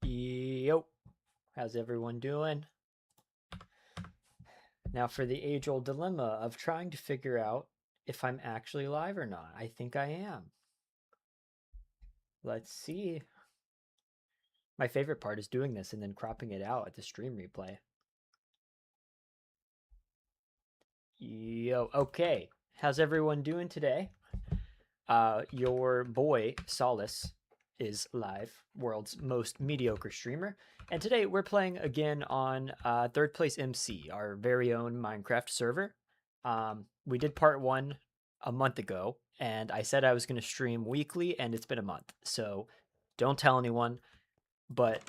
Yo, how's everyone doing? Now for the age-old dilemma of trying to figure out if I'm actually live or not. I think I am. Let's see. My favorite part is doing this and then cropping it out at the stream replay. Yo, okay. How's everyone doing today? Your boy, Solace, is live, world's most mediocre streamer. And today we're playing again on ThirdPlaceMC, our very own Minecraft server. We did part 1 a month ago, and I said I was going to stream weekly, and it's been a month. So don't tell anyone, but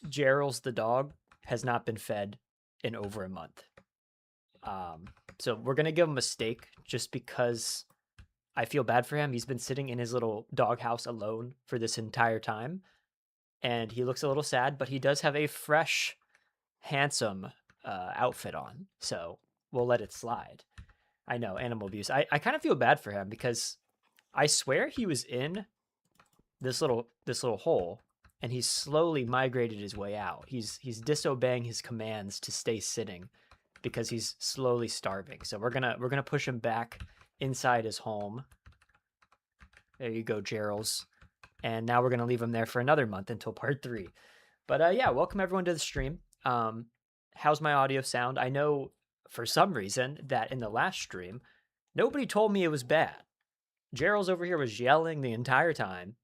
Gerald's the dog has not been fed in over a month. So we're going to give him a steak just because I feel bad for him. He's been sitting in his little doghouse alone for this entire time, and he looks a little sad, but he does have a fresh, handsome outfit on, so we'll let it slide. I know, animal abuse. I kind of feel bad for him because I swear he was in this little hole, and he's slowly migrated his way out. He's disobeying his commands to stay sitting because he's slowly starving. So we're gonna push him back inside his home. There you go, Gerald's. And now we're going to leave him there for another month until part 3. But yeah, welcome everyone to the stream. How's my audio sound? I know for some reason that in the last stream, nobody told me it was bad. Gerald's over here was yelling the entire time.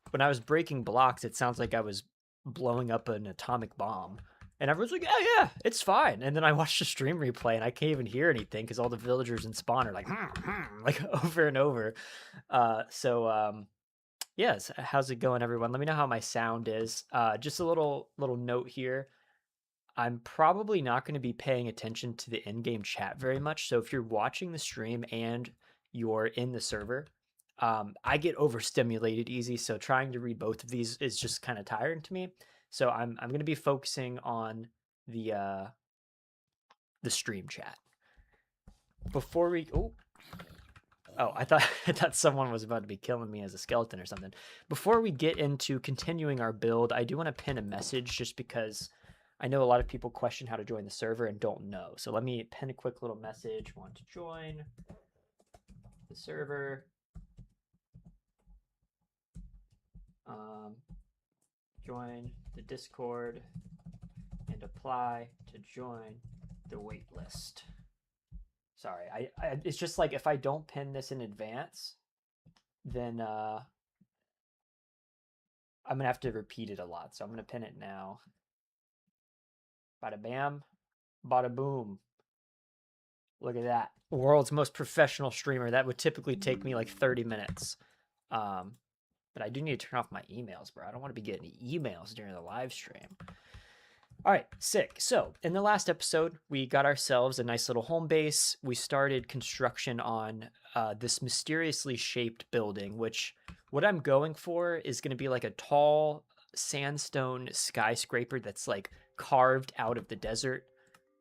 When I was breaking blocks, it sounds like I was blowing up an atomic bomb. And everyone's like, yeah, it's fine. And then I watched the stream replay and I can't even hear anything because all the villagers in spawn are like, like over and over. Yes, how's it going, everyone? Let me know how my sound is. Just a little note here. I'm probably not going to be paying attention to the in-game chat very much. So if you're watching the stream and you're in the server, I get overstimulated easy. So trying to read both of these is just kind of tiring to me. So I'm going to be focusing on the stream chat. Before we I thought someone was about to be killing me as a skeleton or something. Before we get into continuing our build, I do want to pin a message just because I know a lot of people question how to join the server and don't know. So let me pin a quick little message. Want to join the server? Join the Discord and apply to join the waitlist. Sorry, it's just like if I don't pin this in advance, then I'm gonna have to repeat it a lot. So I'm gonna pin it now. Bada bam, bada boom. Look at that. World's most professional streamer. That would typically take me like 30 minutes. But I do need to turn off my emails, bro. I don't want to be getting emails during the live stream. All right, sick. So in the last episode, we got ourselves a nice little home base. We started construction on this mysteriously shaped building, which what I'm going for is going to be like a tall sandstone skyscraper that's like carved out of the desert.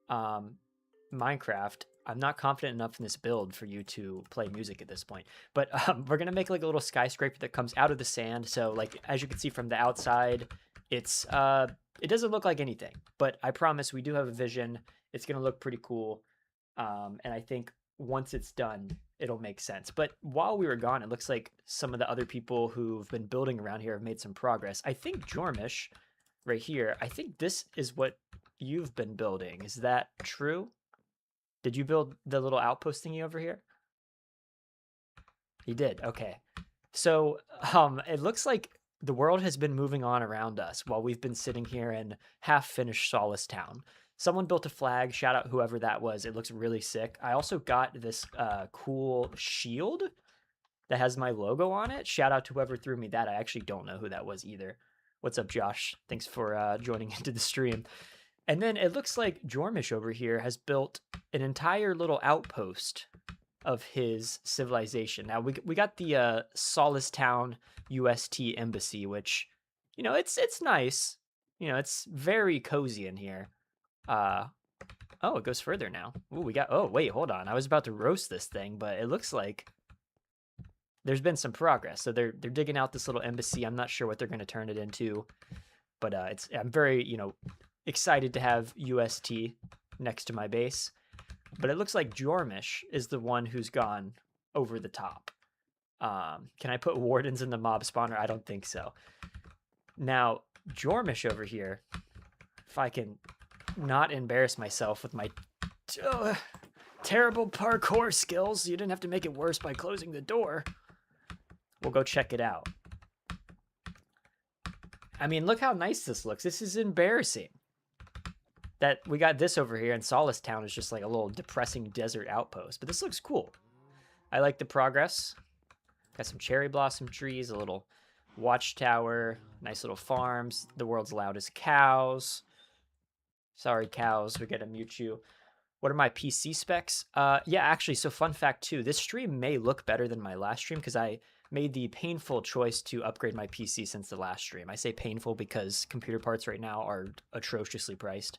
Minecraft, I'm not confident enough in this build for you to play music at this point, but we're going to make like a little skyscraper that comes out of the sand. So like, as you can see from the outside, it's it doesn't look like anything, but I promise we do have a vision. It's going to look pretty cool. And I think once it's done, it'll make sense. But while we were gone, it looks like some of the other people who've been building around here have made some progress. I think Jormish right here, I think this is what you've been building. Is that true? Did you build the little outpost thingy over here? He did. Okay. So it looks like the world has been moving on around us while we've been sitting here in half-finished Solace Town. Someone built a flag. Shout out whoever that was. It looks really sick. I also got this cool shield that has my logo on it. Shout out to whoever threw me that. I actually don't know who that was either. What's up, Josh? Thanks for joining into the stream. And then it looks like Jormish over here has built an entire little outpost of his civilization. Now we got the Solace Town UST embassy, which, you know, it's nice. You know, it's very cozy in here. Oh, it goes further now. Ooh, we got, oh, wait, hold on. I was about to roast this thing, but it looks like there's been some progress. So they're digging out this little embassy. I'm not sure what they're going to turn it into. But I'm very, excited to have UST next to my base. But it looks like Jormish is the one who's gone over the top. Can I put wardens in the mob spawner? I don't think so. Now, Jormish over here, if I can not embarrass myself with my terrible parkour skills, you didn't have to make it worse by closing the door. We'll go check it out. I mean, look how nice this looks. This is embarrassing. That we got this over here, and Solace Town is just like a little depressing desert outpost. But this looks cool. I like the progress. Got some cherry blossom trees, a little watchtower, nice little farms, the world's loudest cows. Sorry, cows, we gotta mute you. What are my PC specs? Yeah, actually, so fun fact too, this stream may look better than my last stream because I made the painful choice to upgrade my PC since the last stream. I say painful because computer parts right now are atrociously priced.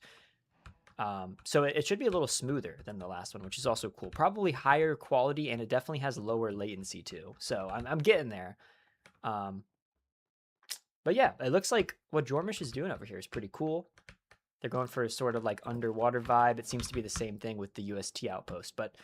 So it should be a little smoother than the last one, which is also cool. Probably higher quality, and it definitely has lower latency too. So I'm getting there. But yeah, it looks like what Jormish is doing over here is pretty cool. They're going for a sort of like underwater vibe. It seems to be the same thing with the UST outpost. But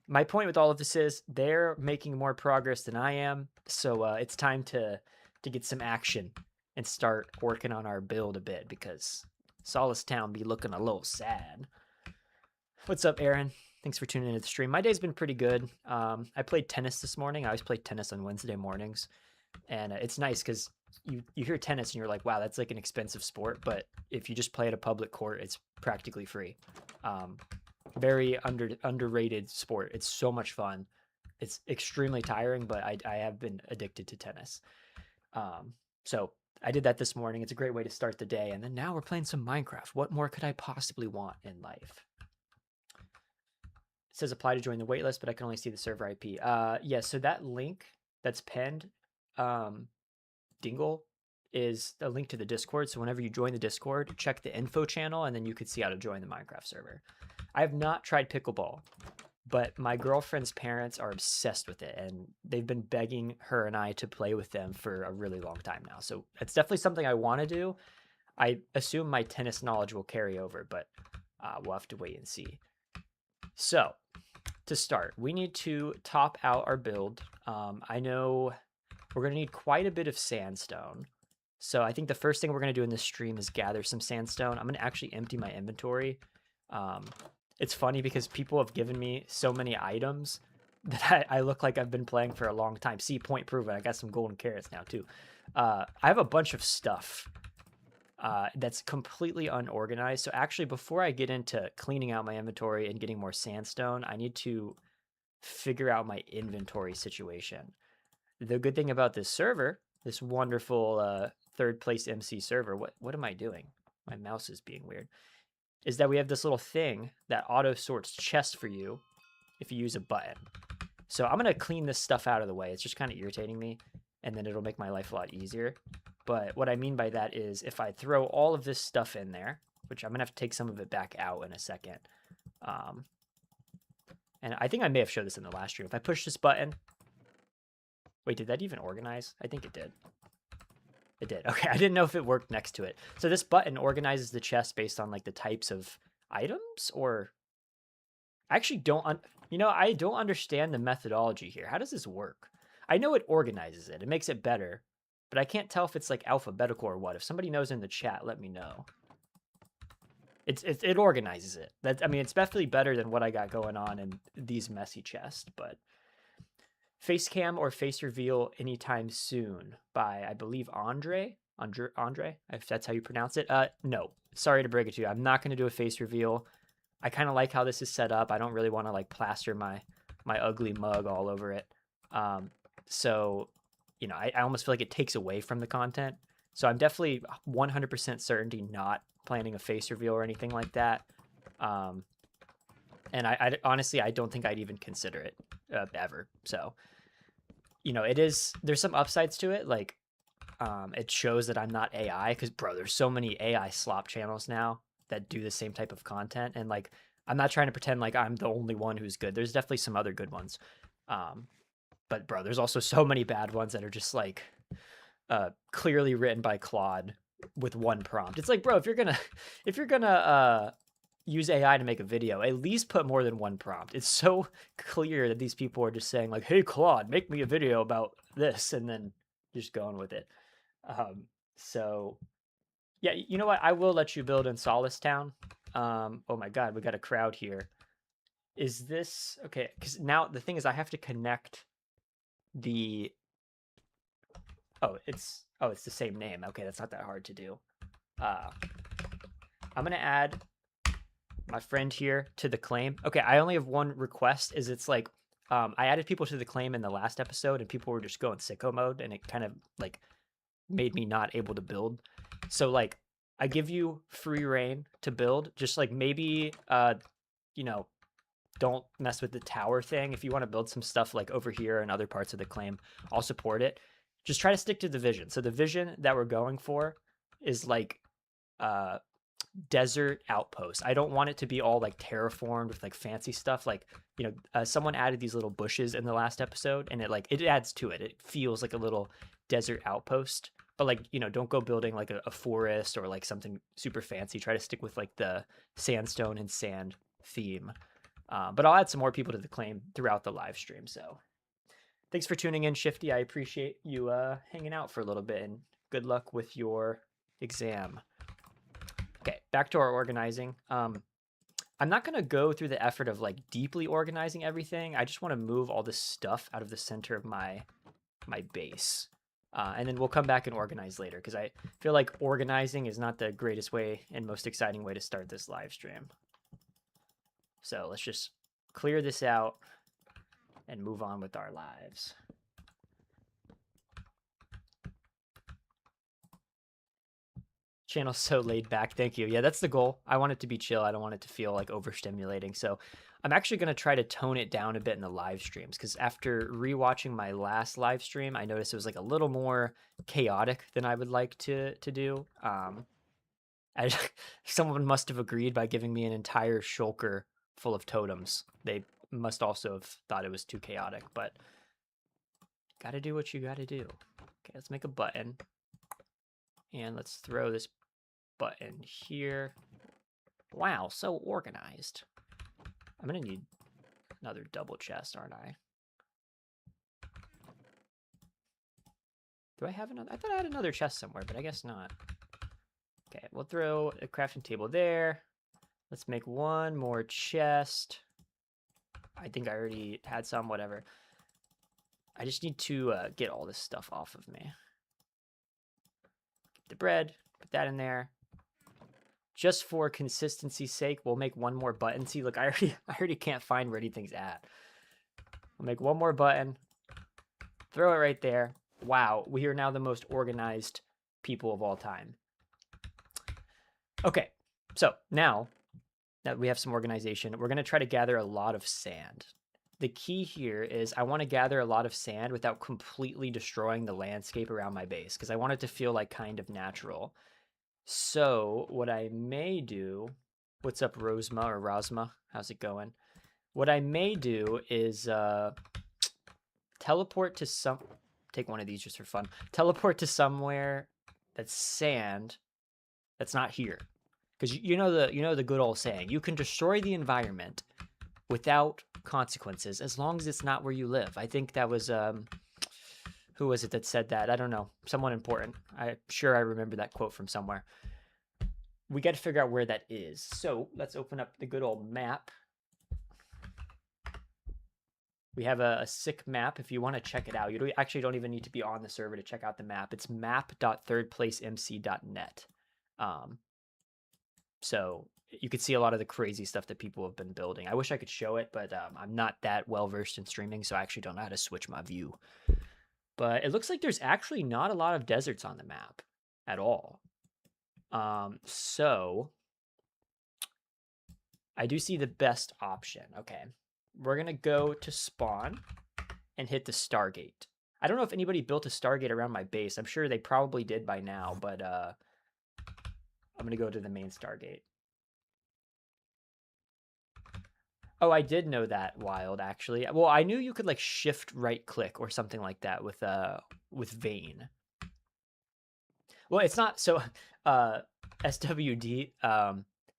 my point with all of this is they're making more progress than I am. So it's time to get some action and start working on our build a bit because Solace Town be looking a little sad. What's up, Aaron? Thanks for tuning into the stream. My day's been pretty good. I played tennis this morning. I always play tennis on Wednesday mornings. And it's nice because you hear tennis and you're like, wow, that's like an expensive sport. But if you just play at a public court, it's practically free. Very underrated sport. It's so much fun. It's extremely tiring, but I have been addicted to tennis. So I did that this morning. It's a great way to start the day. And then now we're playing some Minecraft. What more could I possibly want in life? It says apply to join the waitlist, but I can only see the server IP. Yeah, so that link that's pinned, Dingle, is a link to the Discord. So whenever you join the Discord, check the info channel, and then you could see how to join the Minecraft server. I have not tried pickleball, but my girlfriend's parents are obsessed with it, and they've been begging her and I to play with them for a really long time now. So it's definitely something I want to do. I assume my tennis knowledge will carry over, but we'll have to wait and see. So to start, we need to top out our build. I know we're going to need quite a bit of sandstone. So I think the first thing we're going to do in this stream is gather some sandstone. I'm going to actually empty my inventory. It's funny because people have given me so many items that I look like I've been playing for a long time. See, point proven. I got some golden carrots now too. I have a bunch of stuff that's completely unorganized. So actually, before I get into cleaning out my inventory and getting more sandstone, I need to figure out my inventory situation. The good thing about this server, this wonderful ThirdPlaceMC server, what am I doing? My mouse is being weird. Is that we have this little thing that auto sorts chests for you if you use a button. So I'm going to clean this stuff out of the way. It's just kind of irritating me, and then it'll make my life a lot easier. But what I mean by that is if I throw all of this stuff in there, which I'm going to have to take some of it back out in a second. And I think I may have showed this in the last stream. If I push this button, wait, did that even organize? I think it did. It did. Okay, I didn't know if it worked next to it. So this button organizes the chest based on like the types of items, or I actually don't, I don't understand the methodology here. How does this work? I know it organizes it. It makes it better, but I can't tell if it's like alphabetical or what. If somebody knows in the chat, let me know. It organizes it. It's definitely better than what I got going on in these messy chests, but face cam or face reveal anytime soon by, I believe, Andre, if that's how you pronounce it. No, sorry to break it to you. I'm not going to do a face reveal. I kind of like how this is set up. I don't really want to like plaster my ugly mug all over it. So, I almost feel like it takes away from the content. So I'm definitely 100% certainty not planning a face reveal or anything like that. And I honestly, I don't think I'd even consider it ever. So, there's some upsides to it. Like, it shows that I'm not AI because, bro, there's so many AI slop channels now that do the same type of content. And like, I'm not trying to pretend like I'm the only one who's good. There's definitely some other good ones. But bro, there's also so many bad ones that are just like clearly written by Claude with one prompt. It's like, bro, if you're gonna use AI to make a video, at least put more than one prompt. It's so clear that these people are just saying like, hey Claude, make me a video about this, and then just going with it. So yeah, you know what? I will let you build in Solace Town. Oh my God, we got a crowd here. Is this okay? Because now the thing is, I have to connect the. It's the same name. Okay, that's not that hard to do. I'm gonna add my friend here to the claim. Okay, I only have one request. Is it's like I added people to the claim in the last episode, and people were just going sicko mode, and it kind of like made me not able to build. So like I give you free reign to build. Just like maybe you know, don't mess with the tower thing. If you want to build some stuff like over here and other parts of the claim, I'll support it. Just try to stick to the vision. So the vision that we're going for is like desert outpost. I don't want it to be all like terraformed with like fancy stuff. Like, someone added these little bushes in the last episode, and it adds to it. It feels like a little desert outpost. But like, don't go building like a forest or like something super fancy. Try to stick with like the sandstone and sand theme. But I'll add some more people to the claim throughout the live stream. So thanks for tuning in, Shifty. I appreciate you hanging out for a little bit, and good luck with your exam. Okay, back to our organizing. I'm not going to go through the effort of like deeply organizing everything. I just want to move all this stuff out of the center of my base. And then we'll come back and organize later, because I feel like organizing is not the greatest way and most exciting way to start this live stream. So let's just clear this out and move on with our lives. Channel's so laid back. Thank you. Yeah, that's the goal. I want it to be chill. I don't want it to feel like overstimulating. So I'm actually going to try to tone it down a bit in the live streams, because after rewatching my last live stream, I noticed it was like a little more chaotic than I would like to do. Someone must have agreed by giving me an entire shulker full of totems. They must also have thought it was too chaotic, but gotta do what you gotta do. Okay, let's make a button. And let's throw this button here. Wow, so organized. I'm gonna need another double chest, aren't I? Do I have another? I thought I had another chest somewhere, but I guess not. Okay, we'll throw a crafting table there. Let's make one more chest. I think I already had some, whatever. I just need to get all this stuff off of me. Get the bread, put that in there. Just for consistency's sake, we'll make one more button. See, look, I already can't find where anything's at. We'll make one more button. Throw it right there. Wow, we are now the most organized people of all time. Okay, so now that we have some organization, we're going to try to gather a lot of sand. The key here is I want to gather a lot of sand without completely destroying the landscape around my base, because I want it to feel like kind of natural. So what I may do, what's up Rosma or Rosma? How's it going? What I may do is teleport to take one of these just for fun. Teleport to somewhere that's sand that's not here. Because you know the good old saying, you can destroy the environment without consequences as long as it's not where you live. I think that was who was it that said that? I don't know. Someone important. I'm sure I remember that quote from somewhere. We got to figure out where that is. So let's open up the good old map. We have a sick map if you want to check it out. You actually don't even need to be on the server to check out the map. It's map.thirdplacemc.net. So you could see a lot of the crazy stuff that people have been building. I wish I could show it, but I'm not that well versed in streaming, so I actually don't know how to switch my view. But it looks like there's actually not a lot of deserts on the map at all. So I do see the best option. Okay, we're going to go to spawn and hit the Stargate. I don't know if anybody built a Stargate around my base. I'm sure they probably did by now, but I'm going to go to the main Stargate. Oh, I did know that, Wild, actually. Well, I knew you could like shift right click or something like that with Vayne. Well, it's not so. SWD.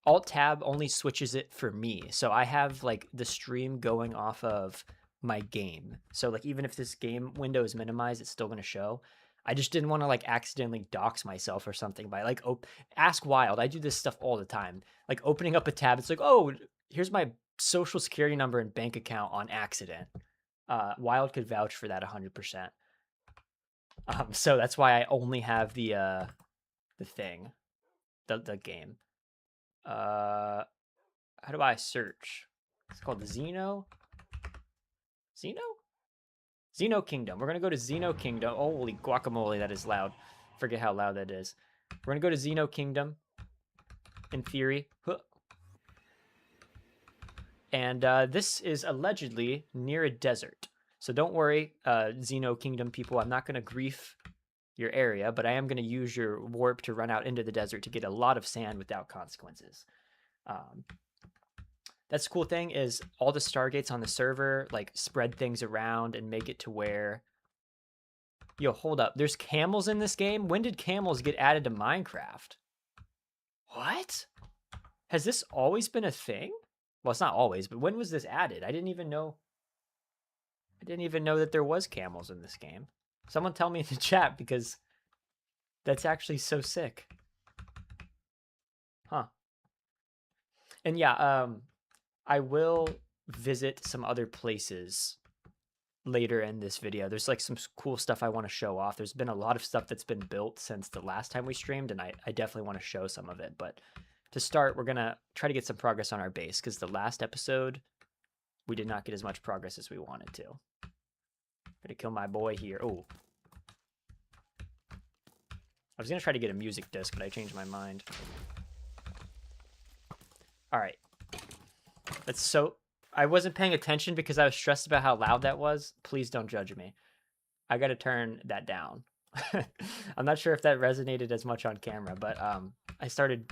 Alt tab only switches it for me, so I have like the stream going off of my game. So like even if this game window is minimized, it's still gonna show. I just didn't want to like accidentally dox myself or something by like ask Wild. I do this stuff all the time. Like opening up a tab, it's like, oh, here's my social security number and bank account on accident. Wild could vouch for that 100%. So that's why I only have the thing, the game. How do I search? It's called Xeno. Xeno Kingdom. We're gonna go to Xeno Kingdom. Holy guacamole, that is loud. Forget how loud that is. We're gonna go to Xeno Kingdom. In theory. And this is allegedly near a desert. So don't worry, Xeno Kingdom people. I'm not gonna grief your area, but I am gonna use your warp to run out into the desert to get a lot of sand without consequences. That's the cool thing is all the Stargates on the server like spread things around and make it to where, yo, hold up, there's camels in this game? When did camels get added to Minecraft? What? Has this always been a thing? Well, it's not always, but when was this added? I didn't even know that there was camels in this game. Someone tell me in the chat because that's actually so sick. Huh. And yeah, I will visit some other places later in this video. There's like some cool stuff I want to show off. There's been a lot of stuff that's been built since the last time we streamed, and I definitely want to show some of it. But to start, we're going to try to get some progress on our base because the last episode, we did not get as much progress as we wanted to. Gonna kill my boy here. Oh. I was going to try to get a music disc, but I changed my mind. All right. That's so... I wasn't paying attention because I was stressed about how loud that was. Please don't judge me. I got to turn that down. I'm not sure if that resonated as much on camera, but I started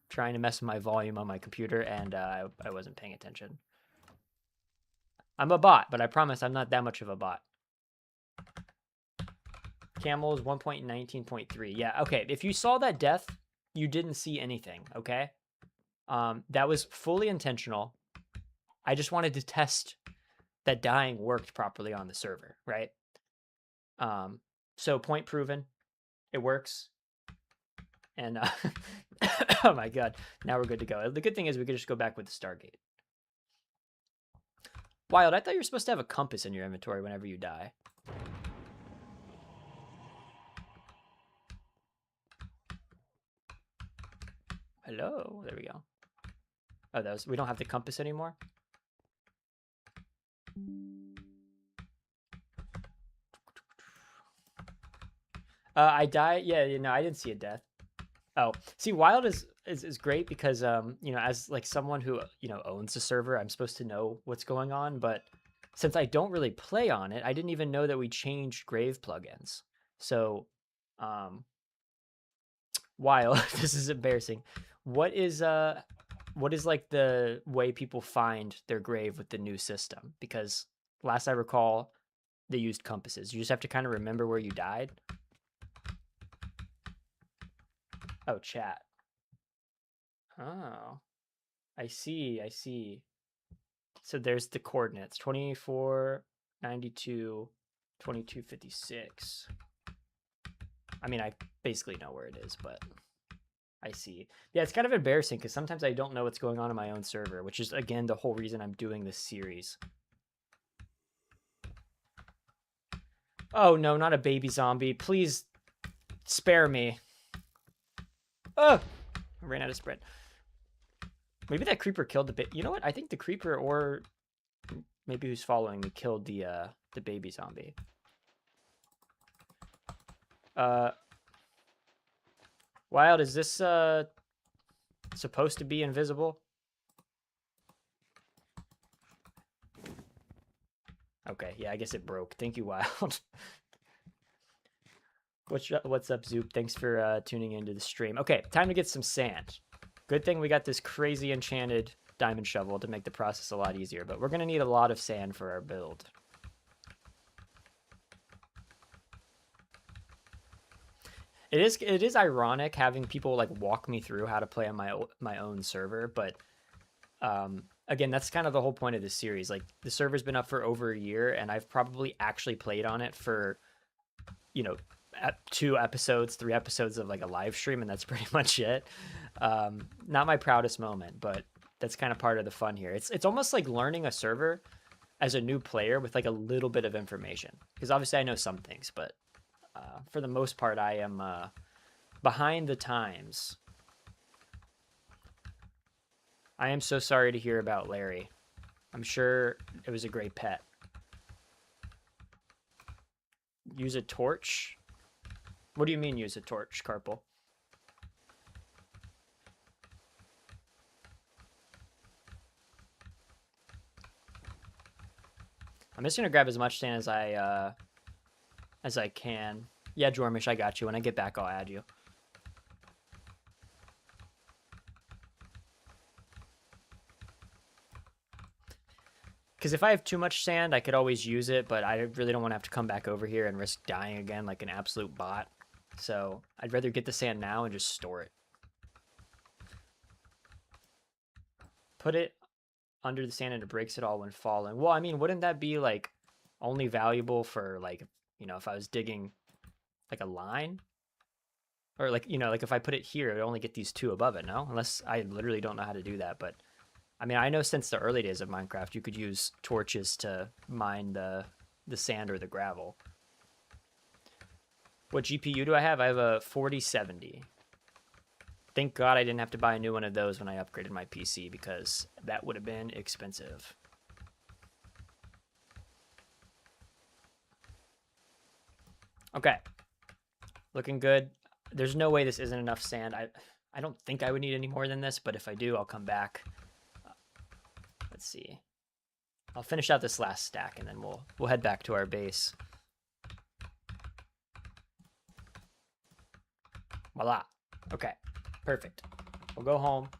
trying to mess with my volume on my computer, and I wasn't paying attention. I'm a bot, but I promise I'm not that much of a bot. Camels 1.19.3. Yeah, okay. If you saw that death, you didn't see anything, okay? That was fully intentional. I just wanted to test that dying worked properly on the server, right? So point proven. It works. And oh my god, now we're good to go. The good thing is we could just go back with the Stargate. Wild, I thought you were supposed to have a compass in your inventory whenever you die. Hello, there we go. Oh, we don't have the compass anymore? I died. Yeah, you know, I didn't see a death. Oh, see, Wild is great because you know, as like someone who, you know, owns the server, I'm supposed to know what's going on, but since I don't really play on it, I didn't even know that we changed grave plugins. So, Wild, this is embarrassing. What is like the way people find their grave with the new system? Because last I recall, they used compasses. You just have to kind of remember where you died. Oh, chat. Oh, I see. I see. So there's the coordinates: 24, 92, 22, 56. I mean, I basically know where it is, but I see. Yeah, it's kind of embarrassing because sometimes I don't know what's going on in my own server, which is, again, the whole reason I'm doing this series. Oh, no, not a baby zombie. Please spare me. Oh, I ran out of spread. Maybe that creeper killed the baby. You know what? I think the creeper, or maybe who's following me, killed the baby zombie. Wild, is this supposed to be invisible? Okay, yeah, I guess it broke. Thank you, Wild. What's up, Zoop? Thanks for tuning into the stream. Okay, time to get some sand. Good thing we got this crazy enchanted diamond shovel to make the process a lot easier, but we're going to need a lot of sand for our build. It is ironic having people like walk me through how to play on my own server, but again, that's kind of the whole point of this series. Like the server's been up for over a year, and I've probably actually played on it for, you know, 2 episodes, 3 episodes of like a live stream, and that's pretty much it. Not my proudest moment, but that's kind of part of the fun here. It's almost like learning a server as a new player with like a little bit of information, because obviously I know some things, but for the most part I am behind the times. I am so sorry to hear about Larry. I'm sure it was a great pet. Use a torch? What do you mean use a torch, Carpal? I'm just gonna grab as much sand as I can. Yeah, Jormish, I got you. When I get back, I'll add you. Because if I have too much sand, I could always use it, but I really don't want to have to come back over here and risk dying again like an absolute bot. So I'd rather get the sand now and just store it. Put it under the sand and it breaks it all when falling. Well, I mean, wouldn't that be like only valuable for like, you know, if I was digging like a line? Or like, you know, like if I put it here, it would only get these 2 above it, no? Unless I literally don't know how to do that, but I mean, I know since the early days of Minecraft, you could use torches to mine the sand or the gravel. What GPU do I have? I have a 4070. Thank God I didn't have to buy a new one of those when I upgraded my PC, because that would have been expensive. Okay. Looking good. There's no way this isn't enough sand. I don't think I would need any more than this, but if I do, I'll come back. Let's see. I'll finish out this last stack and then we'll head back to our base. Voila. Okay. Perfect. We'll go home.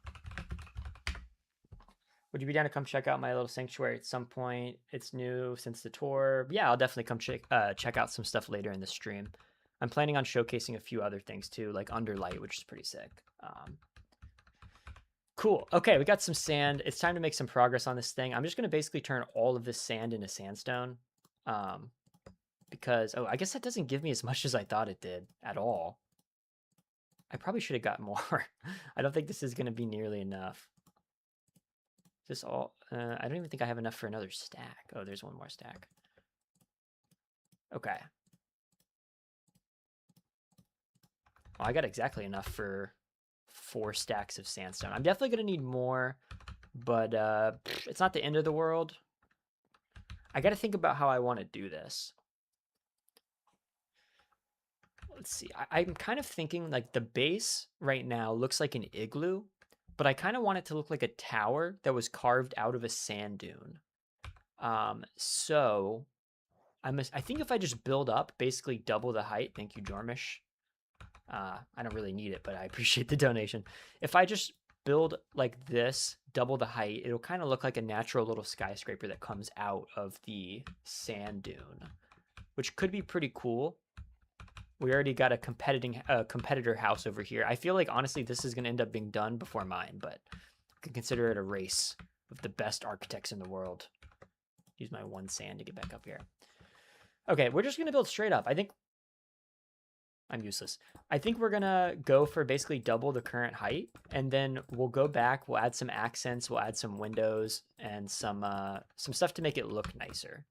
Would you be down to come check out my little sanctuary at some point? It's new since the tour. Yeah, I'll definitely come check out some stuff later in the stream. I'm planning on showcasing a few other things too, like Underlight, which is pretty sick. Cool. Okay, we got some sand. It's time to make some progress on this thing. I'm just going to basically turn all of this sand into sandstone. Because, oh, I guess that doesn't give me as much as I thought it did at all. I probably should have got more. I don't think this is going to be nearly enough. This all, I don't even think I have enough for another stack. Oh, there's one more stack. Okay. Well, I got exactly enough for 4 stacks of sandstone. I'm definitely going to need more, but it's not the end of the world. I got to think about how I want to do this. Let's see. I'm kind of thinking like the base right now looks like an igloo, but I kind of want it to look like a tower that was carved out of a sand dune. So I think if I just build up, basically double the height. Thank you, Jormish. I don't really need it, but I appreciate the donation. If I just build like this, double the height, it'll kind of look like a natural little skyscraper that comes out of the sand dune, which could be pretty cool. We already got a competitor house over here. I feel like, honestly, this is going to end up being done before mine, but I can consider it a race with the best architects in the world. Use my 1 sand to get back up here. Okay, we're just going to build straight up. I think I'm useless. I think we're going to go for basically double the current height, and then we'll go back. We'll add some accents. We'll add some windows and some stuff to make it look nicer.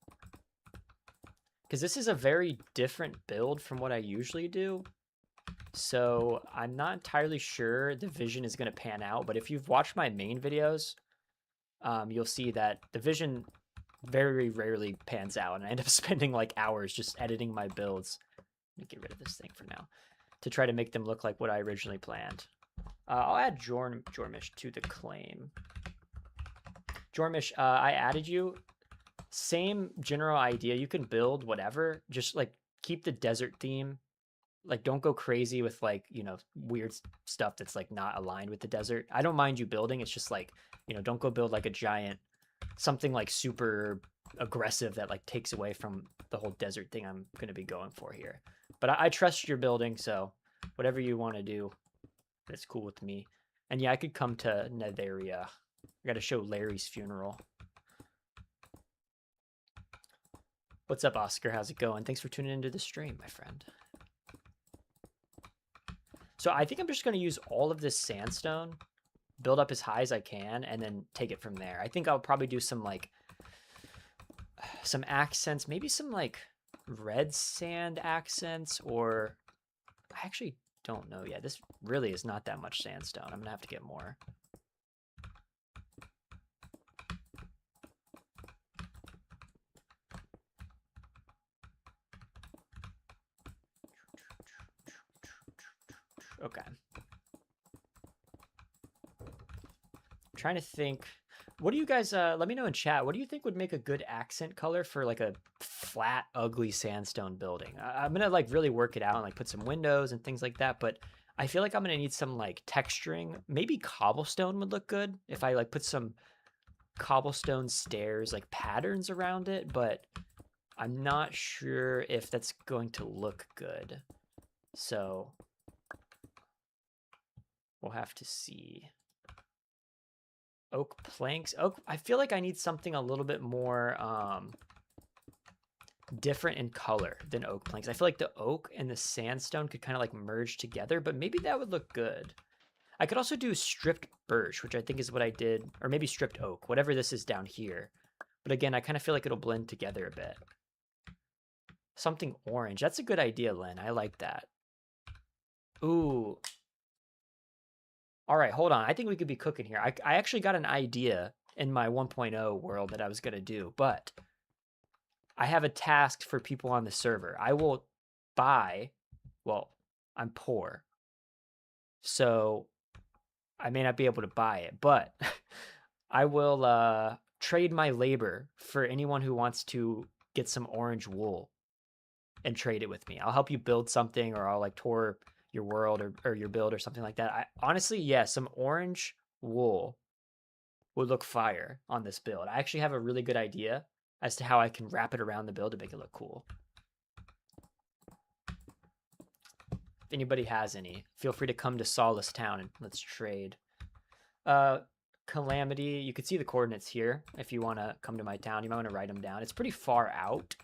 Because this is a very different build from what I usually do. So I'm not entirely sure the vision is going to pan out. But if you've watched my main videos, you'll see that the vision very rarely pans out. And I end up spending like hours just editing my builds. Let me get rid of this thing for now, to try to make them look like what I originally planned. I'll add Jormish to the claim. Jormish, I added you. Same general idea. You can build whatever, just like keep the desert theme. Like don't go crazy with like, you know, weird stuff that's like not aligned with the desert. I don't mind you building. It's just like, you know, don't go build like a giant, something like super aggressive that like takes away from the whole desert thing I'm going to be going for here. But I trust your building, so Whatever you want to do, that's cool with me. And yeah, I could come to Netheria. I got to show Larry's funeral. What's up, Oscar? How's it going? Thanks for tuning into the stream, my friend. So I think I'm just going to use all of this sandstone, build up as high as I can, and then take it from there. I think I'll probably do some like some accents, maybe some like red sand accents, or I actually don't know yet. This really is not that much sandstone. I'm gonna have to get more. Okay. I'm trying to think. What do you guys, let me know in chat, what do you think would make a good accent color for like a flat, ugly sandstone building? I'm gonna like really work it out and like put some windows and things like that, but I feel like I'm gonna need some like texturing. Maybe cobblestone would look good if I like put some cobblestone stairs, like patterns around it, but I'm not sure if that's going to look good. So we'll have to see. Oak planks. Oak. I feel like I need something a little bit more different in color than oak planks. I feel like the oak and the sandstone could kind of like merge together, but maybe that would look good. I could also do stripped birch, which I think is what I did, or maybe stripped oak, whatever this is down here. But again, I kind of feel like it'll blend together a bit. Something orange. That's a good idea, Lynn. I like that. Ooh. All right, hold on. I think we could be cooking here. I actually got an idea in my 1.0 world that I was going to do, but I have a task for people on the server. I will buy, well, I'm poor, so I may not be able to buy it, but I will trade my labor for anyone who wants to get some orange wool and trade it with me. I'll help you build something, or I'll like tour your world or your build or something like that. Honestly, yeah, some orange wool would look fire on this build. I actually have a really good idea as to how I can wrap it around the build to make it look cool. If anybody has any, feel free to come to Solace Town and let's trade. Calamity, you can see the coordinates here. If you want to come to my town, you might want to write them down. It's pretty far out.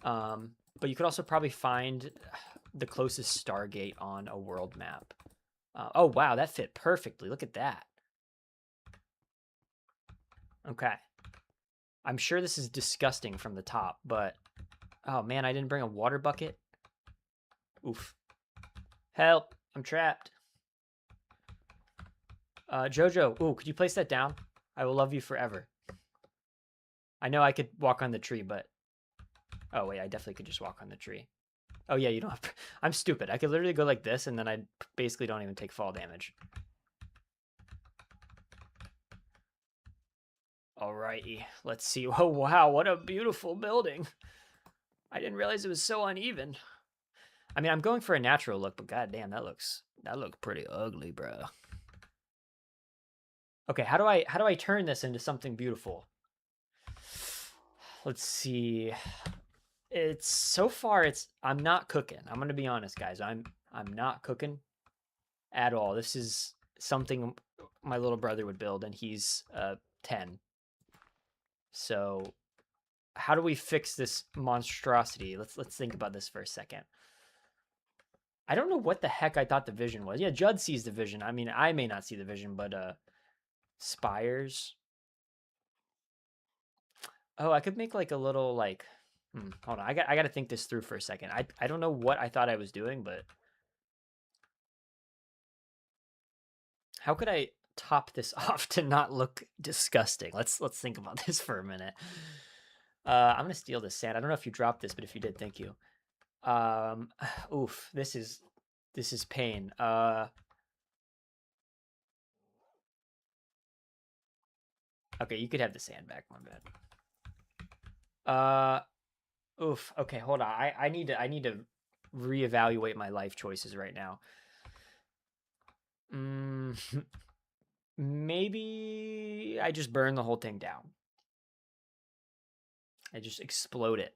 But you could also probably find the closest Stargate on a world map. Oh, wow, that fit perfectly. Look at that. Okay. I'm sure this is disgusting from the top, but... Oh, man, I didn't bring a water bucket. Oof. Help. I'm trapped. Jojo, ooh, could you place that down? I will love you forever. I know I could walk on the tree, but... Oh, wait, I definitely could just walk on the tree. Oh, yeah, you don't have... I'm stupid. I could literally go like this, and then I basically don't even take fall damage. Alrighty, let's see. Oh, wow, what a beautiful building. I didn't realize it was so uneven. I mean, I'm going for a natural look, but goddamn, that looks pretty ugly, bro. Okay, how do I turn this into something beautiful? Let's see. It's so far I'm not cooking. I'm going to be honest, guys. I'm not cooking at all. This is something my little brother would build, and he's 10. So how do we fix this monstrosity? Let's think about this for a second. I don't know what the heck I thought the vision was. Yeah, Judd sees the vision. I mean, I may not see the vision, but spires. Oh, I could make like a little like hold on. I got to think this through for a second. I don't know what I thought I was doing, but how could I top this off to not look disgusting? Let's think about this for a minute. I'm gonna steal this sand. I don't know if you dropped this, but if you did, thank you. Oof, this is pain. Okay, you could have the sand back, my bad. Oof. Okay, hold on. I need to reevaluate my life choices right now. Maybe I just burn the whole thing down. I just explode it.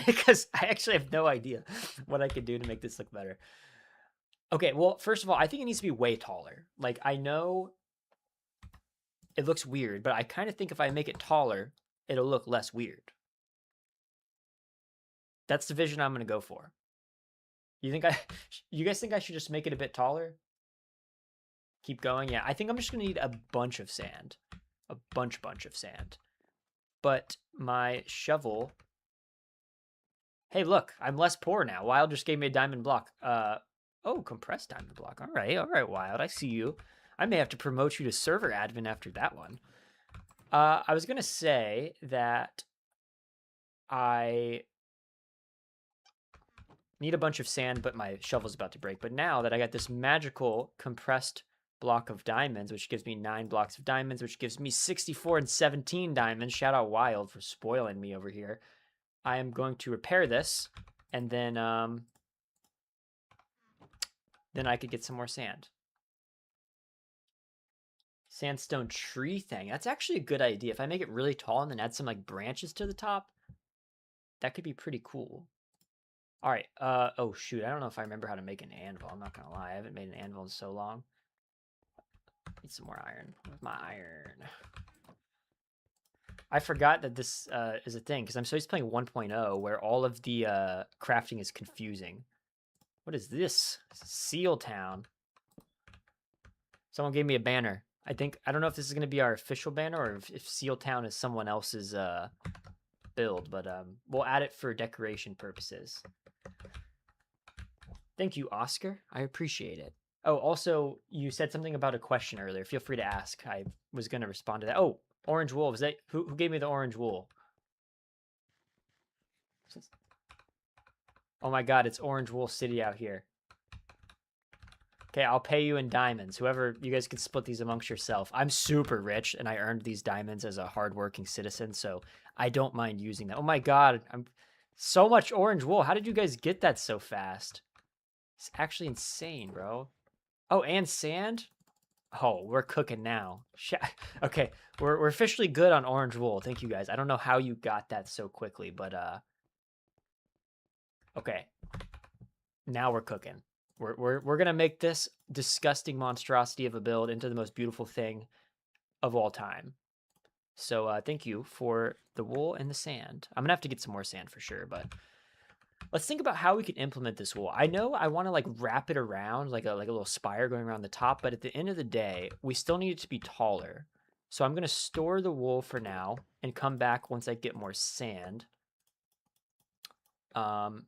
because I actually have no idea what I could do to make this look better. Okay, well, first of all, I think it needs to be way taller. Like, I know it looks weird, but I kind of think if I make it taller, it'll look less weird. That's the vision I'm going to go for. You guys think I should just make it a bit taller? Keep going? Yeah, I think I'm just going to need a bunch of sand. A bunch of sand. But my shovel... Hey, look, I'm less poor now. Wild just gave me a diamond block. Oh, compressed diamond block. All right, Wild, I see you. I may have to promote you to server admin after that one. I was going to say that I need a bunch of sand, but my shovel's about to break. But now that I got this magical compressed block of diamonds, which gives me 9 blocks of diamonds, which gives me 64 and 17 diamonds. Shout out Wild for spoiling me over here. I am going to repair this, and then I could get some more sand. Sandstone tree thing. That's actually a good idea. If I make it really tall and then add some like branches to the top, that could be pretty cool. All right. Oh shoot. I don't know if I remember how to make an anvil. I'm not gonna lie. I haven't made an anvil in so long. Need some more iron. Where's my iron? I forgot that this is a thing because I'm so used to playing 1.0 where all of the crafting is confusing. What is this? Seal Town. Someone gave me a banner. I don't know if this is going to be our official banner or if Seal Town is someone else's build, but we'll add it for decoration purposes. Thank you, Oscar. I appreciate it. Oh, also, you said something about a question earlier. Feel free to ask. I was going to respond to that. Oh, orange wool. Was that who gave me the orange wool? Oh my god, it's Orange Wool City out here. Okay, I'll pay you in diamonds. Whoever, you guys can split these amongst yourself. I'm super rich, and I earned these diamonds as a hardworking citizen, so I don't mind using them. Oh my god, I'm so much orange wool. How did you guys get that so fast? It's actually insane, bro. Oh, and sand? Oh, we're cooking now. Okay, we're officially good on orange wool. Thank you guys. I don't know how you got that so quickly, but okay. Now we're cooking. We're gonna make this disgusting monstrosity of a build into the most beautiful thing of all time. So thank you for the wool and the sand. I'm gonna have to get some more sand for sure, but let's think about how we can implement this wool. I know I want to like wrap it around like a little spire going around the top, but at the end of the day, we still need it to be taller. So I'm gonna store the wool for now and come back once I get more sand. And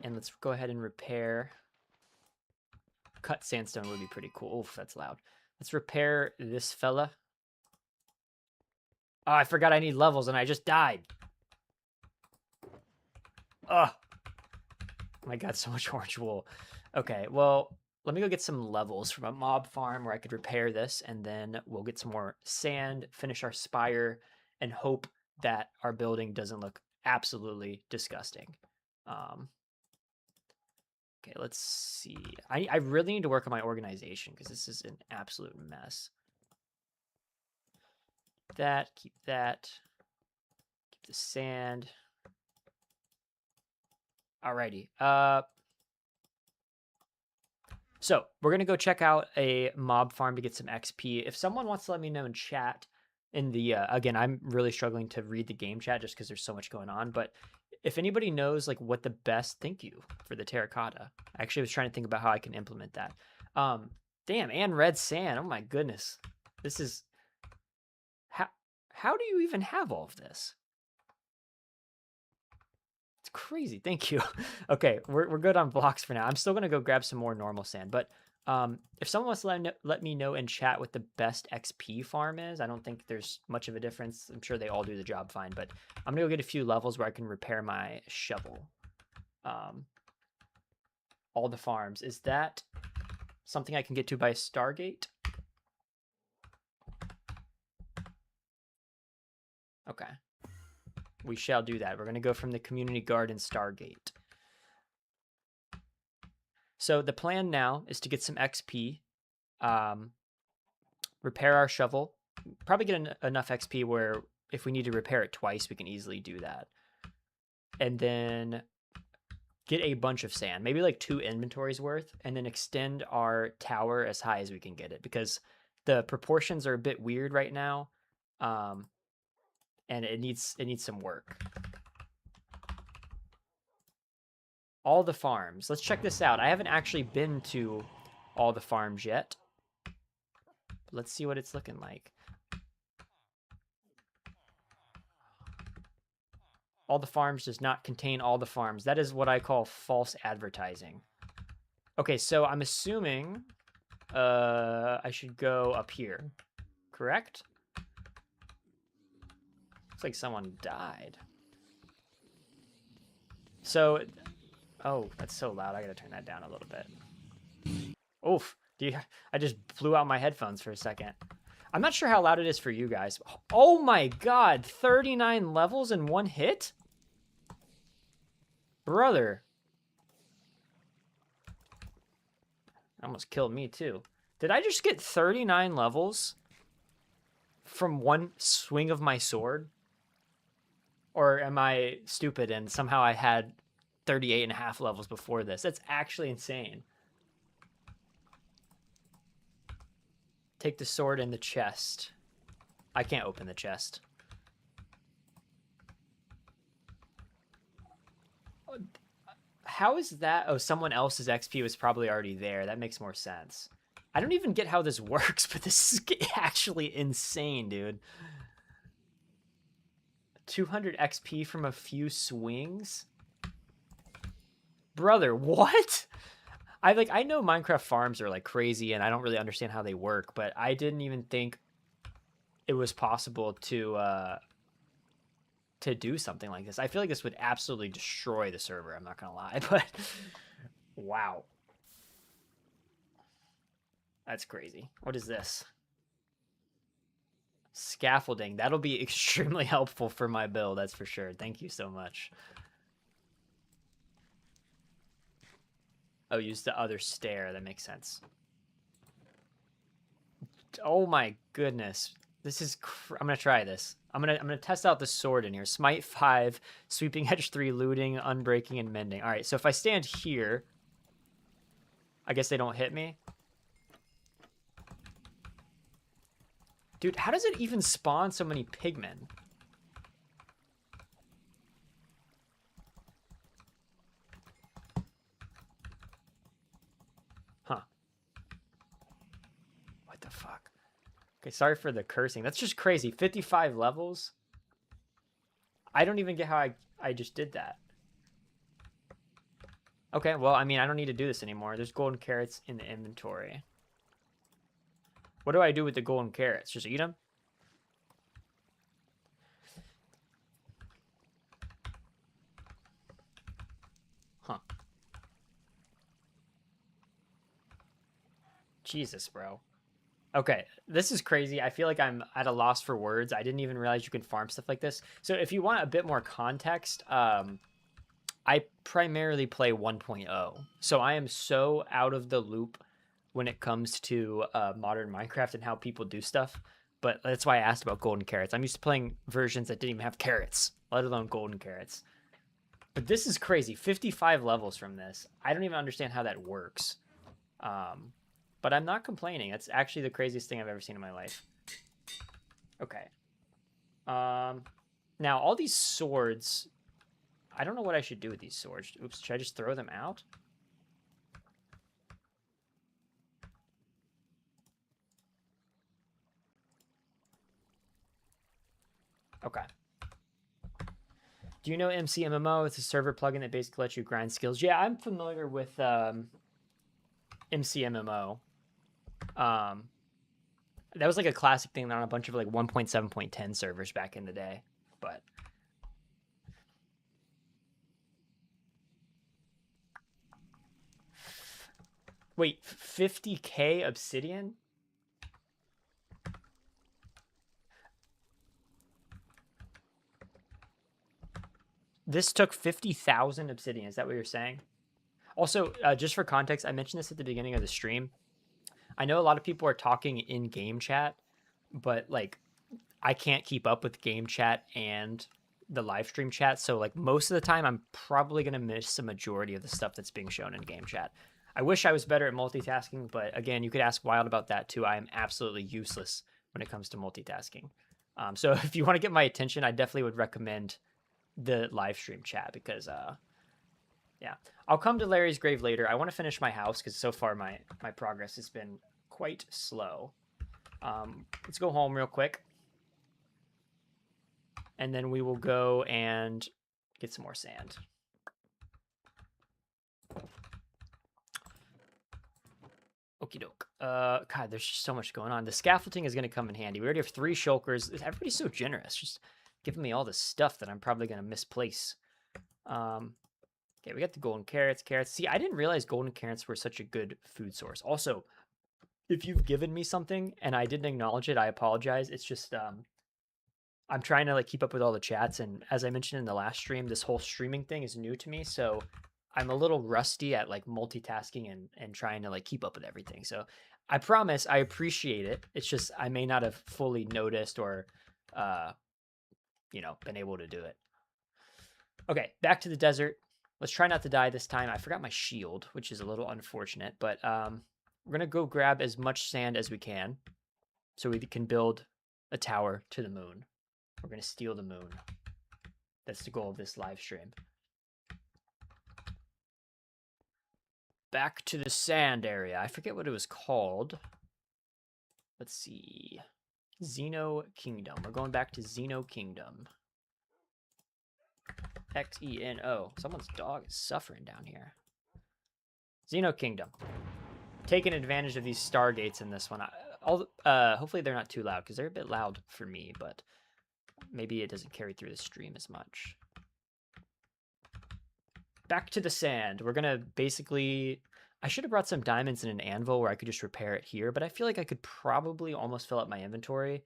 let's go ahead and repair. Cut sandstone would be pretty cool. Oof, that's loud. Let's repair this fella. Oh, I forgot I need levels and I just died. Oh my god, so much orange wool. Okay, well, let me go get some levels from a mob farm where I could repair this, and then we'll get some more sand, finish our spire, and hope that our building doesn't look absolutely disgusting. Okay, let's see. I really need to work on my organization because this is an absolute mess. Keep that. Keep the sand. Alrighty. So we're gonna go check out a mob farm to get some XP. If someone wants to let me know in chat, in the again, I'm really struggling to read the game chat just because there's so much going on. But if anybody knows like what the best, thank you for the terracotta. I actually was trying to think about how I can implement that. Damn, and red sand. Oh my goodness, this is how do you even have all of this? It's crazy. Thank you. Okay, we're good on blocks for now. I'm still gonna go grab some more normal sand, but if someone wants to let me know in chat what the best XP farm is, I don't think there's much of a difference. I'm sure they all do the job fine, but I'm gonna go get a few levels where I can repair my shovel. All the farms. Is that something I can get to by Stargate? Okay. We shall do that. We're going to go from the community garden Stargate. So the plan now is to get some XP, repair our shovel, probably get enough XP where if we need to repair it twice, we can easily do that. and then get a bunch of sand, maybe like 2 inventories worth, and then extend our tower as high as we can get it, because the proportions are a bit weird right now, and it needs some work. All the farms. Let's check this out. I haven't actually been to all the farms yet. Let's see what it's looking like. All the farms does not contain all the farms. That is what I call false advertising. Okay, so I'm assuming I should go up here, correct? Looks like someone died. So, oh, that's so loud. I gotta turn that down a little bit. Oof, I just blew out my headphones for a second. I'm not sure how loud it is for you guys. Oh my god, 39 levels in one hit? Brother. Almost killed me too. Did I just get 39 levels from one swing of my sword? Or am I stupid and somehow I had 38 and a half levels before this? That's actually insane. Take the sword in the chest. I can't open the chest. How is that? Oh, someone else's XP was probably already there. That makes more sense. I don't even get how this works, but this is actually insane, dude. 200 XP from a few swings? Brother, what? I know Minecraft farms are like crazy and I don't really understand how they work, but I didn't even think it was possible to do something like this. I feel like this would absolutely destroy the server, I'm not gonna lie, but wow. That's crazy. What is this? Scaffolding. That'll be extremely helpful for my build, that's for sure. Thank you so much. Oh, use the other stair. That makes sense. Oh my goodness. This is I'm gonna try this. I'm gonna test out the sword in here. Smite 5, sweeping edge 3, looting, unbreaking, and mending. All right, so if I stand here, I guess they don't hit me. Dude, how does it even spawn so many pigmen? Huh. What the fuck? Okay, sorry for the cursing. That's just crazy. 55 levels? I don't even get how I just did that. Okay, well, I mean, I don't need to do this anymore. There's golden carrots in the inventory. What do I do with the golden carrots? Just eat them? Huh. Jesus, bro. Okay, this is crazy. I feel like I'm at a loss for words. I didn't even realize you can farm stuff like this. So if you want a bit more context, I primarily play 1.0. So I am so out of the loop when it comes to modern Minecraft and how people do stuff. But that's why I asked about golden carrots. I'm used to playing versions that didn't even have carrots, let alone golden carrots. But this is crazy. 55 levels from this. I don't even understand how that works. But I'm not complaining. That's actually the craziest thing I've ever seen in my life. Okay. Now, all these swords... I don't know what I should do with these swords. Oops, should I just throw them out? Okay. Do you know MCMMO? It's a server plugin that basically lets you grind skills. Yeah, I'm familiar with MCMMO. That was like a classic thing on a bunch of like 1.7.10 servers back in the day. But wait, 50k obsidian? This took 50,000 obsidian. Is that what you're saying? Also, just for context, I mentioned this at the beginning of the stream. I know a lot of people are talking in game chat, but like I can't keep up with game chat and the live stream chat, so like most of the time I'm probably gonna miss a majority of the stuff that's being shown in game chat. I wish I was better at multitasking, but again, you could ask Wild about that too. I am absolutely useless when it comes to multitasking. So if you want to get my attention, I definitely would recommend the live stream chat because yeah. I'll come to Larry's grave later. I want to finish my house because so far my progress has been quite slow. Let's go home real quick. And then we will go and get some more sand. Okie doke. God, there's just so much going on. The scaffolding is going to come in handy. We already have 3 shulkers. Everybody's so generous, just giving me all this stuff that I'm probably going to misplace. Okay, we got the golden carrots. See, I didn't realize golden carrots were such a good food source. Also, if you've given me something and I didn't acknowledge it, I apologize. It's just I'm trying to like keep up with all the chats, and as I mentioned in the last stream, this whole streaming thing is new to me, so I'm a little rusty at like multitasking and trying to like keep up with everything. So I promise I appreciate it. It's just I may not have fully noticed or you know, been able to do it. Okay, back to the desert. Let's try not to die this time. I forgot my shield, which is a little unfortunate, but we're gonna go grab as much sand as we can so we can build a tower to the moon. We're gonna steal the moon. That's the goal of this live stream. Back to the sand area. I forget what it was called. Let's see. Xeno Kingdom. We're going back to Xeno Kingdom. Xeno. Someone's dog is suffering down here. Xeno Kingdom. Taking advantage of these stargates in this one. Hopefully they're not too loud because they're a bit loud for me, but maybe it doesn't carry through the stream as much. Back to the sand. We're gonna basically... I should have brought some diamonds and an anvil where I could just repair it here, but I feel like I could probably almost fill up my inventory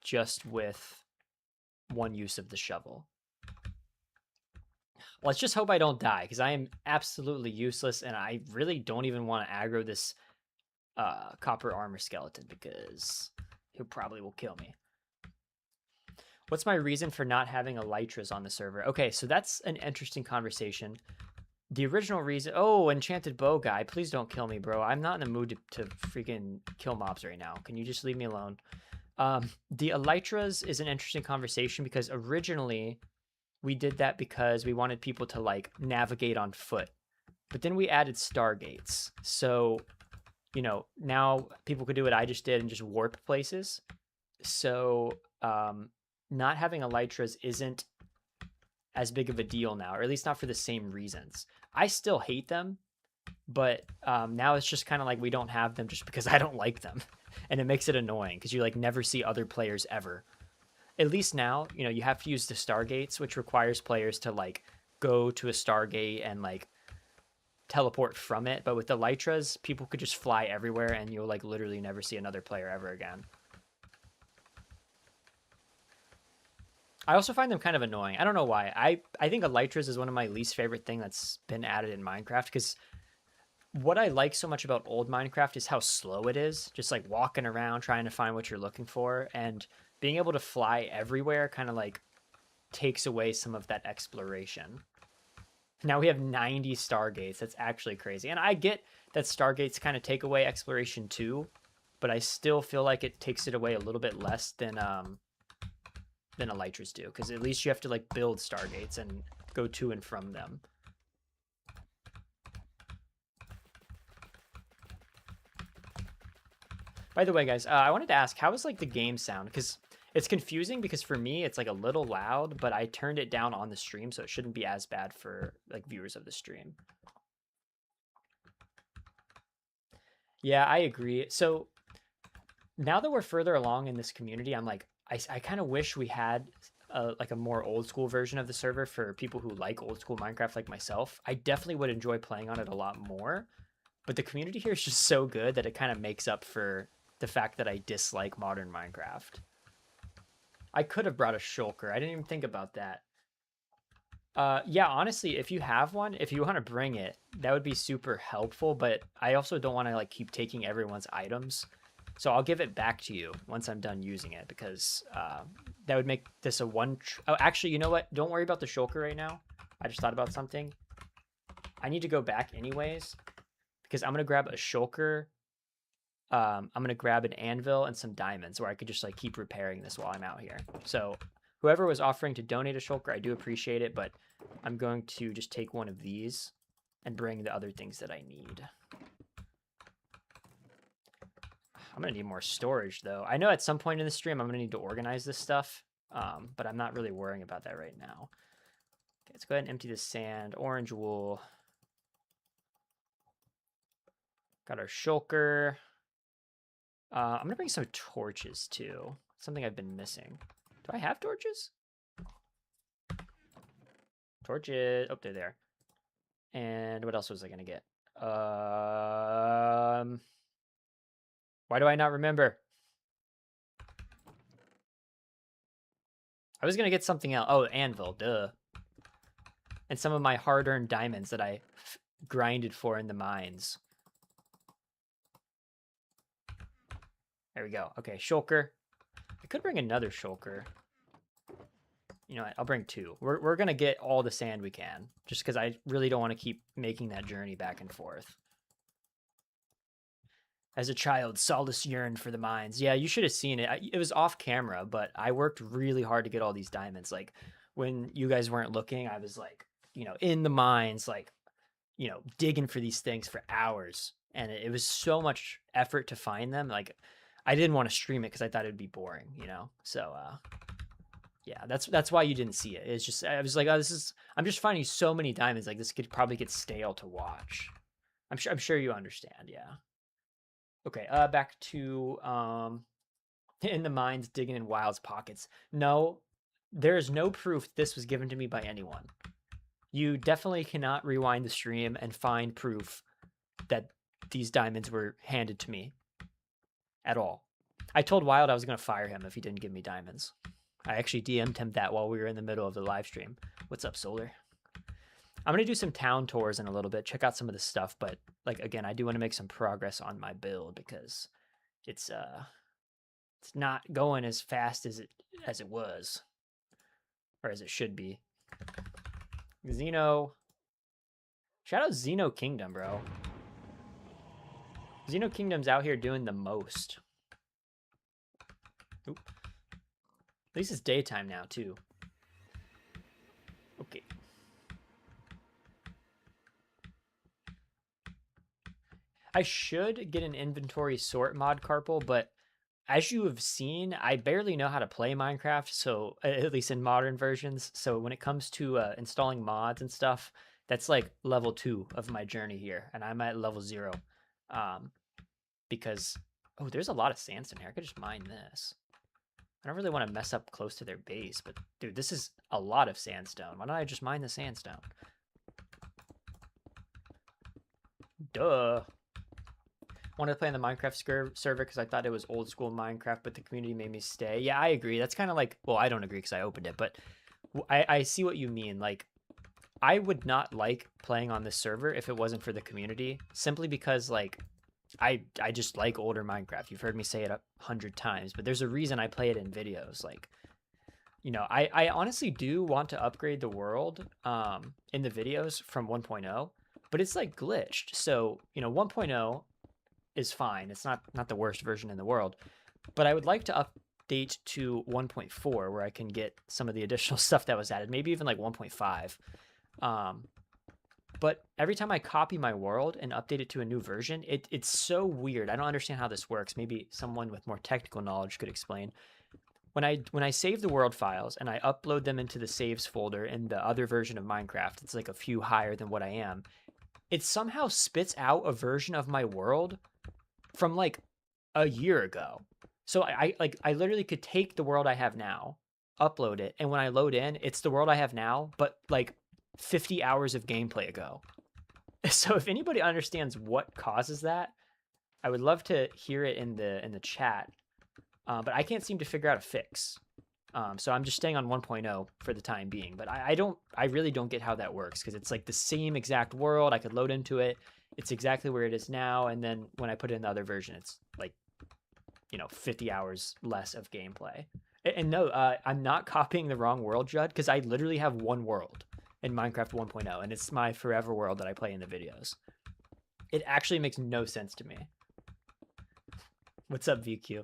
just with one use of the shovel. Let's just hope I don't die, because I am absolutely useless, and I really don't even want to aggro this copper armor skeleton, because he probably will kill me. What's my reason for not having elytras on the server? Okay, so that's an interesting conversation. The original reason... Oh, enchanted bow guy. Please don't kill me, bro. I'm not in the mood to freaking kill mobs right now. Can you just leave me alone? The elytras is an interesting conversation because originally we did that because we wanted people to like navigate on foot. But then we added stargates. So, you know, now people could do what I just did and just warp places. So, not having elytras isn't as big of a deal now, or at least not for the same reasons. I still hate them, but now it's just kind of like we don't have them just because I don't like them. And it makes it annoying because you like never see other players ever. At least now, you know, you have to use the stargates, which requires players to like go to a stargate and like teleport from it. But with the elytras, people could just fly everywhere and you'll like literally never see another player ever again. I also find them kind of annoying. I don't know why. I think elytras is one of my least favorite thing that's been added in Minecraft, because what I like so much about old Minecraft is how slow it is. Just like walking around trying to find what you're looking for, and being able to fly everywhere kind of like takes away some of that exploration. Now we have 90 stargates. That's actually crazy. And I get that stargates kind of take away exploration too, but I still feel like it takes it away a little bit less than elytras do, because at least you have to like build stargates and go to and from them. By the way, guys, I wanted to ask, how is like the game sound? Because it's confusing, because for me it's like a little loud, but I turned it down on the stream, so it shouldn't be as bad for like viewers of the stream. Yeah, I agree. So now that we're further along in this community, I'm like, I kind of wish we had like a more old school version of the server for people who like old school Minecraft like myself. I definitely would enjoy playing on it a lot more, but the community here is just so good that it kind of makes up for the fact that I dislike modern Minecraft. I could have brought a shulker. I didn't even think about that. Yeah, honestly, if you have one, if you want to bring it, that would be super helpful, but I also don't want to like keep taking everyone's items. So I'll give it back to you once I'm done using it, because that would make this a one. Oh, actually, you know what? Don't worry about the shulker right now. I just thought about something. I need to go back anyways because I'm gonna grab a shulker. I'm gonna grab an anvil and some diamonds, where I could just like keep repairing this while I'm out here. So whoever was offering to donate a shulker, I do appreciate it, but I'm going to just take one of these and bring the other things that I need. I'm gonna need more storage though. I know at some point in the stream I'm gonna need to organize this stuff, but I'm not really worrying about that right now. Okay, let's go ahead and empty the sand. Orange wool. Got our shulker. I'm gonna bring some torches too. Something I've been missing. Do I have torches? Torches. Oh, they're there. And what else was I gonna get? Why do I not remember? I was gonna get something else. Oh, anvil, duh. And some of my hard-earned diamonds that I grinded for in the mines. There we go. Okay, shulker. I could bring another shulker. You know what? I'll bring two. We're gonna get all the sand we can, just because I really don't want to keep making that journey back and forth. As a child, Solace yearned for the mines. Yeah, you should have seen it. It was off camera, but I worked really hard to get all these diamonds. Like, when you guys weren't looking, I was like, you know, in the mines, like, you know, digging for these things for hours. And it was so much effort to find them. Like, I didn't want to stream it because I thought it would be boring, you know? So, yeah, that's why you didn't see it. It's just, I was like, oh, I'm just finding so many diamonds. Like, this could probably get stale to watch. I'm sure you understand, yeah. Okay, back to in the mines, digging in Wild's pockets. No, there is no proof this was given to me by anyone. You definitely cannot rewind the stream and find proof that these diamonds were handed to me at all. I told Wild I was going to fire him if he didn't give me diamonds. I actually DM'd him that while we were in the middle of the live stream. What's up, Solar? I'm going to do some town tours in a little bit, check out some of the stuff, but like, again, I do want to make some progress on my build because it's not going as fast as it was, or as it should be. Xeno. Shout out Xeno Kingdom, bro. Xeno Kingdom's out here doing the most. Oop. At least it's daytime now, too. Okay. I should get an inventory sort mod, Carpal, but as you have seen, I barely know how to play Minecraft, so at least in modern versions. So when it comes to installing mods and stuff, that's like level 2 of my journey here, and I'm at level 0. Because, oh, there's a lot of sandstone here. I could just mine this. I don't really want to mess up close to their base, but dude, this is a lot of sandstone. Why don't I just mine the sandstone? Duh. Wanted to play on the Minecraft server because I thought it was old school Minecraft, but the community made me stay. Yeah, I agree. That's kind of like, well, I don't agree because I opened it, but I see what you mean. Like, I would not like playing on this server if it wasn't for the community, simply because, like, I just like older Minecraft. You've heard me say it 100 times, but there's a reason I play it in videos. Like, you know, I honestly do want to upgrade the world in the videos from 1.0, but it's like glitched. So, you know, 1.0 is fine. It's not the worst version in the world, but I would like to update to 1.4 where I can get some of the additional stuff that was added, maybe even like 1.5. But every time I copy my world and update it to a new version, it's so weird. I don't understand how this works. Maybe someone with more technical knowledge could explain. When I save the world files and I upload them into the saves folder in the other version of Minecraft, it's like a few higher than what I am. It somehow spits out a version of my world from like a year ago. So I literally could take the world I have now, upload it, and when I load in, it's the world I have now, but like 50 hours of gameplay ago. So if anybody understands what causes that, I would love to hear it in the chat. But I can't seem to figure out a fix. So I'm just staying on 1.0 for the time being. But I really don't get how that works, because it's like the same exact world. I could load into it. It's exactly where it is now. And then when I put it in the other version, it's like, you know, 50 hours less of gameplay. And no, I'm not copying the wrong world, Judd, because I literally have one world in Minecraft 1.0, and it's my forever world that I play in the videos. It actually makes no sense to me. What's up, VQ?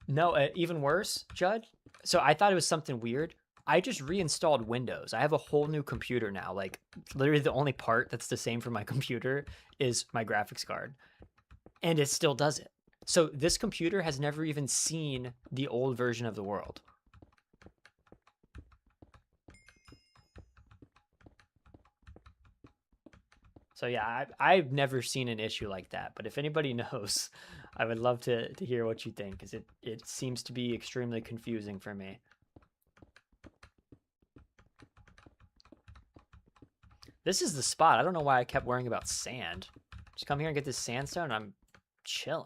No, even worse, Judd. So I thought it was something weird. I just reinstalled Windows. I have a whole new computer now. Like, literally the only part that's the same for my computer is my graphics card. And it still does it. So this computer has never even seen the old version of the world. So yeah, I've never seen an issue like that. But if anybody knows, I would love to hear what you think, because it seems to be extremely confusing for me. This is the spot. I don't know why I kept worrying about sand. Just come here and get this sandstone, and I'm chilling.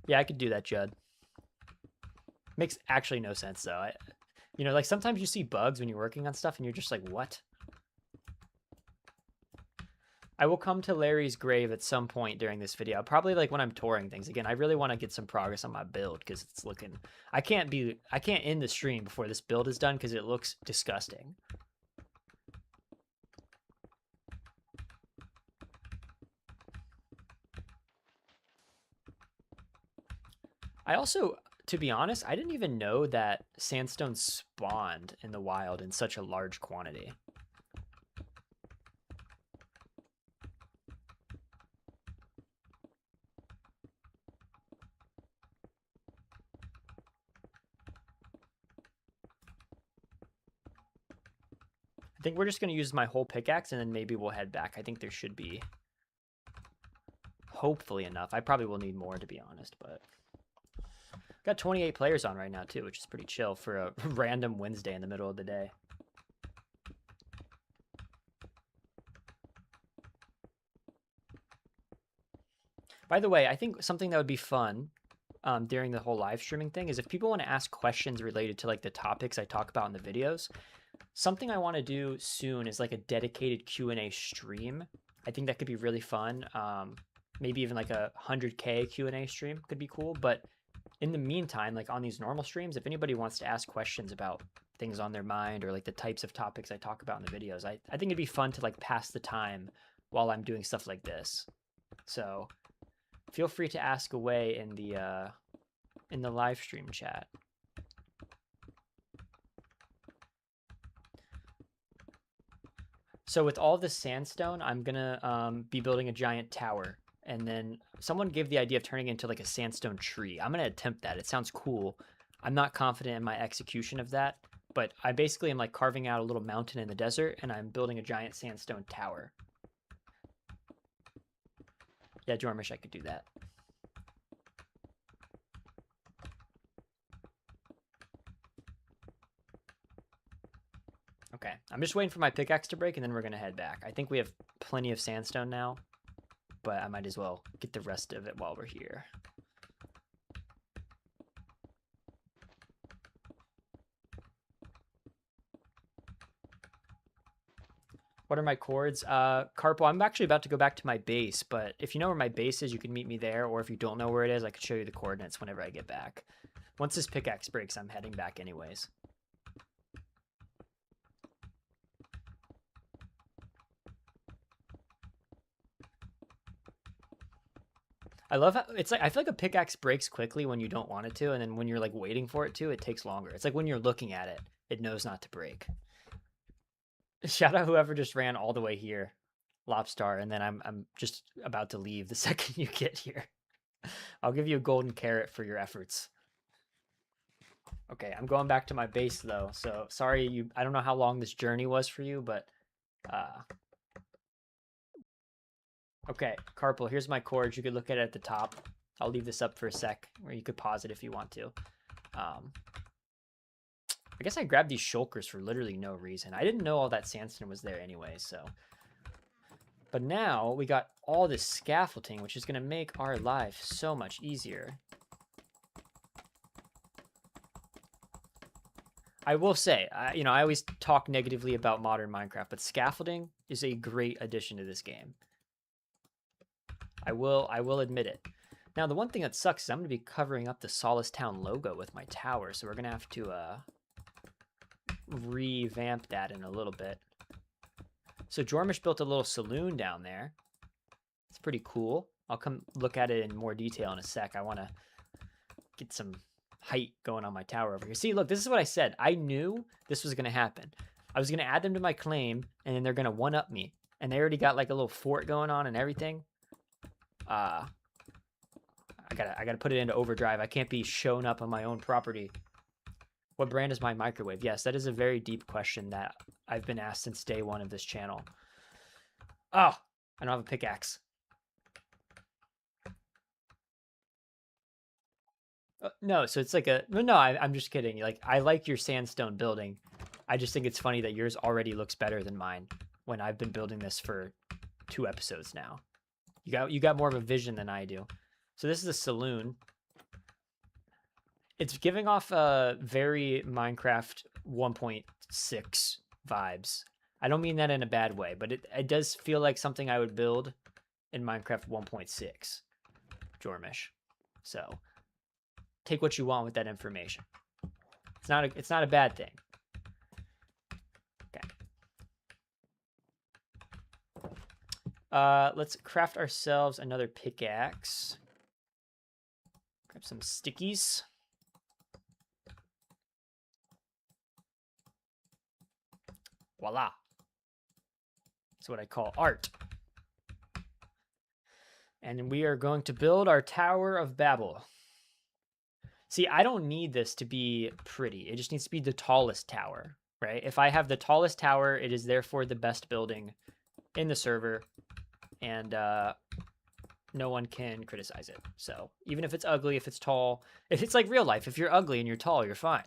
Yeah, I could do that, Judd. Makes actually no sense, though. You know, like sometimes you see bugs when you're working on stuff, and you're just like, what? I will come to Larry's grave at some point during this video. Probably like when I'm touring things. Again, I really want to get some progress on my build because it's looking... I can't end the stream before this build is done because it looks disgusting. I also, to be honest, I didn't even know that sandstone spawned in the wild in such a large quantity. I think we're just going to use my whole pickaxe and then maybe we'll head back. I think there should be hopefully enough. I probably will need more, to be honest, but got 28 players on right now too, which is pretty chill for a random Wednesday in the middle of the day. By the way, I think something that would be fun during the whole live streaming thing is if people want to ask questions related to like the topics I talk about in the videos. Something I want to do soon is like a dedicated Q&A stream. I think that could be really fun. Maybe even like a 100K Q&A stream could be cool. But in the meantime, like on these normal streams, if anybody wants to ask questions about things on their mind or like the types of topics I talk about in the videos, I think it'd be fun to like pass the time while I'm doing stuff like this. So feel free to ask away in the live stream chat. So with all this sandstone, I'm gonna be building a giant tower. And then someone gave the idea of turning it into like a sandstone tree. I'm gonna attempt that. It sounds cool. I'm not confident in my execution of that, but I basically am like carving out a little mountain in the desert and I'm building a giant sandstone tower. Yeah, Jormish, I could do that. Okay, I'm just waiting for my pickaxe to break and then we're gonna head back. I think we have plenty of sandstone now, but I might as well get the rest of it while we're here. What are my chords? Carpo, I'm actually about to go back to my base, but if you know where my base is, you can meet me there, or if you don't know where it is, I could show you the coordinates whenever I get back. Once this pickaxe breaks, I'm heading back anyways. I love how it's like I feel like a pickaxe breaks quickly when you don't want it to, and then when you're like waiting for it to, it takes longer. It's like when you're looking at it, it knows not to break. Shout out whoever just ran all the way here, Lobstar, and then I'm just about to leave the second you get here. I'll give you a golden carrot for your efforts. Okay, I'm going back to my base though, so sorry I don't know how long this journey was for you, but okay, Carpal, here's my cords. You could look at it at the top. I'll leave this up for a sec, or you could pause it if you want to. I guess I grabbed these shulkers for literally no reason. I didn't know all that sandstone was there anyway, so. But now we got all this scaffolding, which is going to make our life so much easier. I will say, you know, I always talk negatively about modern Minecraft, but scaffolding is a great addition to this game. I will admit it. Now, the one thing that sucks is I'm going to be covering up the Solace Town logo with my tower, so we're going to have to revamp that in a little bit. So Jormish built a little saloon down there. It's pretty cool. I'll come look at it in more detail in a sec. I want to get some height going on my tower over here. See, look, this is what I said. I knew this was going to happen. I was going to add them to my claim, and then they're going to one-up me. And they already got like a little fort going on and everything. I gotta put it into overdrive. I can't be shown up on my own property. What brand is my microwave? Yes, that is a very deep question that I've been asked since day one of this channel. Oh, I don't have a pickaxe. No, so it's like a... No, I'm just kidding. Like, I like your sandstone building. I just think it's funny that yours already looks better than mine when I've been building this for 2 episodes now. You got more of a vision than I do. So this is a saloon. It's giving off very Minecraft 1.6 vibes. I don't mean that in a bad way, but it does feel like something I would build in Minecraft 1.6, Jormish. So take what you want with that information. It's not a bad thing. Okay. Let's craft ourselves another pickaxe. Grab some stickies. Voila. That's what I call art. And we are going to build our Tower of Babel. See, I don't need this to be pretty. It just needs to be the tallest tower, right? If I have the tallest tower, it is therefore the best building in the server, and no one can criticize it. So even if it's ugly, if it's tall, if it's like real life, if you're ugly and you're tall, you're fine.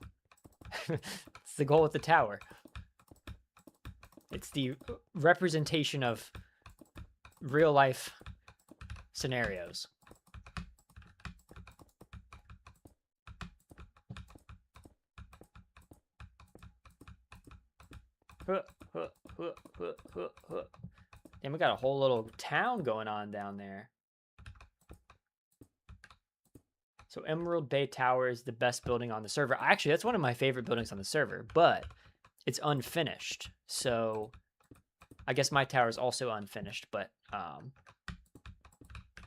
It's the goal with the tower. It's the representation of real life scenarios. And we got a whole little town going on down there. So Emerald Bay Tower is the best building on the server. Actually, that's one of my favorite buildings on the server, but it's unfinished. So I guess my tower is also unfinished, but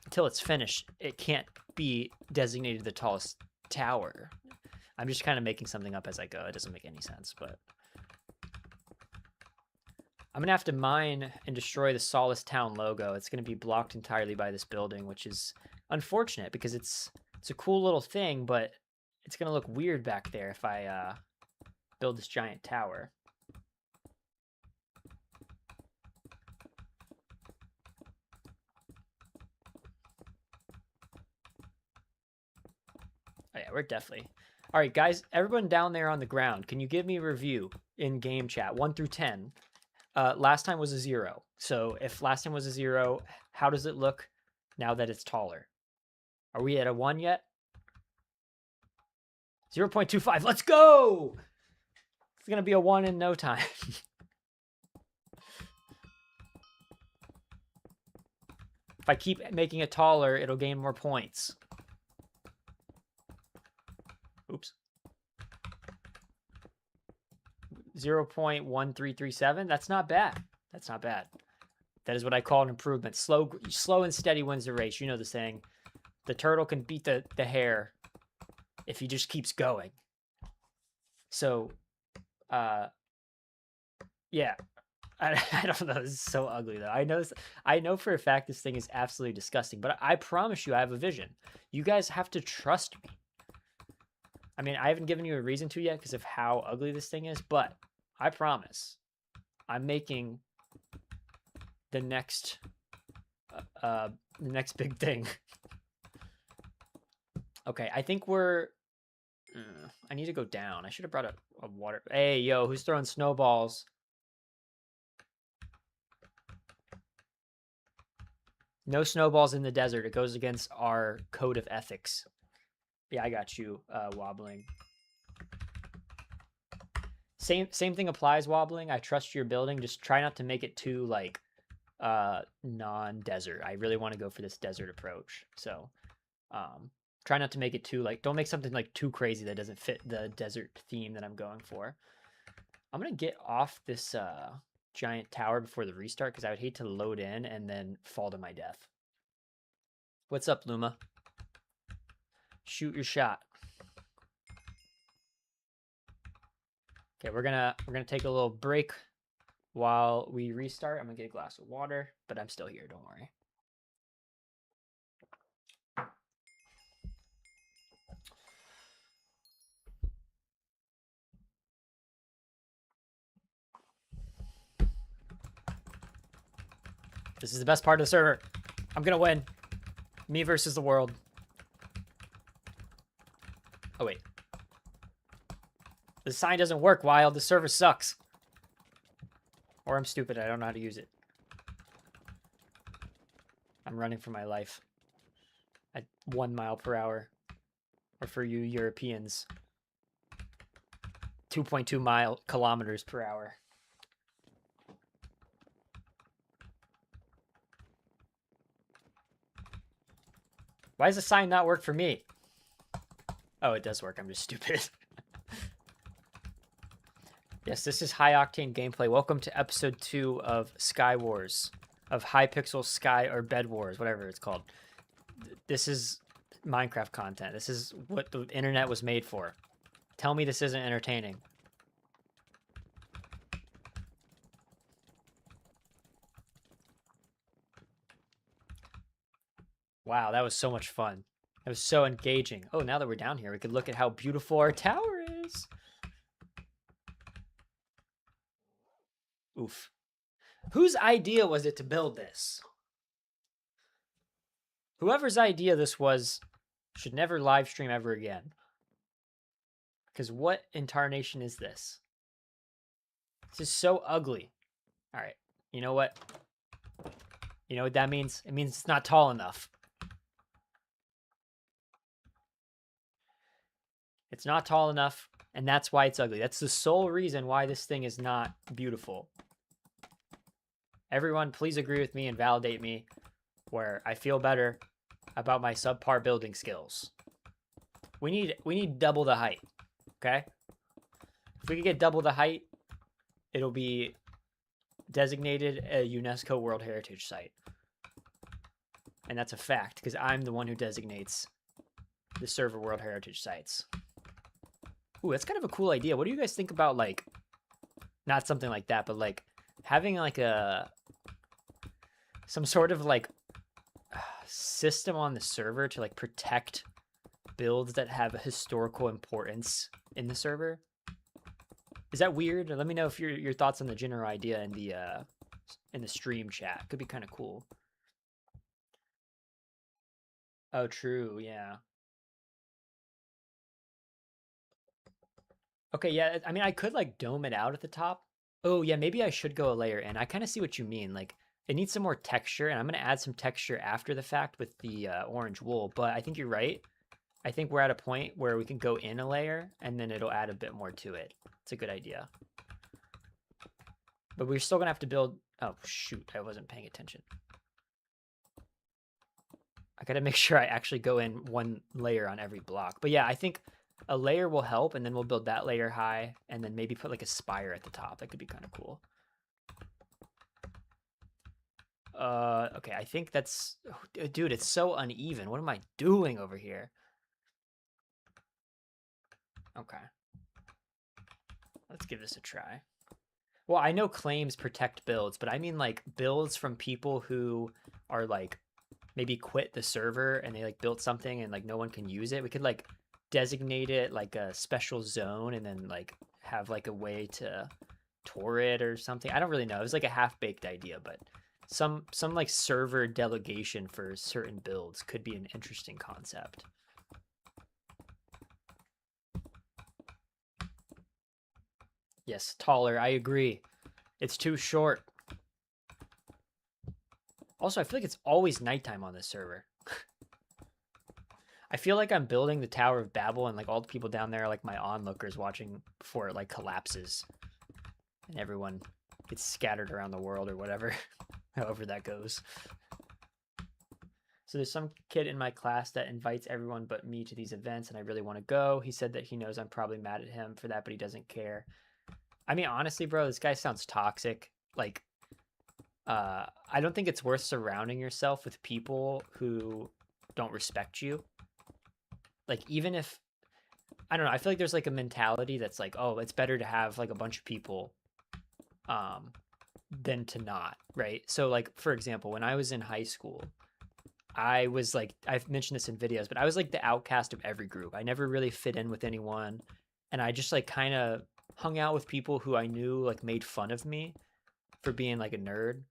until it's finished, it can't be designated the tallest tower. I'm just kind of making something up as I go. It doesn't make any sense, but I'm going to have to mine and destroy the Solace Town logo. It's going to be blocked entirely by this building, which is unfortunate because it's a cool little thing, but it's going to look weird back there if I build this giant tower. Oh yeah, we're definitely... All right, guys, everyone down there on the ground, can you give me a review in game chat, 1 through 10? Last time was a 0. So if last time was a 0, how does it look now that it's taller? Are we at a 1 yet? 0.25. Let's go! It's going to be a 1 in no time. If I keep making it taller, it'll gain more points. Oops. 0.1337. That's not bad. That's not bad. That is what I call an improvement. Slow and steady wins the race. You know the saying. The turtle can beat the hare if he just keeps going. So, yeah. I don't know. This is so ugly, though. I know for a fact this thing is absolutely disgusting, but I promise you I have a vision. You guys have to trust me. I mean, I haven't given you a reason to yet because of how ugly this thing is, but I promise I'm making the next big thing. Okay, I think we're... I need to go down. I should have brought a water... Hey, yo, who's throwing snowballs? No snowballs in the desert. It goes against our code of ethics. Yeah, I got you, wobbling. Same thing applies, wobbling. I trust your building. Just try not to make it too, like, non-desert. I really want to go for this desert approach. So try not to make it too like, don't make something like too crazy that doesn't fit the desert theme that I'm going for. I'm gonna get off this giant tower before the restart because I would hate to load in and then fall to my death. What's up, Luma? Shoot your shot. Okay, we're gonna take a little break while we restart. I'm gonna get a glass of water, but I'm still here, don't worry. This is the best part of the server. I'm gonna win. Me versus the world. Oh, wait. The sign doesn't work, Wild. The server sucks. Or I'm stupid. I don't know how to use it. I'm running for my life. At 1 mile per hour. Or for you Europeans, 2.2 kilometers per hour. Why does the sign not work for me? Oh, it does work. I'm just stupid. Yes, this is high octane gameplay. Welcome to episode 2 of Sky Wars, of High Pixel Sky or Bed Wars, whatever it's called. This is Minecraft content. This is what the internet was made for. Tell me this isn't entertaining. Wow, that was so much fun. It was so engaging. Oh, now that we're down here, we could look at how beautiful our tower is. Oof. Whose idea was it to build this? Whoever's idea this was should never live stream ever again. Because what in tarnation is this? This is so ugly. All right. You know what? You know what that means? It means it's not tall enough. It's not tall enough, and that's why it's ugly. That's the sole reason why this thing is not beautiful. Everyone, please agree with me and validate me where I feel better about my subpar building skills. We need double the height, okay? If we could get double the height, it'll be designated a UNESCO World Heritage Site. And that's a fact, because I'm the one who designates the server World Heritage Sites. Ooh, that's kind of a cool idea. What do you guys think about, like, not something like that, but, like, having, like, some sort of, like, system on the server to, like, protect builds that have a historical importance in the server? Is that weird? Let me know if your thoughts on the general idea in the stream chat. Could be kind of cool. Oh, true. Yeah. Okay, yeah. I mean, I could like dome it out at the top. Oh, yeah. Maybe I should go a layer in. I kind of see what you mean. Like, it needs some more texture, and I'm going to add some texture after the fact with the orange wool. But I think you're right. I think we're at a point where we can go in a layer, and then it'll add a bit more to it. It's a good idea. But we're still going to have to build... Oh, shoot. I wasn't paying attention. I got to make sure I actually go in one layer on every block. But yeah, I think a layer will help, and then we'll build that layer high, and then maybe put like a spire at the top. That could be kind of cool. Okay, I think that's... Oh, dude, it's so uneven. What am I doing over here? Okay. Let's give this a try. Well, I know claims protect builds, but I mean like builds from people who are like maybe quit the server and they like built something and like no one can use it. We could like designate it like a special zone and then like have like a way to tour it or something. I don't really know. It was like a half-baked idea, but some like server delegation for certain builds could be an interesting concept. Yes, taller. I agree. It's too short. Also, I feel like it's always nighttime on this server. I feel like I'm building the Tower of Babel and like all the people down there are like my onlookers watching before it like collapses and everyone gets scattered around the world or whatever. however that goes. So there's some kid in my class that invites everyone but me to these events, and I really want to go. He said that he knows I'm probably mad at him for that, but he doesn't care. I mean, honestly, bro, this guy sounds toxic. Like, I don't think it's worth surrounding yourself with people who don't respect you. Like, even if, I don't know, I feel like there's like a mentality that's like, oh, it's better to have like a bunch of people than to not, right? So, like, for example, when I was in high school, I was like, I've mentioned this in videos, but I was like the outcast of every group. I never really fit in with anyone. And I just like kind of hung out with people who I knew like made fun of me for being like a nerd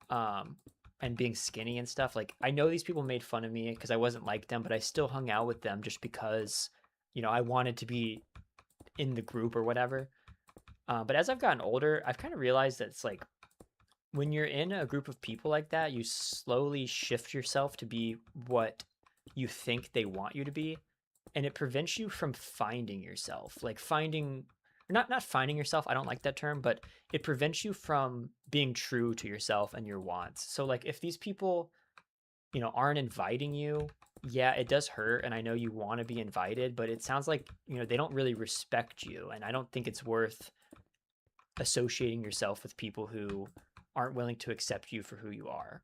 and being skinny and stuff. Like, I know these people made fun of me because I wasn't like them, but I still hung out with them just because, you know, I wanted to be in the group or whatever. But as I've gotten older, I've kind of realized that it's like, when you're in a group of people like that, you slowly shift yourself to be what you think they want you to be, and it prevents you from finding yourself. Like finding, not finding yourself, I don't like that term, but it prevents you from being true to yourself and your wants. So like if these people, you know, aren't inviting you, yeah, it does hurt, and I know you want to be invited, but it sounds like, you know, they don't really respect you, and I don't think it's worth associating yourself with people who aren't willing to accept you for who you are,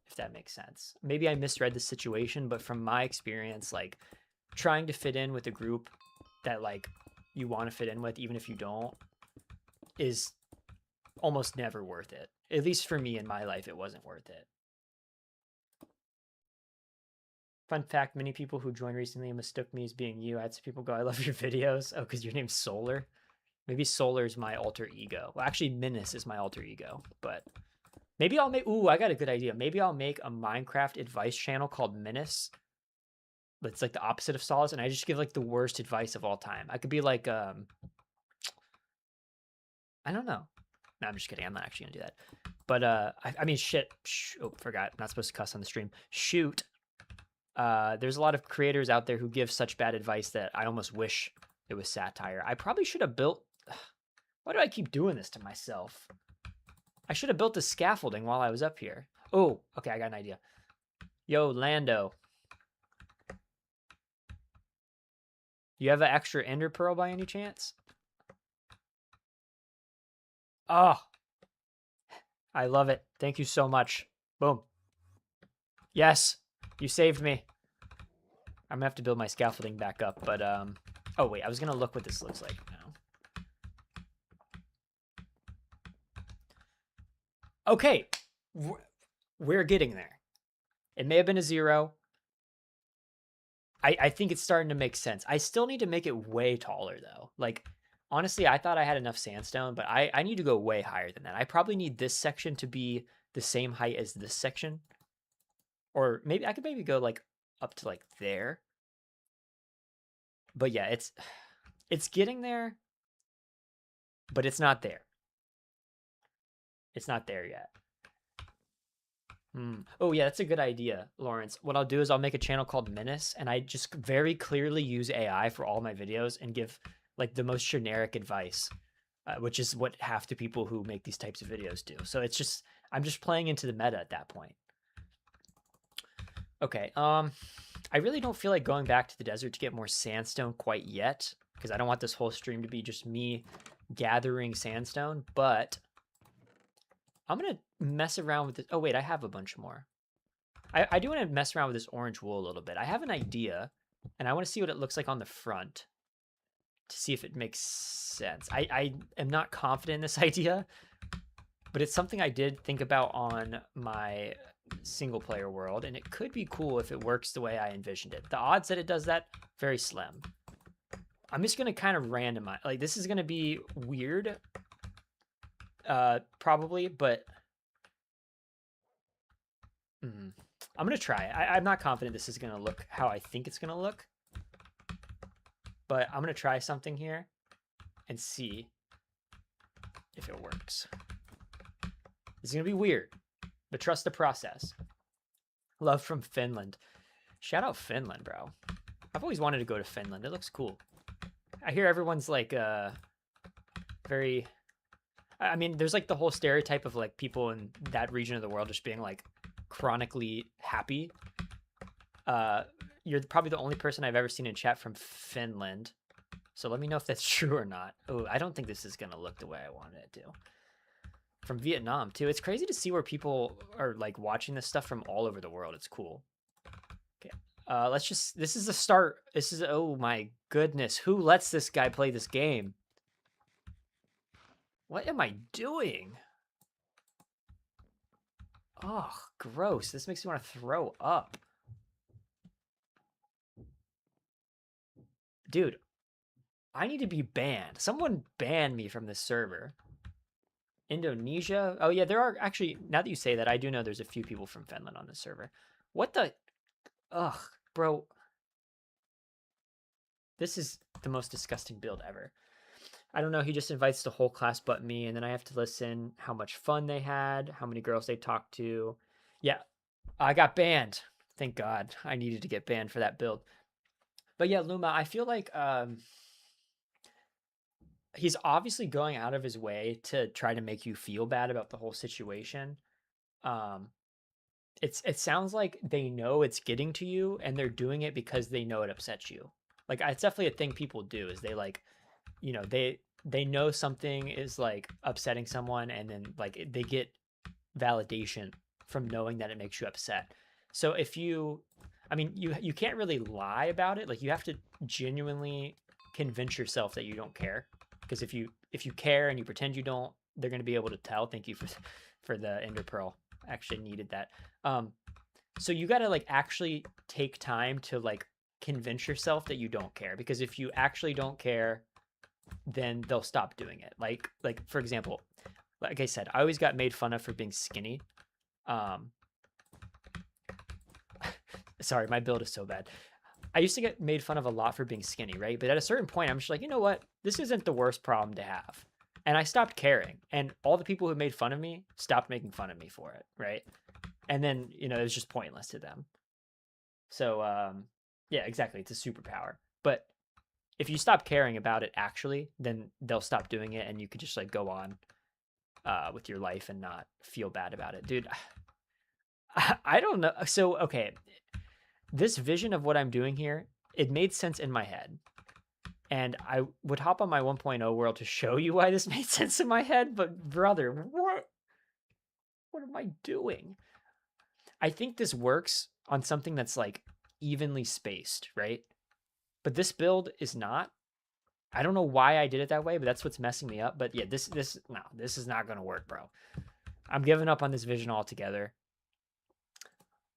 if that makes sense. Maybe I misread the situation, but from my experience, like trying to fit in with a group that like you want to fit in with, even if you don't, is almost never worth it. At least for me in my life, it wasn't worth it. Fun fact, many people who joined recently mistook me as being you. I had some people go, I love your videos. Oh, because your name's Solar. Maybe Solar's my alter ego. Well, actually, Minus is my alter ego, but maybe I'll make, ooh, I got a good idea. Maybe I'll make a Minecraft advice channel called Minus. It's like the opposite of Solace, and I just give like the worst advice of all time. I could be like, I don't know. No, I'm just kidding. I'm not actually gonna do that. But I mean, shit. Oh, forgot. Not supposed to cuss on the stream. Shoot. There's a lot of creators out there who give such bad advice that I almost wish it was satire. I probably should have built. Why do I keep doing this to myself? I should have built the scaffolding while I was up here. Oh, okay, I got an idea. Yo, Lando. You have an extra ender pearl by any chance? Oh, I love it. Thank you so much. Boom. Yes, you saved me. I'm gonna have to build my scaffolding back up, but oh wait, I was gonna look what this looks like now. Okay, we're getting there. It may have been a 0. I think it's starting to make sense. I still need to make it way taller though. Like, honestly, I thought I had enough sandstone, but I need to go way higher than that. I probably need this section to be the same height as this section. Or maybe I could maybe go like up to like there. But yeah, it's getting there, but it's not there. It's not there yet. Oh yeah, that's a good idea, Lawrence. What I'll do is I'll make a channel called Menace, and I just very clearly use AI for all my videos and give like the most generic advice, which is what half the people who make these types of videos do. So it's just, I'm just playing into the meta at that point. Okay, I really don't feel like going back to the desert to get more sandstone quite yet, because I don't want this whole stream to be just me gathering sandstone, but I'm going to mess around with this. Oh, wait, I have a bunch more. I do want to mess around with this orange wool a little bit. I have an idea, and I want to see what it looks like on the front to see if it makes sense. I am not confident in this idea, but it's something I did think about on my single player world, and it could be cool if it works the way I envisioned it. The odds that it does that, very slim. I'm just going to kind of randomize. Like, this is going to be weird, probably, but I'm going to try. I'm not confident this is going to look how I think it's going to look, but I'm going to try something here and see if it works. It's going to be weird, but trust the process. Love from Finland. Shout out Finland, bro. I've always wanted to go to Finland. It looks cool. I hear everyone's like very... I mean, there's like the whole stereotype of like people in that region of the world just being like chronically happy. You're probably the only person I've ever seen in chat from Finland. So let me know if that's true or not. Oh, I don't think this is gonna look the way I wanted it to. From Vietnam too. It's crazy to see where people are like watching this stuff from all over the world. It's cool. Okay. Let's just, this is the start. This is, oh my goodness. Who lets this guy play this game? What am I doing? Oh, gross. This makes me want to throw up. Dude, I need to be banned. Someone ban me from this server. Indonesia? Oh yeah, there are actually, now that you say that, I do know there's a few people from Finland on this server. What the? Ugh, bro. This is the most disgusting build ever. I don't know, he just invites the whole class but me, and then I have to listen how much fun they had, how many girls they talked to. Yeah, I got banned. Thank God. I needed to get banned for that build. But yeah, Luma, I feel like he's obviously going out of his way to try to make you feel bad about the whole situation. Um, it sounds like they know it's getting to you, and they're doing it because they know it upsets you. Like it's definitely a thing people do. Is they like, you know, they know something is like upsetting someone, and then like they get validation from knowing that it makes you upset. So if you, I mean, you can't really lie about it. Like you have to genuinely convince yourself that you don't care. Because if you care and you pretend you don't, they're going to be able to tell. Thank you for the Ender Pearl. I actually needed that. So you got to like actually take time to like convince yourself that you don't care. Because if you actually don't care, then they'll stop doing it. Like for example, like I said, I always got made fun of for being skinny. Sorry, my build is so bad. I used to get made fun of a lot for being skinny, right? But at a certain point, I'm just like, you know what? This isn't the worst problem to have. And I stopped caring. And all the people who made fun of me stopped making fun of me for it, right? And then, you know, it was just pointless to them. So, yeah, exactly. It's a superpower. But if you stop caring about it actually, then they'll stop doing it and you could just like go on with your life and not feel bad about it. Dude, I don't know. So, okay, this vision of what I'm doing here, it made sense in my head. And I would hop on my 1.0 world to show you why this made sense in my head, but brother, what am I doing? I think this works on something that's like evenly spaced, right? But this build is not. I don't know why I did it that way, but that's what's messing me up. But yeah, this is not gonna work, bro. I'm giving up on this vision altogether.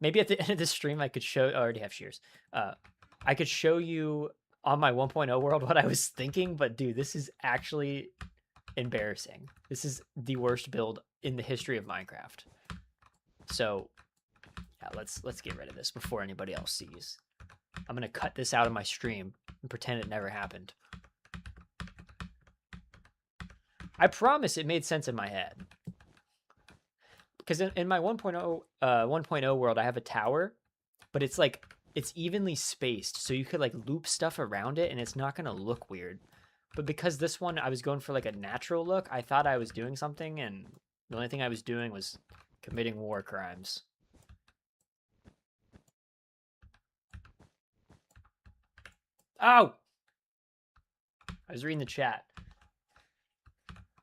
Maybe at the end of this stream, I could show. I already have shears. I could show you on my 1.0 world what I was thinking, but dude, this is actually embarrassing. This is the worst build in the history of Minecraft. So yeah, let's get rid of this before anybody else sees. I'm gonna cut this out of my stream and pretend it never happened. I promise it made sense in my head. Because in my 1.0 world, I have a tower, but it's like it's evenly spaced, so you could like loop stuff around it, and it's not gonna look weird. But because this one, I was going for like a natural look, I thought I was doing something, and the only thing I was doing was committing war crimes. Oh! I was reading the chat.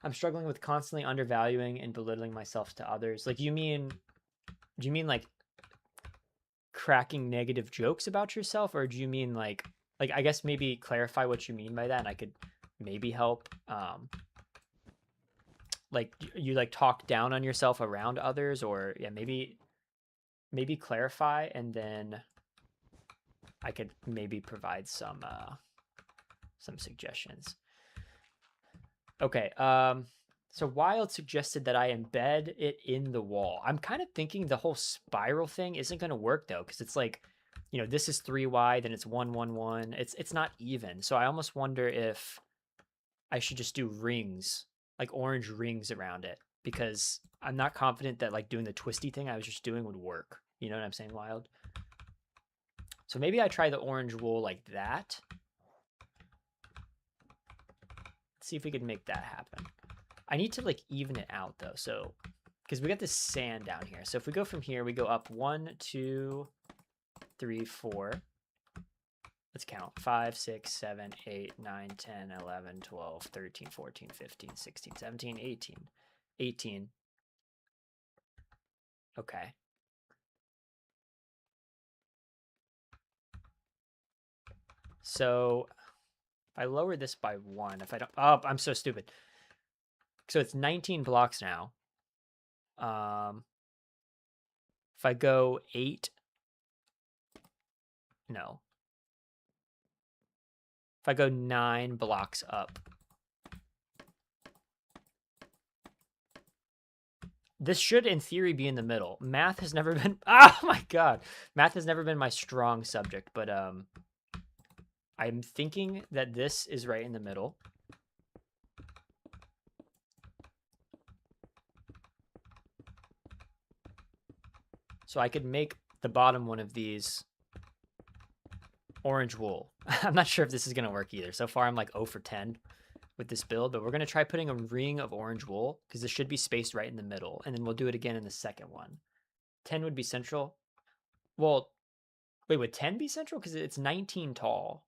I'm struggling with constantly undervaluing and belittling myself to others. Like, do you mean like cracking negative jokes about yourself, or do you mean like I guess maybe clarify what you mean by that, and I could maybe help. Like you like talk down on yourself around others, or yeah, maybe clarify, and then I could maybe provide some suggestions. Okay. So Wild suggested that I embed it in the wall. I'm kind of thinking the whole spiral thing isn't going to work though, because it's like, you know, this is 3 wide and it's 1 1 1. It's not even. So I almost wonder if I should just do rings, like orange rings around it, because I'm not confident that like doing the twisty thing I was just doing would work. You know what I'm saying, Wild? So maybe I try the orange wool like that. Let's see if we can make that happen. I need to like even it out though. So, because we got this sand down here. So if we go from here, we go up 1, 2, 3, 4. Let's count 5, 6, 7, 8, 9, 10, 11, 12, 13, 14, 15, 16, 17, 18. 18. Okay. So if I lower this by 1, if I don't, oh, I'm so stupid. So it's 19 blocks now. If I go 8, no. If I go 9 blocks up, this should, in theory, be in the middle. Math has never been, oh my God. Math has never been my strong subject, but I'm thinking that this is right in the middle. So I could make the bottom one of these orange wool. I'm not sure if this is going to work either. So far, I'm like 0 for 10 with this build, but we're going to try putting a ring of orange wool because this should be spaced right in the middle. And then we'll do it again in the second one. 10 would be central. Well, wait, would 10 be central? Because it's 19 tall.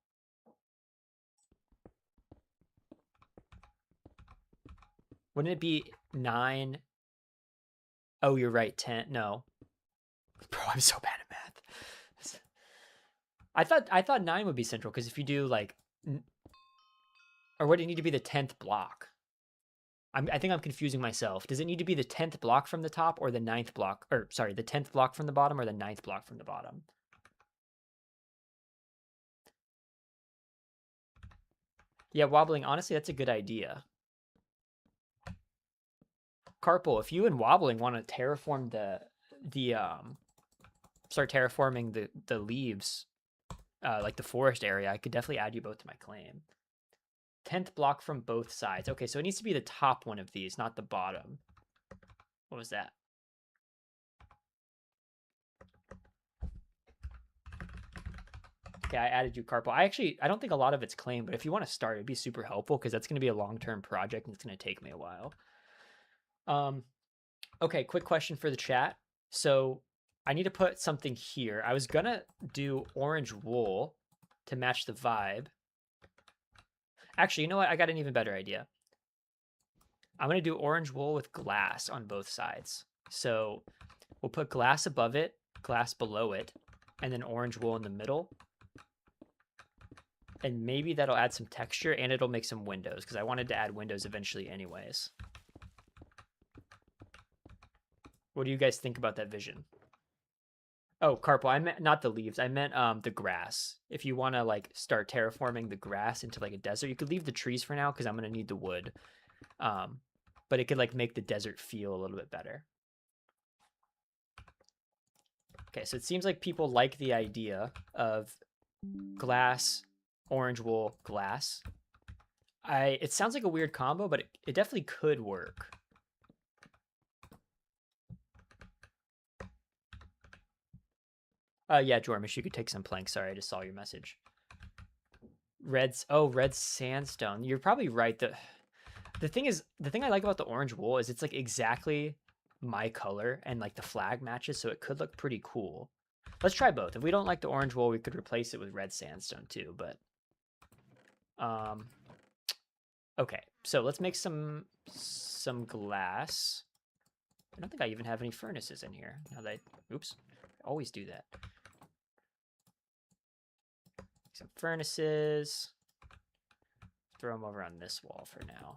Wouldn't it be 9? Oh, you're right. 10. No. Bro, I'm so bad at math. I thought 9 would be central because if you do like, or would it need to be the 10th block? I think I'm confusing myself. Does it need to be the 10th block from the top or the 9th block? Or sorry, the 10th block from the bottom or the 9th block from the bottom? Yeah, wobbling. Honestly, that's a good idea. Carpal, if you and wobbling want to terraform start terraforming the leaves, like the forest area, I could definitely add you both to my claim. 10th block from both sides. Okay, so it needs to be the top one of these, not the bottom. What was that? Okay, I added you, Carpal. I don't think a lot of it's claimed, but if you want to start, it'd be super helpful because that's going to be a long-term project and it's going to take me a while. Okay, quick question for the chat. So I need to put something here. I was going to do orange wool to match the vibe. Actually, you know what? I got an even better idea. I'm going to do orange wool with glass on both sides. So we'll put glass above it, glass below it, and then orange wool in the middle. And maybe that'll add some texture and it'll make some windows because I wanted to add windows eventually anyways. What do you guys think about that vision? Oh, Carpal, I meant not the leaves. I meant the grass. If you want to like start terraforming the grass into like a desert, you could leave the trees for now because I'm going to need the wood. But it could like make the desert feel a little bit better. Okay, so it seems like people like the idea of glass, orange wool, glass. It sounds like a weird combo, but it definitely could work. Yeah, Jormish, you could take some planks. Sorry, I just saw your message. Red sandstone. You're probably right. The thing I like about the orange wool is it's like exactly my color and like the flag matches, so it could look pretty cool. Let's try both. If we don't like the orange wool, we could replace it with red sandstone too, but okay. So let's make some glass. I don't think I even have any furnaces in here. Now that oops. I always do that. Some furnaces. Throw them over on this wall for now.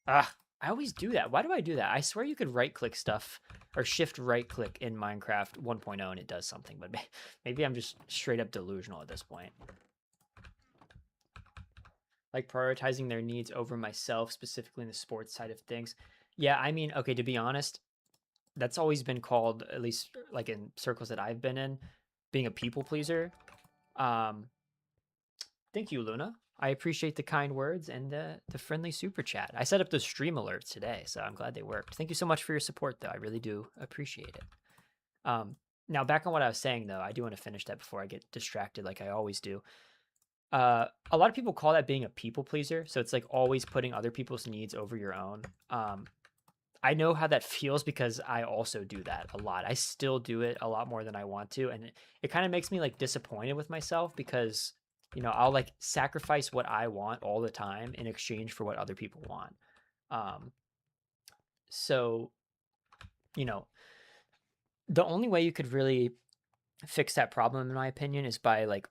Ah, I always do that. Why do I do that? I swear you could right-click stuff or shift right-click in Minecraft 1.0 and it does something, but maybe I'm just straight up delusional at this point. Like prioritizing their needs over myself, specifically in the sports side of things. Yeah, I mean, okay, to be honest, that's always been called, at least like in circles that I've been in, being a people pleaser. Thank you, Luna. I appreciate the kind words and the friendly super chat. I set up those stream alerts today, so I'm glad they worked. Thank you so much for your support, though. I really do appreciate it. Now, back on what I was saying, though, I do want to finish that before I get distracted like I always do. A lot of people call that being a people pleaser. So it's like always putting other people's needs over your own. I know how that feels because I also do that a lot. I still do it a lot more than I want to. And it kind of makes me like disappointed with myself because, you know, I'll like sacrifice what I want all the time in exchange for what other people want. So, you know, the only way you could really fix that problem, in my opinion, is by like,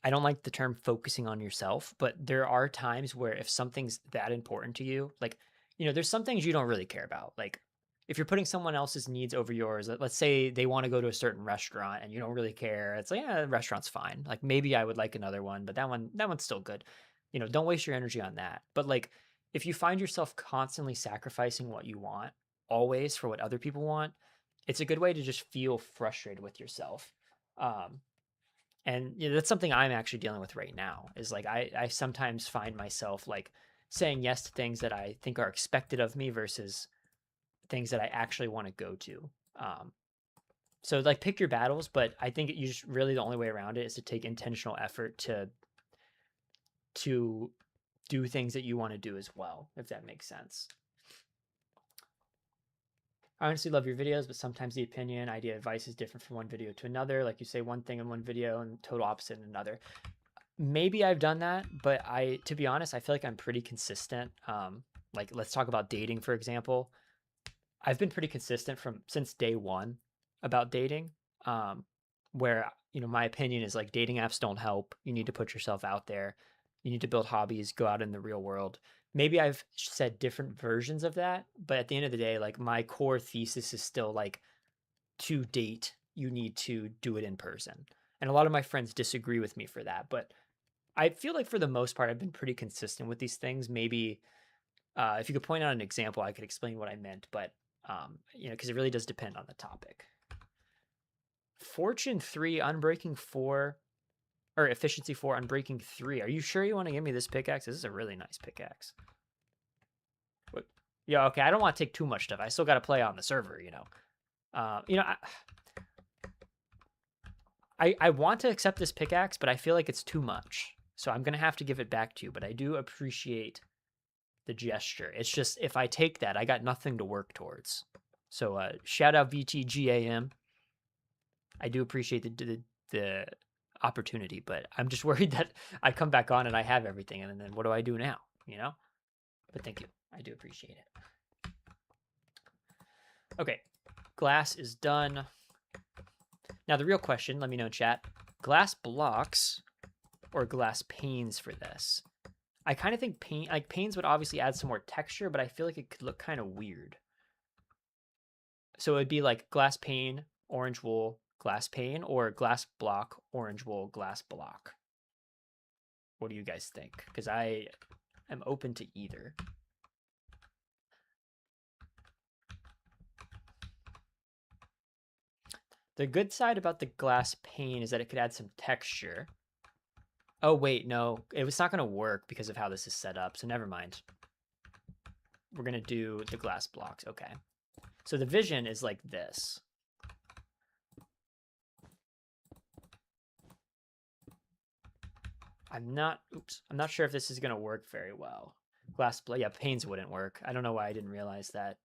I don't like the term focusing on yourself, but there are times where if something's that important to you, like, you know, there's some things you don't really care about. Like if you're putting someone else's needs over yours, let's say they want to go to a certain restaurant and you don't really care. It's like, yeah, the restaurant's fine. Like maybe I would like another one, but that one's still good. You know, don't waste your energy on that. But like if you find yourself constantly sacrificing what you want always for what other people want, it's a good way to just feel frustrated with yourself. And you know, that's something I'm actually dealing with right now is like I sometimes find myself like saying yes to things that I think are expected of me versus things that I actually want to go to. So like pick your battles, but I think you just really the only way around it is to take intentional effort to do things that you want to do as well, if that makes sense. I honestly love your videos, but sometimes the opinion, idea, advice is different from one video to another. Like you say one thing in one video and total opposite in another. Maybe I've done that, but to be honest, I feel like I'm pretty consistent. Like let's talk about dating, for example. I've been pretty consistent since day one about dating. Where, you know, my opinion is like dating apps don't help. You need to put yourself out there. You need to build hobbies, go out in the real world. Maybe I've said different versions of that, but at the end of the day, like my core thesis is still like to date, you need to do it in person. And a lot of my friends disagree with me for that, but I feel like for the most part, I've been pretty consistent with these things. Maybe if you could point out an example, I could explain what I meant, but you know, because it really does depend on the topic. Fortune 3, Unbreaking 4, or Efficiency 4, Unbreaking 3. Are you sure you want to give me this pickaxe? This is a really nice pickaxe. What? Yeah, okay. I don't want to take too much stuff. I still got to play on the server, you know. I want to accept this pickaxe, but I feel like it's too much. So I'm going to have to give it back to you, but I do appreciate the gesture. It's just if I take that, I got nothing to work towards. So shout out VTGAM. I do appreciate the opportunity, but I'm just worried that I come back on and I have everything, and then what do I do now? You know? But thank you. I do appreciate it. Okay, glass is done. Now the real question, let me know in chat, glass blocks or glass panes for this? I kind of think panes would obviously add some more texture, but I feel like it could look kind of weird. So it'd be like glass pane, orange wool, glass pane, or glass block, orange wool, glass block. What do you guys think? Because I am open to either. The good side about the glass pane is that it could add some texture. Oh, wait, no. It was not going to work because of how this is set up, so never mind. We're going to do the glass blocks. Okay. So the vision is like this. I'm not sure if this is going to work very well. Yeah, panes wouldn't work. I don't know why I didn't realize that.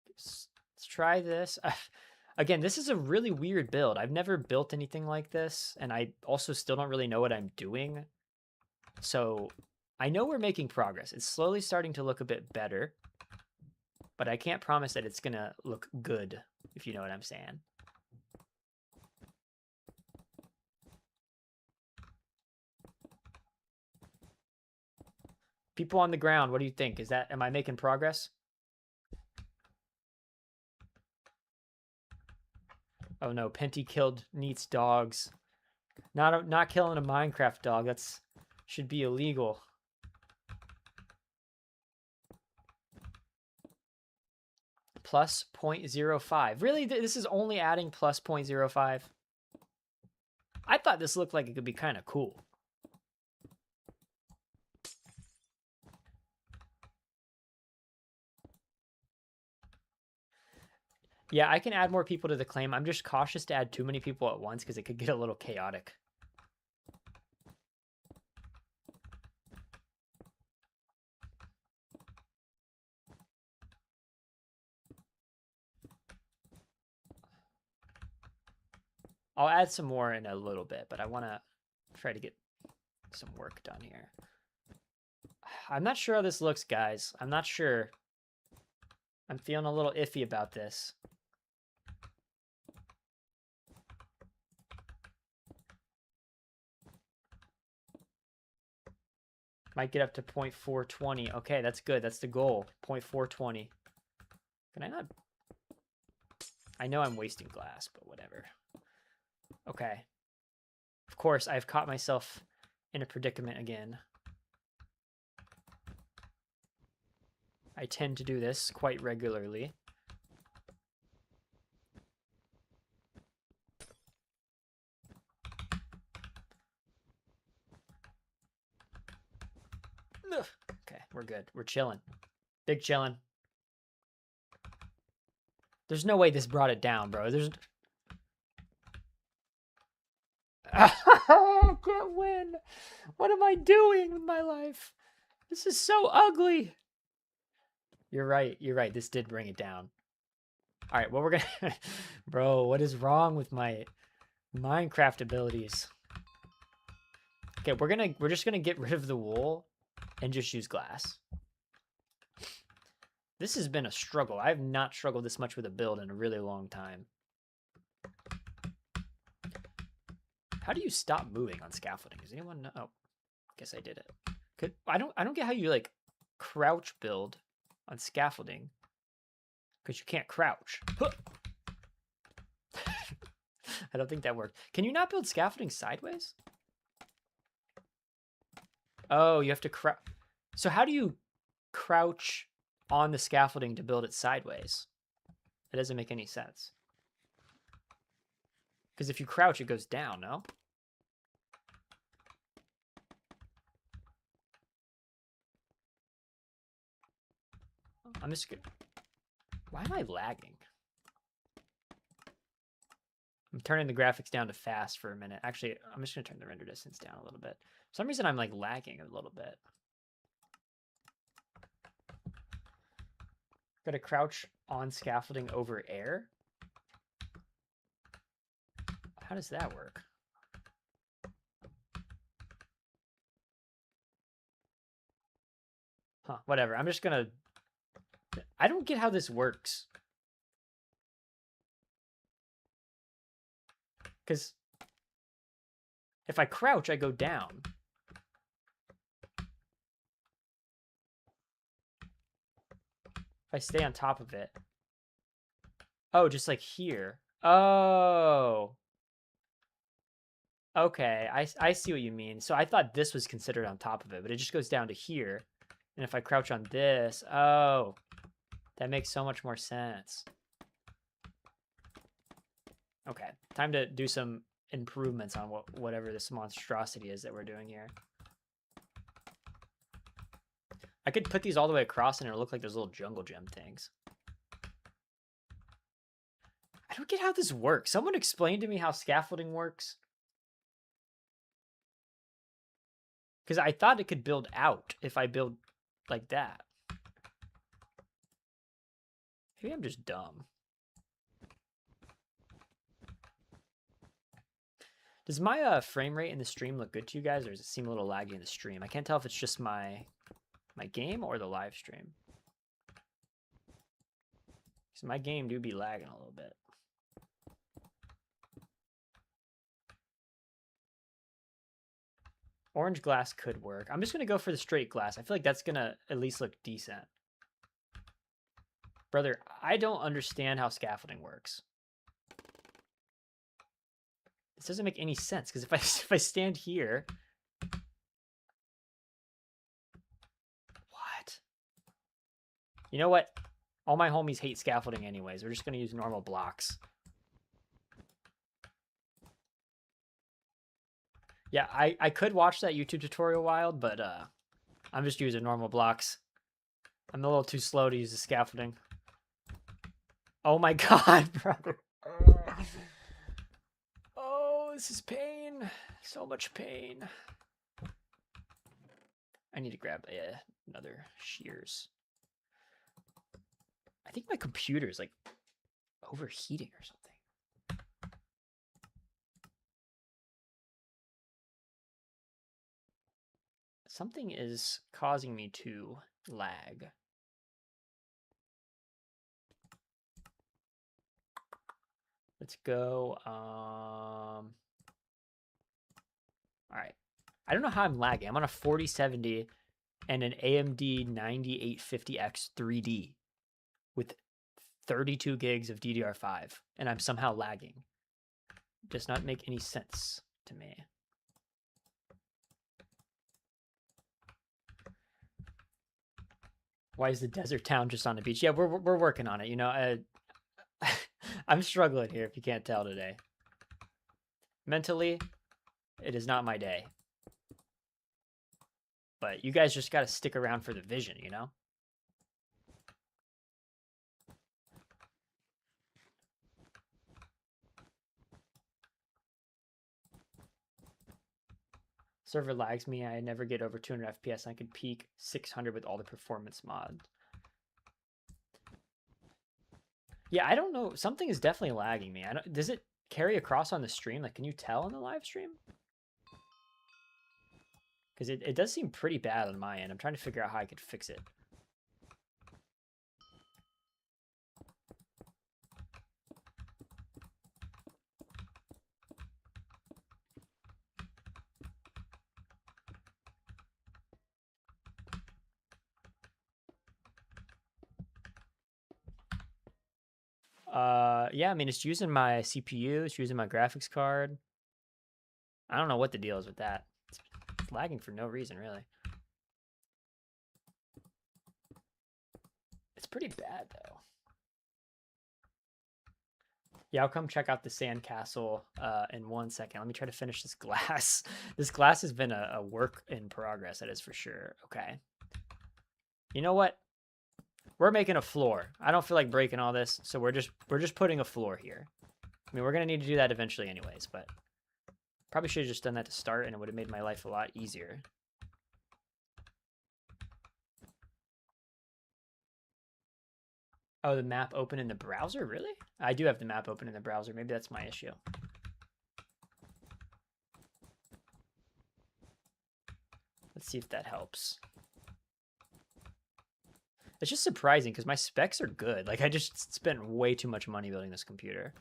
Let's try this. Again, this is a really weird build. I've never built anything like this, and I also still don't really know what I'm doing. So I know we're making progress. It's slowly starting to look a bit better, but I can't promise that it's going to look good, if you know what I'm saying. People on the ground, what do you think? Am I making progress? Oh no, Penty killed Neat's dogs. Not killing a Minecraft dog. That's should be illegal. Plus 0.05. Really? This is only adding plus 0.05? I thought this looked like it could be kind of cool. Yeah, I can add more people to the claim. I'm just cautious to add too many people at once because it could get a little chaotic. I'll add some more in a little bit, but I want to try to get some work done here. I'm not sure how this looks, guys. I'm not sure. I'm feeling a little iffy about this. Might get up to 0.420. Okay, that's good. That's the goal. 0.420. Can I not? I know I'm wasting glass, but whatever. Okay. Of course, I've caught myself in a predicament again. I tend to do this quite regularly. Ugh. Okay, we're good. We're chilling. Big chilling. There's no way this brought it down, bro. There's... I can't win. What am I doing with my life? This is so ugly. You're right. You're right. This did bring it down. All right, well, we're gonna... Bro, what is wrong with my Minecraft abilities? Okay, we're just gonna get rid of the wool and just use glass. This has been a struggle. I have not struggled this much with a build in a really long time. How do you stop moving on scaffolding? Does anyone know? Oh, I guess I did it. I don't get how you like crouch build on scaffolding because you can't crouch. I don't think that worked. Can you not build scaffolding sideways? Oh, you have to crouch. So how do you crouch on the scaffolding to build it sideways? It doesn't make any sense. Because if you crouch, it goes down, no? I'm just gonna... Why am I lagging? I'm turning the graphics down to fast for a minute. Actually, I'm just going to turn the render distance down a little bit. For some reason, I'm like lagging a little bit. Got to crouch on scaffolding over air. How does that work? Huh, whatever. I'm just going to... I don't get how this works. Because if I crouch, I go down. If I stay on top of it. Oh, just like here. Oh. Okay, I see what you mean. So I thought this was considered on top of it, but it just goes down to here. And if I crouch on this, oh, that makes so much more sense. Okay, time to do some improvements on whatever this monstrosity is that we're doing here. I could put these all the way across and it'll look like those little jungle gem things. I don't get how this works. Someone explain to me how scaffolding works. Because I thought it could build out if I build like that. Maybe I'm just dumb. Does my frame rate in the stream look good to you guys, or does it seem a little laggy in the stream? I can't tell if it's just my game or the live stream. Because my game do be lagging a little bit. Orange glass could work. I'm just going to go for the straight glass. I feel like that's going to at least look decent. Brother, I don't understand how scaffolding works. This doesn't make any sense, because if I stand here... What? You know what? All my homies hate scaffolding anyways. We're just going to use normal blocks. Yeah, I could watch that YouTube tutorial wild, but I'm just using normal blocks. I'm a little too slow to use the scaffolding. Oh my god, brother. Oh, this is pain. So much pain. I need to grab another shears. I think my computer's like overheating or something. Something is causing me to lag. Let's go. All right. I don't know how I'm lagging. I'm on a 4070 and an AMD 9850X 3D with 32 gigs of DDR5, and I'm somehow lagging. Does not make any sense to me. Why is the desert town just on the beach? Yeah, we're working on it. You know, I'm struggling here if you can't tell today. Mentally, it is not my day. But you guys just got to stick around for the vision, you know? Server lags me. I never get over 200 FPS. I could peak 600 with all the performance mods. Yeah, I don't know. Something is definitely lagging me. Does it carry across on the stream? Like, can you tell on the live stream? Because it does seem pretty bad on my end. I'm trying to figure out how I could fix it. Yeah, I mean, it's using my CPU. It's using my graphics card. I don't know what the deal is with that. It's lagging for no reason, really. It's pretty bad, though. Yeah, I'll come check out the sandcastle in 1 second. Let me try to finish this glass. This glass has been a work in progress, that is for sure. Okay. You know what? We're making a floor. I don't feel like breaking all this, so we're just putting a floor here. I mean, we're gonna need to do that eventually anyways, but probably should have just done that to start, and it would have made my life a lot easier. Oh, the map open in the browser? Really? I do have the map open in the browser. Maybe that's my issue. Let's see if that helps. It's just surprising because my specs are good. Like, I just spent way too much money building this computer.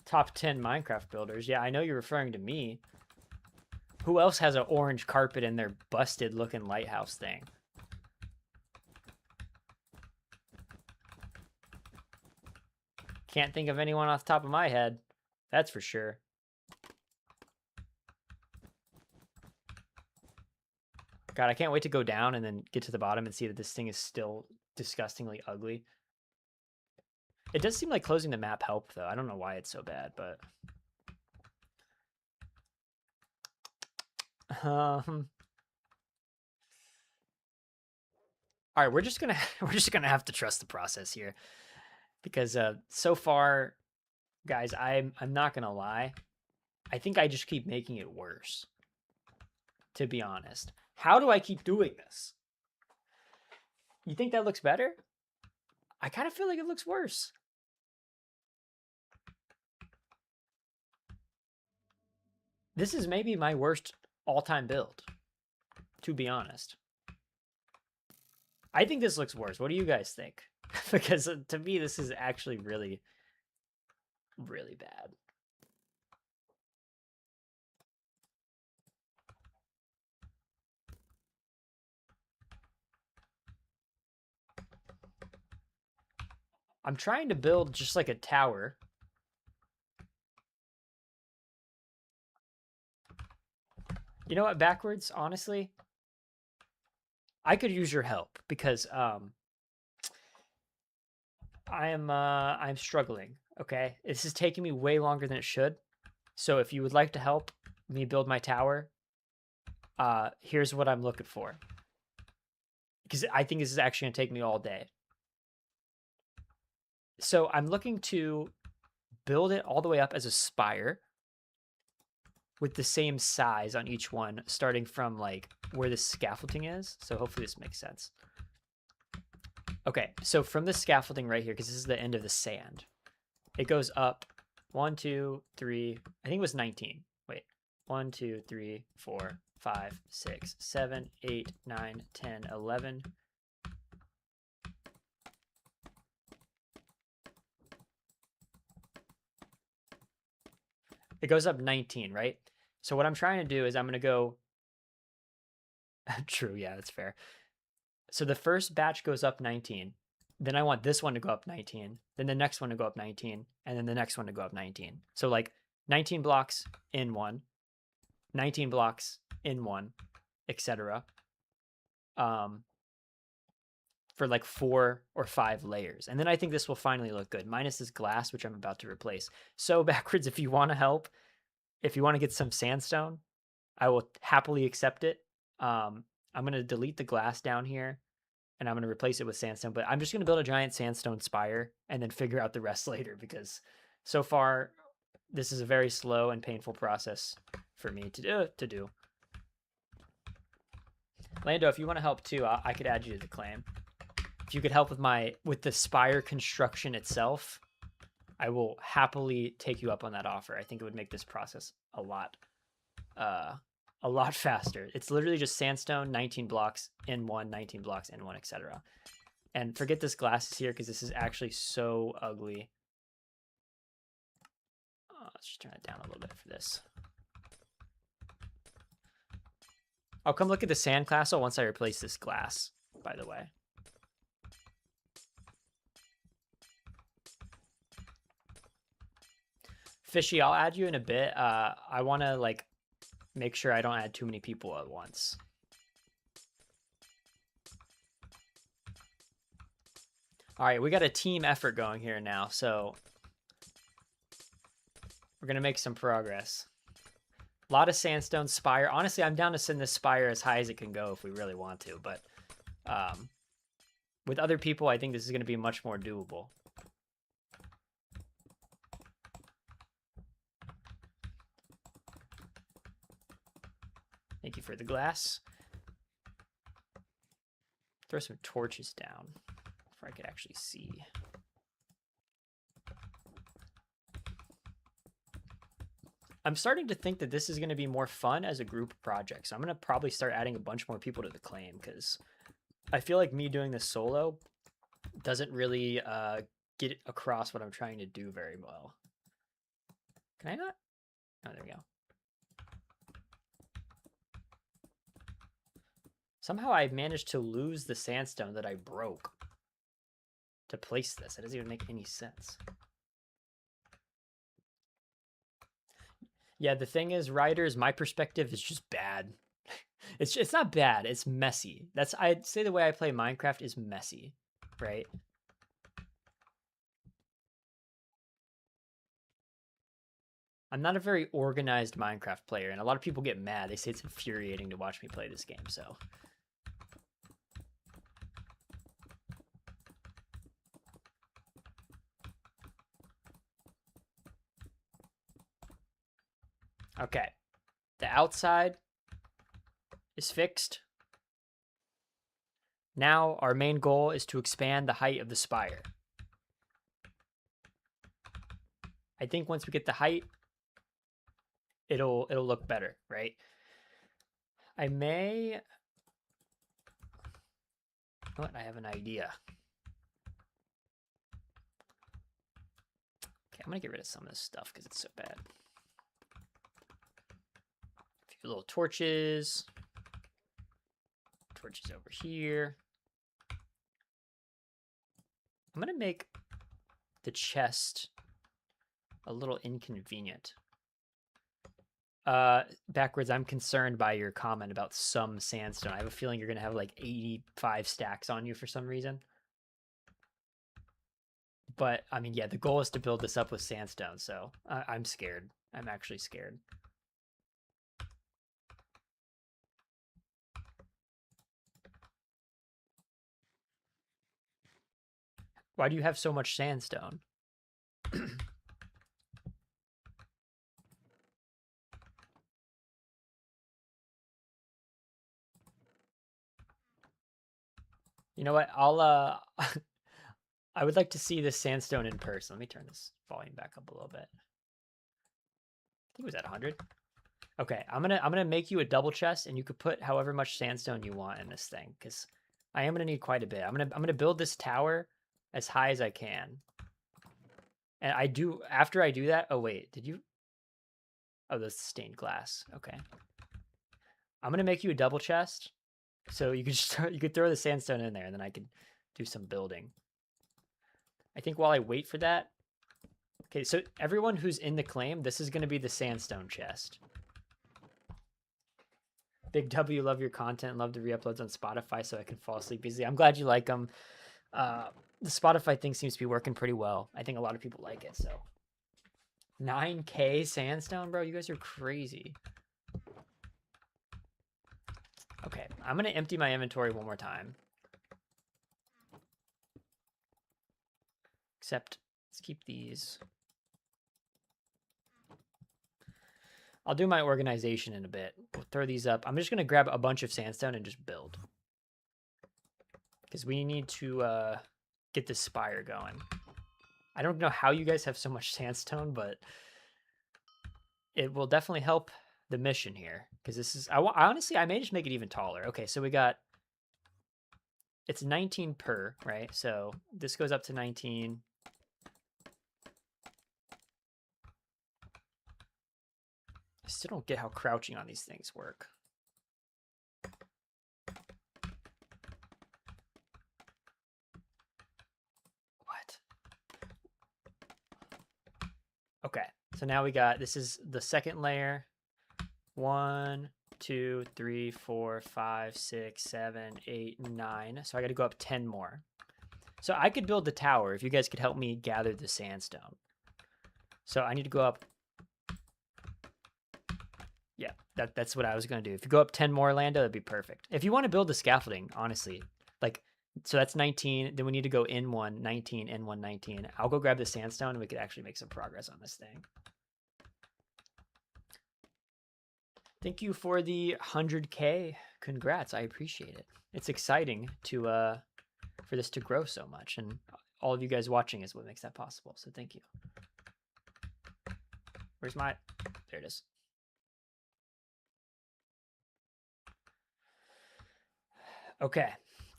Top 10 Minecraft builders. Yeah, I know you're referring to me. Who else has an orange carpet in their busted looking lighthouse thing? Can't think of anyone off the top of my head. That's for sure. God, I can't wait to go down and then get to the bottom and see that this thing is still disgustingly ugly. It does seem like closing the map helped, though. I don't know why it's so bad, but... All right, we're just gonna have to trust the process here, because so far, guys, I'm not gonna lie, I think I just keep making it worse. To be honest, how do I keep doing this? You think that looks better? I kind of feel like it looks worse. This is maybe my worst all-time build, to be honest. I think this looks worse. What do you guys think? Because to me, this is actually really, really bad. I'm trying to build just like a tower. You know what, backwards, honestly? I could use your help because I'm struggling. Okay, this is taking me way longer than it should. So if you would like to help me build my tower, here's what I'm looking for. Because I think this is actually gonna take me all day. So I'm looking to build it all the way up as a spire with the same size on each one, starting from like where the scaffolding is. So hopefully this makes sense. Okay, so from the scaffolding right here, because this is the end of the sand, it goes up 1, 2, 3, I think it was 19. Wait, 1, 2, 3, 4, 5, 6, 7, 8, 9, 10, 11. It goes up 19, right? So what I'm trying to do is I'm going to go. True, yeah, that's fair. So the first batch goes up 19. Then I want this one to go up 19. Then the next one to go up 19. And then the next one to go up 19. So like 19 blocks in one, 19 blocks in one, etc. For like 4 or 5 layers. And then I think this will finally look good, minus this glass, which I'm about to replace. So backwards, if you want to help, if you want to get some sandstone, I will happily accept it. I'm going to delete the glass down here and I'm going to replace it with sandstone, but I'm just going to build a giant sandstone spire and then figure out the rest later, because so far this is a very slow and painful process for me to do. Lando, if you want to help too, I could add you to the claim. If you could help with the spire construction itself, I will happily take you up on that offer. I think it would make this process a lot faster. It's literally just sandstone, 19 blocks in one, 19 blocks in one, etc. And forget this glass is here because this is actually so ugly. Let's just turn it down a little bit for this. I'll come look at the sandcastle once I replace this glass, by the way. Fishy, I'll add you in a bit. I want to like make sure I don't add too many people at once. All right, we got a team effort going here now, so we're going to make some progress. A lot of sandstone spire. Honestly, I'm down to send this spire as high as it can go if we really want to, but with other people, I think this is going to be much more doable. Thank you for the glass. Throw some torches down before I could actually see. I'm starting to think that this is going to be more fun as a group project. So I'm going to probably start adding a bunch more people to the claim, because I feel like me doing this solo doesn't really get across what I'm trying to do very well. Can I not? Oh, there we go. Somehow I managed to lose the sandstone that I broke to place this. It doesn't even make any sense. Yeah, the thing is, writers, my perspective is just bad. It's not bad, it's messy. I'd say the way I play Minecraft is messy, right? I'm not a very organized Minecraft player, and a lot of people get mad. They say it's infuriating to watch me play this game, so. Okay, the outside is fixed. Now our main goal is to expand the height of the spire. I think once we get the height, it'll look better, right? I may. What? I have an idea. Okay, I'm gonna get rid of some of this stuff because it's so bad. A few little torches. Torches over here. I'm gonna make the chest a little inconvenient. Backwards, I'm concerned by your comment about some sandstone. I have a feeling you're gonna have like 85 stacks on you for some reason. But I mean, yeah, the goal is to build this up with sandstone, so I'm scared. I'm actually scared. Why do you have so much sandstone? You know what? I would like to see this sandstone in person. Let me turn this volume back up a little bit. I think it was at 100. Okay, I'm gonna make you a double chest, and you could put however much sandstone you want in this thing, because I am gonna need quite a bit. I'm gonna build this tower as high as I can. And after I do that. Oh wait, did you? Oh, that's stained glass. Okay. I'm gonna make you a double chest, so you could throw the sandstone in there, and then I could do some building. I think while I wait for that. Okay, so everyone who's in the claim, this is gonna be the sandstone chest. Big W, love your content. Love the re-uploads on Spotify so I can fall asleep easily. I'm glad you like them. The Spotify thing seems to be working pretty well. I think a lot of people like it, so. 9K sandstone, bro? You guys are crazy. Okay, I'm going to empty my inventory one more time. Except, let's keep these. I'll do my organization in a bit. We'll throw these up. I'm just going to grab a bunch of sandstone and just build. Because we need to get this spire going. I don't know how you guys have so much sandstone, but it will definitely help the mission here. Because this is... honestly, I may just make it even taller. Okay, so we got... It's 19 per, right? So this goes up to 19. I still don't get how crouching on these things work. What? Okay, so now we got, this is the second layer. 1, 2, 3, 4, 5, 6, 7, 8, 9. So I got to go up 10 more. So I could build the tower if you guys could help me gather the sandstone. So I need to go up. Yeah, that's what I was going to do. If you go up 10 more, Lando, that'd be perfect. If you want to build the scaffolding, honestly, like, so that's 19. Then we need to go in 1, 19, in 1, 19. I'll go grab the sandstone and we could actually make some progress on this thing. Thank you for the 100K. Congrats. I appreciate it. It's exciting to for this to grow so much, and all of you guys watching is what makes that possible. So thank you. Where's my... There it is. Okay,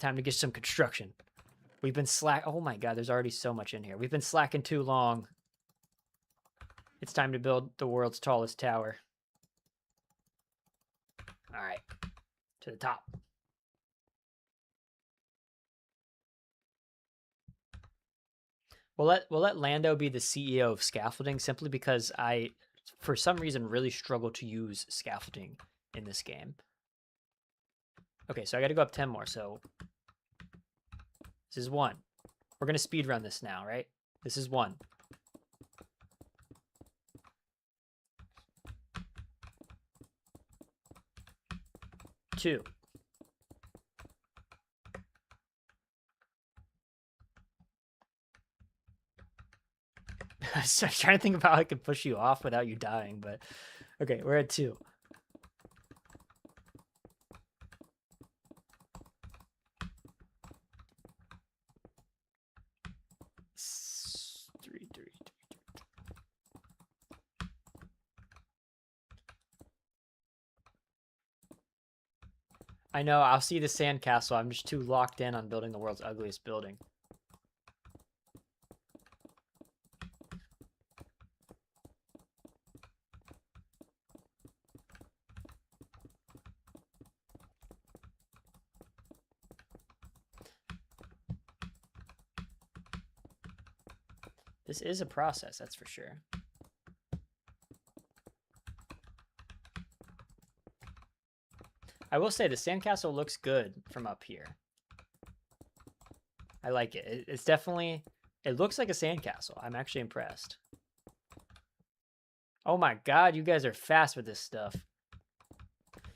time to get some construction. We've been oh my god, there's already so much in here. We've been slacking too long. It's time to build the world's tallest tower. All right, to the top. We'll let Lando be the CEO of scaffolding, simply because I, for some reason, really struggle to use scaffolding in this game. Okay, so I got to go up 10 more. So this is 1. We're going to speed run this now, right? This is 1. 2. I was trying to think about how I could push you off without you dying, but okay, we're at 2. 3, 3. I know, I'll see the sandcastle. I'm just too locked in on building the world's ugliest building. This is a process, that's for sure. I will say the sandcastle looks good from up here. I like it. It's definitely It looks like a sandcastle. I'm actually impressed. Oh my god, you guys are fast with this stuff.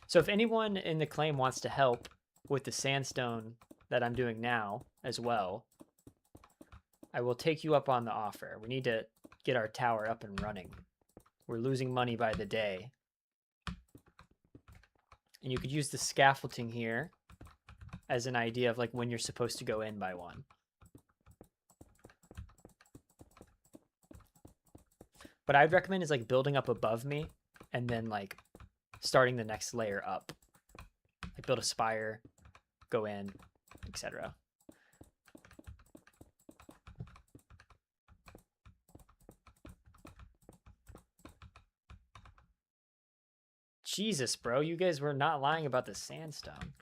So if anyone in the claim wants to help with the sandstone that I'm doing now as well, I will take you up on the offer. We need to get our tower up and running. We're losing money by the day. And you could use the scaffolding here as an idea of like when you're supposed to go in by one. What I'd recommend is like building up above me and then like starting the next layer up. Like build a spire, go in, etc. Jesus, bro, you guys were not lying about the sandstone.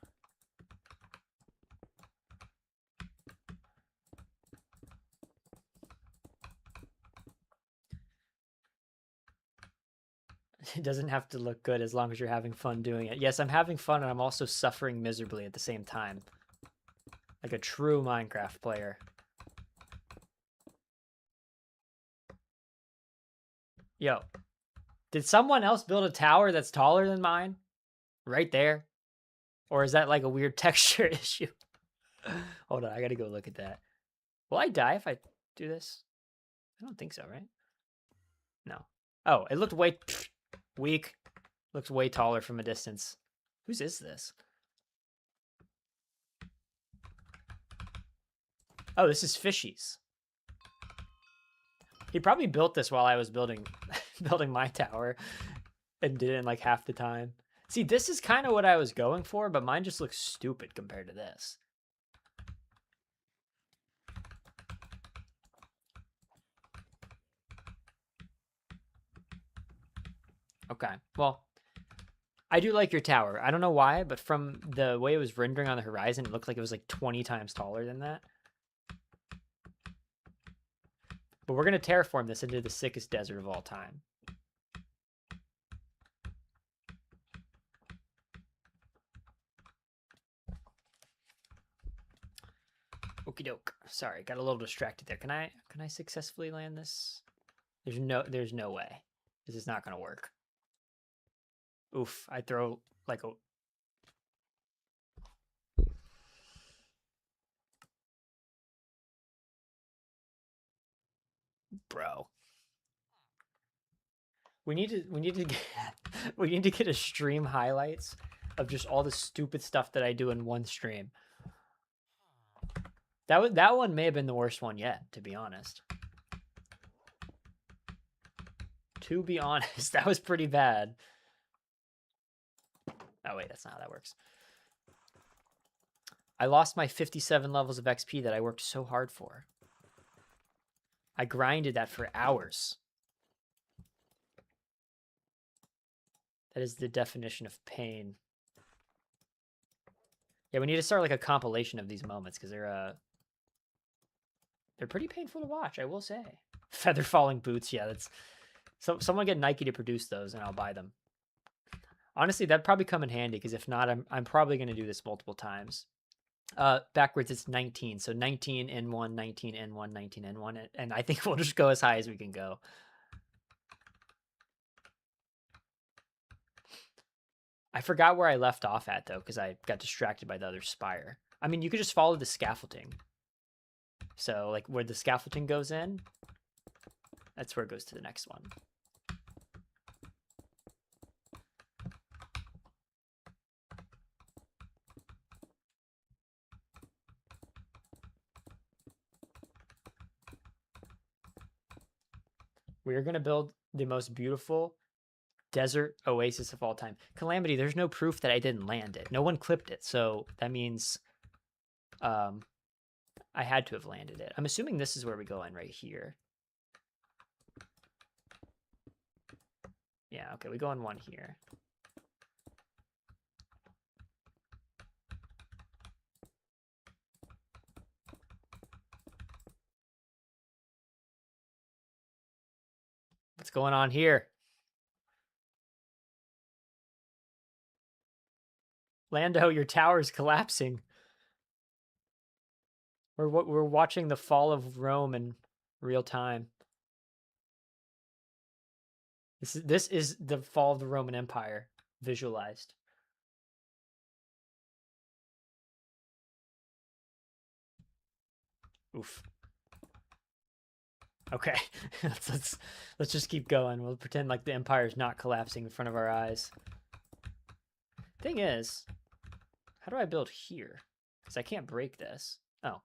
It doesn't have to look good as long as you're having fun doing it. Yes, I'm having fun and I'm also suffering miserably at the same time. Like a true Minecraft player. Yo, did someone else build a tower that's taller than mine? Right there? Or is that like a weird texture issue? Hold on, I gotta go look at that. Will I die if I do this? I don't think so, right? No. Oh, it looked way weak. Looks way taller from a distance. Whose is this? Oh, this is Fishy's. He probably built this while I was building building my tower and did it in like half the time. See, this is kind of what I was going for, but mine just looks stupid compared to this. Okay, well, I do like your tower. I don't know why, but from the way it was rendering on the horizon, it looked like it was like 20 times taller than that. But we're going to terraform this into the sickest desert of all time. Okie doke. Sorry, got a little distracted there. Can I successfully land this? There's no way. This is not going to work. Oof, I throw like a bro. We need to get we need to get a stream highlights of just all the stupid stuff that I do in one stream. That one may have been the worst one yet, to be honest. To be honest, that was pretty bad. Oh wait, that's not how that works. I lost my 57 levels of XP that I worked so hard for. I grinded that for hours. That is the definition of pain. Yeah, we need to start like a compilation of these moments because they're pretty painful to watch, I will say. Feather falling boots, yeah, that's someone get Nike to produce those and I'll buy them. Honestly, that'd probably come in handy because if not, I'm probably going to do this multiple times. Backwards, it's 19. So 19 N1, 19 N1, 19 N1, and I think we'll just go as high as we can go. I forgot where I left off at though because I got distracted by the other spire. I mean, you could just follow the scaffolding. So like where the scaffolding goes in, that's where it goes to the next one. We are going to build the most beautiful desert oasis of all time. Calamity, there's no proof that I didn't land it. No one clipped it. So that means I had to have landed it. I'm assuming this is where we go in right here. Yeah, okay, we go in one here. What's going on here? Lando, your tower is collapsing. We're watching the fall of Rome in real time. This is the fall of the Roman Empire visualized. Oof. Okay, let's just keep going. We'll pretend like the empire's not collapsing in front of our eyes. Thing is, how do I build here? Because I can't break this. Oh,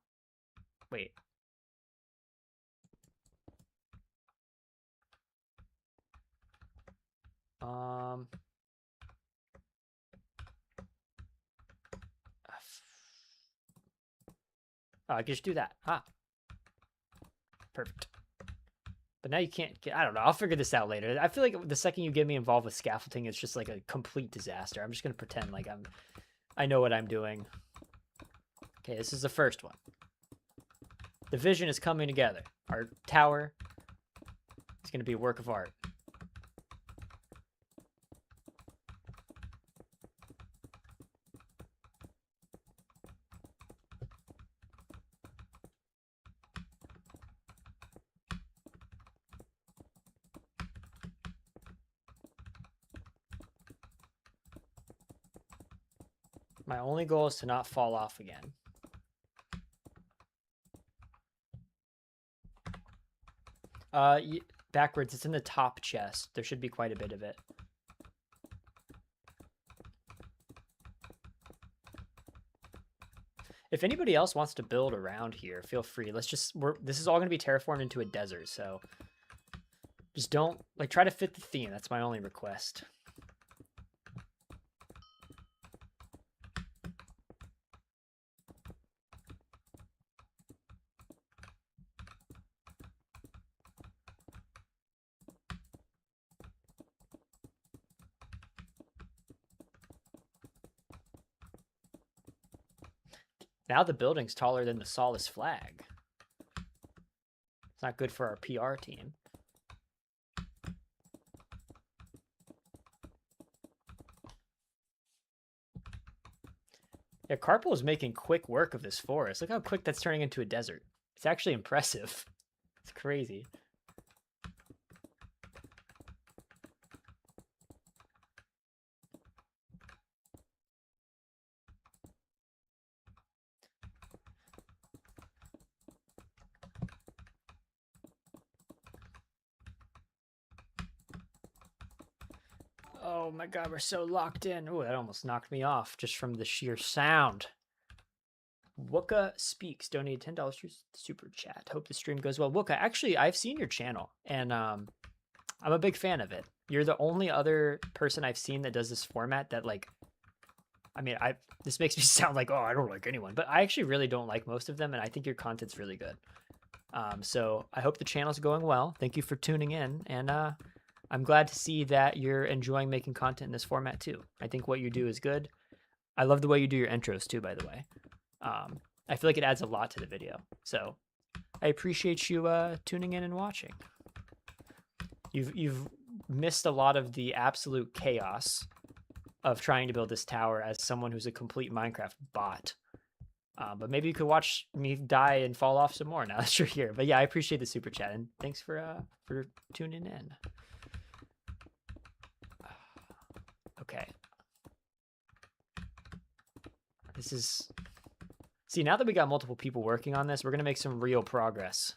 wait. Oh, I can just do that. Ah, perfect. But now you can't get, I don't know. I'll figure this out later. I feel like the second you get me involved with scaffolding, it's just like a complete disaster. I'm just going to pretend like I know what I'm doing. Okay, this is the first one. The vision is coming together. Our tower is going to be a work of art. My only goal is to not fall off again. Backwards, it's in the top chest. There should be quite a bit of it. If anybody else wants to build around here, feel free. This is all going to be terraformed into a desert, so just don't, like, try to fit the theme. That's my only request. Now the building's taller than the Solace flag. It's not good for our PR team. Yeah, Carpal is making quick work of this forest. Look how quick that's turning into a desert. It's actually impressive. It's crazy. Oh my god, we're so locked in. Oh, that almost knocked me off just from the sheer sound. Wooka Speaks donated $10 to super chat. Hope the stream goes well. Wooka, actually, I've seen your channel, and I'm a big fan of it. You're the only other person I've seen that does this format that, like, I mean, this makes me sound like, oh, I don't like anyone, but I actually really don't like most of them, and I think your content's really good. So I hope the channel's going well. Thank you for tuning in, and I'm glad to see that you're enjoying making content in this format too. I think what you do is good. I love the way you do your intros too, by the way. I feel like it adds a lot to the video. So I appreciate you tuning in and watching. You've missed a lot of the absolute chaos of trying to build this tower as someone who's a complete Minecraft bot. But maybe you could watch me die and fall off some more now that you're here. But yeah, I appreciate the super chat, and thanks for tuning in. Okay. This is... See, now that we got multiple people working on this, we're going to make some real progress.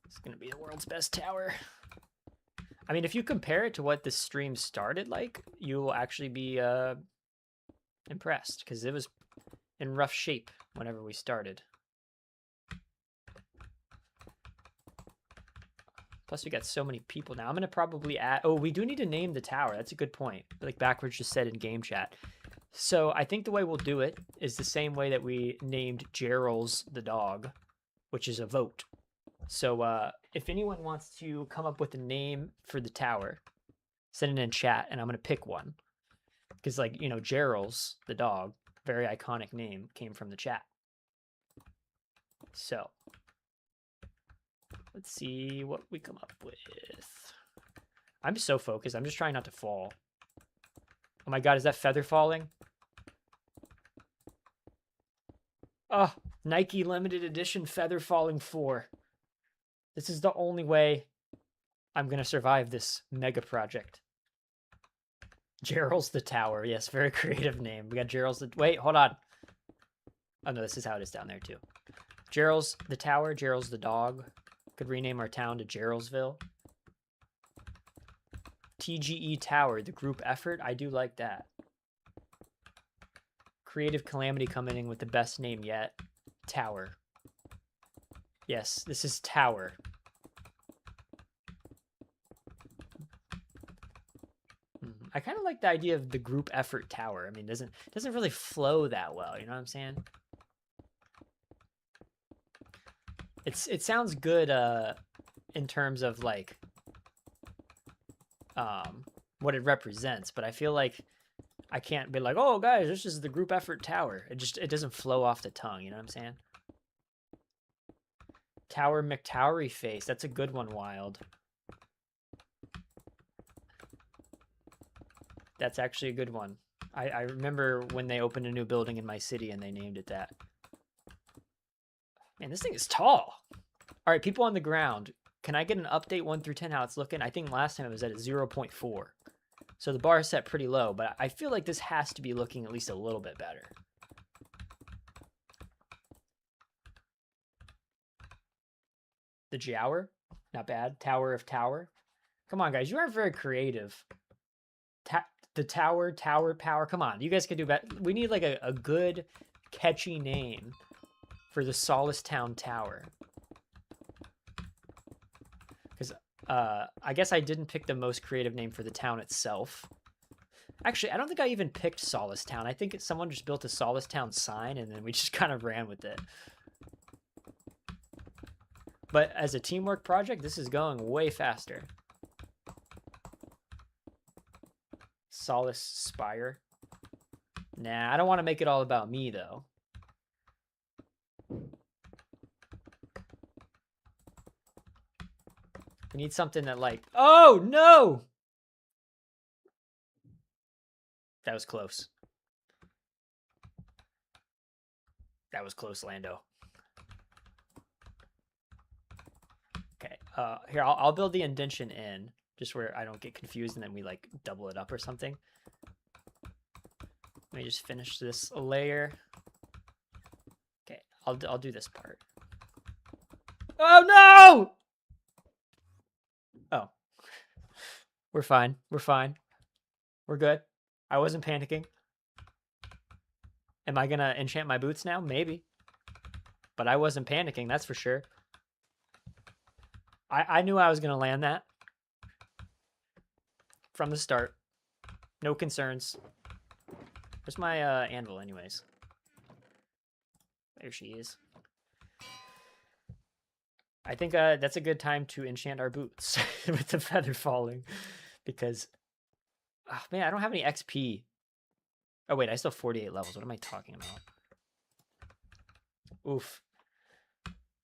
It's going to be the world's best tower. I mean, if you compare it to what this stream started like, you will actually be impressed, because it was in rough shape whenever we started. Plus, we got so many people now. I'm going to probably add... Oh, we do need to name the tower. That's a good point. Like Backwards just said in game chat. So I think the way we'll do it is the same way that we named Gerald's the dog, which is a vote. So if anyone wants to come up with a name for the tower, send it in chat, and I'm going to pick one. Because, like, you know, Gerald's the dog, very iconic name, came from the chat. So... let's see what we come up with. I'm so focused. I'm just trying not to fall. Oh my god, is that feather falling? Oh, Nike limited edition feather falling 4. This is the only way I'm going to survive this mega project. Gerald's the Tower. Yes, very creative name. We got Gerald's the... Wait, hold on. Oh, no, this is how it is down there, too. Gerald's the Tower. Gerald's the dog. Could rename our town to Geraldsville. TGE Tower, the group effort. I do like that. Creative Calamity coming in with the best name yet. Tower. Yes, this is Tower. I kind of like the idea of the group effort tower. I mean, it doesn't really flow that well. You know what I'm saying? It sounds good in terms of like what it represents, but I feel like I can't be like, oh guys, this is the group effort tower. It doesn't flow off the tongue. You know what I'm saying? Tower McTowery face. That's a good one, Wild. That's actually a good one. I remember when they opened a new building in my city and they named it that. Man, this thing is tall. All right, people on the ground. Can I get an update 1 through 10 how it's looking? I think last time it was at a 0.4. So the bar is set pretty low, but I feel like this has to be looking at least a little bit better. The Jower? Not bad. Tower of Tower. Come on, guys. You aren't very creative. The Tower Power. Come on. You guys can do better. We need like a good, catchy name for the Solace Town Tower. Because I guess I didn't pick the most creative name for the town itself. Actually, I don't think I even picked Solace Town. I think someone just built a Solace Town sign and then we just kind of ran with it. But as a teamwork project, this is going way faster. Solace Spire. Nah, I don't want to make it all about me, though. We need something that like... Oh, no! That was close. That was close, Lando. Okay, here, I'll build the indention in, just where I don't get confused and then we like double it up or something. Let me just finish this layer. Okay, I'll do this part. Oh no! Oh. We're fine. We're fine. We're good. I wasn't panicking. Am I gonna enchant my boots now? Maybe. But I wasn't panicking, that's for sure. I knew I was gonna land that. From the start. No concerns. Where's my anvil anyways? There she is. I think that's a good time to enchant our boots with the feather falling. Because, oh man, I don't have any XP. Oh wait, I still have 48 levels. What am I talking about? Oof.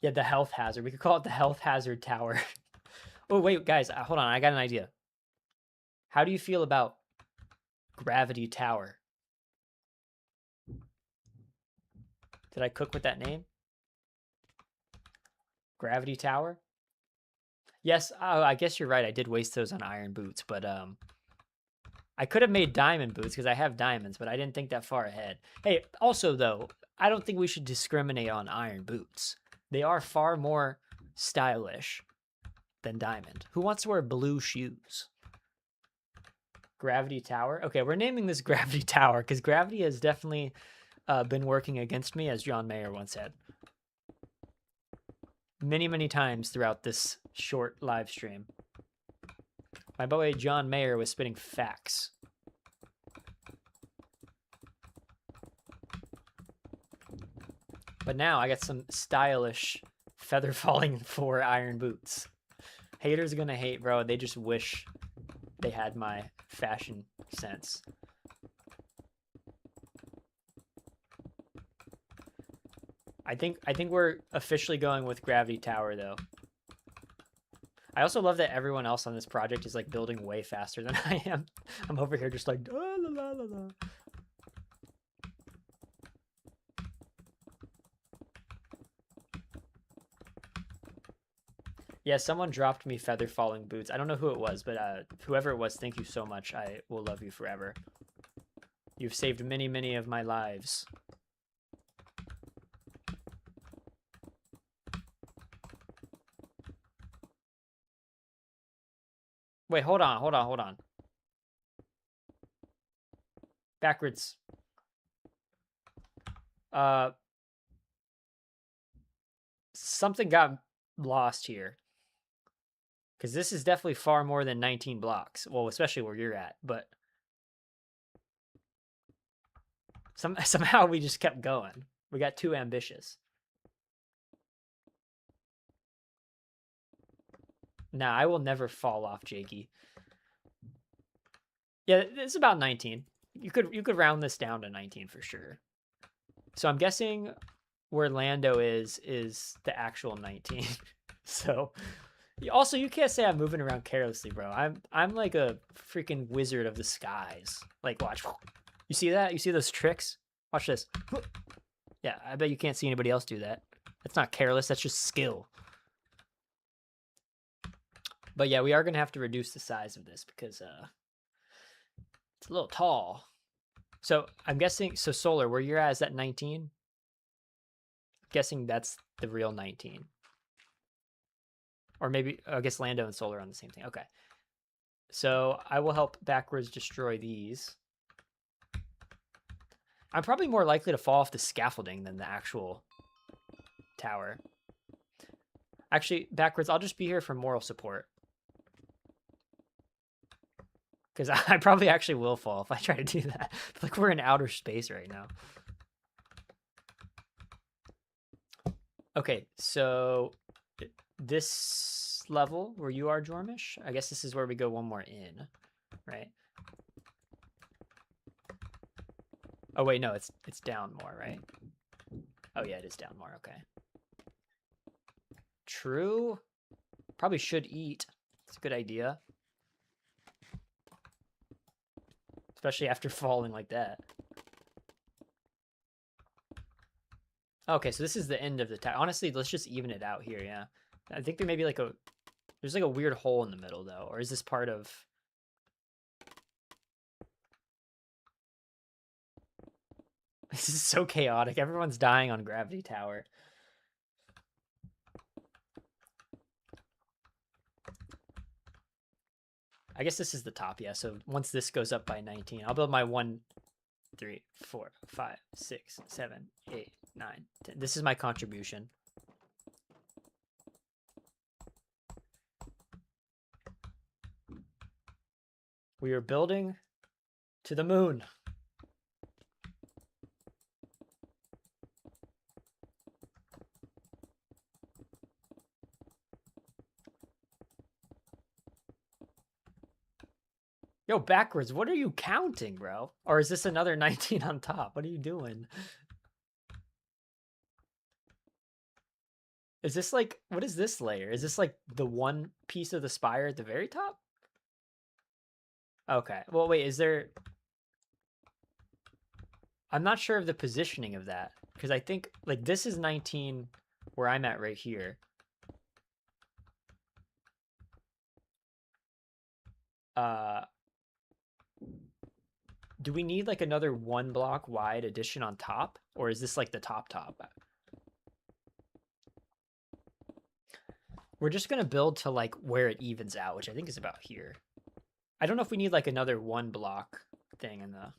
Yeah, the health hazard. We could call it the health hazard tower. Oh wait, guys, hold on. I got an idea. How do you feel about Gravity Tower? Did I cook with that name? Gravity Tower? Yes, I guess you're right. I did waste those on iron boots, but I could have made diamond boots because I have diamonds, but I didn't think that far ahead. Hey, also though, I don't think we should discriminate on iron boots. They are far more stylish than diamond. Who wants to wear blue shoes? Gravity Tower? Okay, we're naming this Gravity Tower because gravity has definitely been working against me, as John Mayer once said. Many, many times throughout this short live stream. My boy John Mayer was spitting facts. But now I got some stylish feather falling 4 iron boots. Haters are gonna hate, bro. They just wish they had my fashion sense. I think we're officially going with Gravity Tower though. I also love that everyone else on this project is like building way faster than I am. I'm over here just like la la la la. Yeah, someone dropped me feather falling boots. I don't know who it was, but whoever it was, thank you so much. I will love you forever. You've saved many, many of my lives. Wait, hold on, hold on, hold on. Backwards. Something got lost here. Because this is definitely far more than 19 blocks. Well, especially where you're at, but somehow we just kept going. We got too ambitious. Nah, I will never fall off, Jakey. Yeah, it's about 19. You could round this down to 19 for sure. So I'm guessing where Lando is the actual 19. So also you can't say I'm moving around carelessly, bro. I'm like a freaking wizard of the skies. Like watch. You see that? You see those tricks? Watch this. Yeah, I bet you can't see anybody else do that. That's not careless, that's just skill. But yeah, we are going to have to reduce the size of this because it's a little tall. So I'm guessing, so Solar, where you're at is at 19? I'm guessing that's the real 19. Or maybe, I guess Lando and Solar are on the same thing. Okay. So I will help backwards destroy these. I'm probably more likely to fall off the scaffolding than the actual tower. Actually, backwards, I'll just be here for moral support. Because I probably actually will fall if I try to do that. Like we're in outer space right now. Okay, so this level where you are, Jormish, I guess this is where we go one more in, right? Oh wait, no, it's down more, right? Oh yeah, it is down more, okay. True. Probably should eat. It's a good idea. Especially after falling like that. Okay, so this is the end of the tower. Honestly, let's just even it out here, yeah. I think there may be like there's like a weird hole in the middle though, or is this part of... This is so chaotic. Everyone's dying on Gravity Tower. I guess this is the top, yeah. So once this goes up by 19, I'll build my 1, 3, 4, 5, 6, 7, 8, 9, 10. This is my contribution. We are building to the moon. Yo, backwards, what are you counting, bro? Or is this another 19 on top? What are you doing? Is this like, what is this layer? Is this like the one piece of the spire at the very top? Okay, well, wait, is there... I'm not sure of the positioning of that, because I think, like, this is 19 where I'm at right here. Do we need, like, another 1 block wide addition on top? Or is this, like, the top? We're just going to build to, like, where it evens out, which I think is about here. I don't know if we need, like, another 1 block thing in the...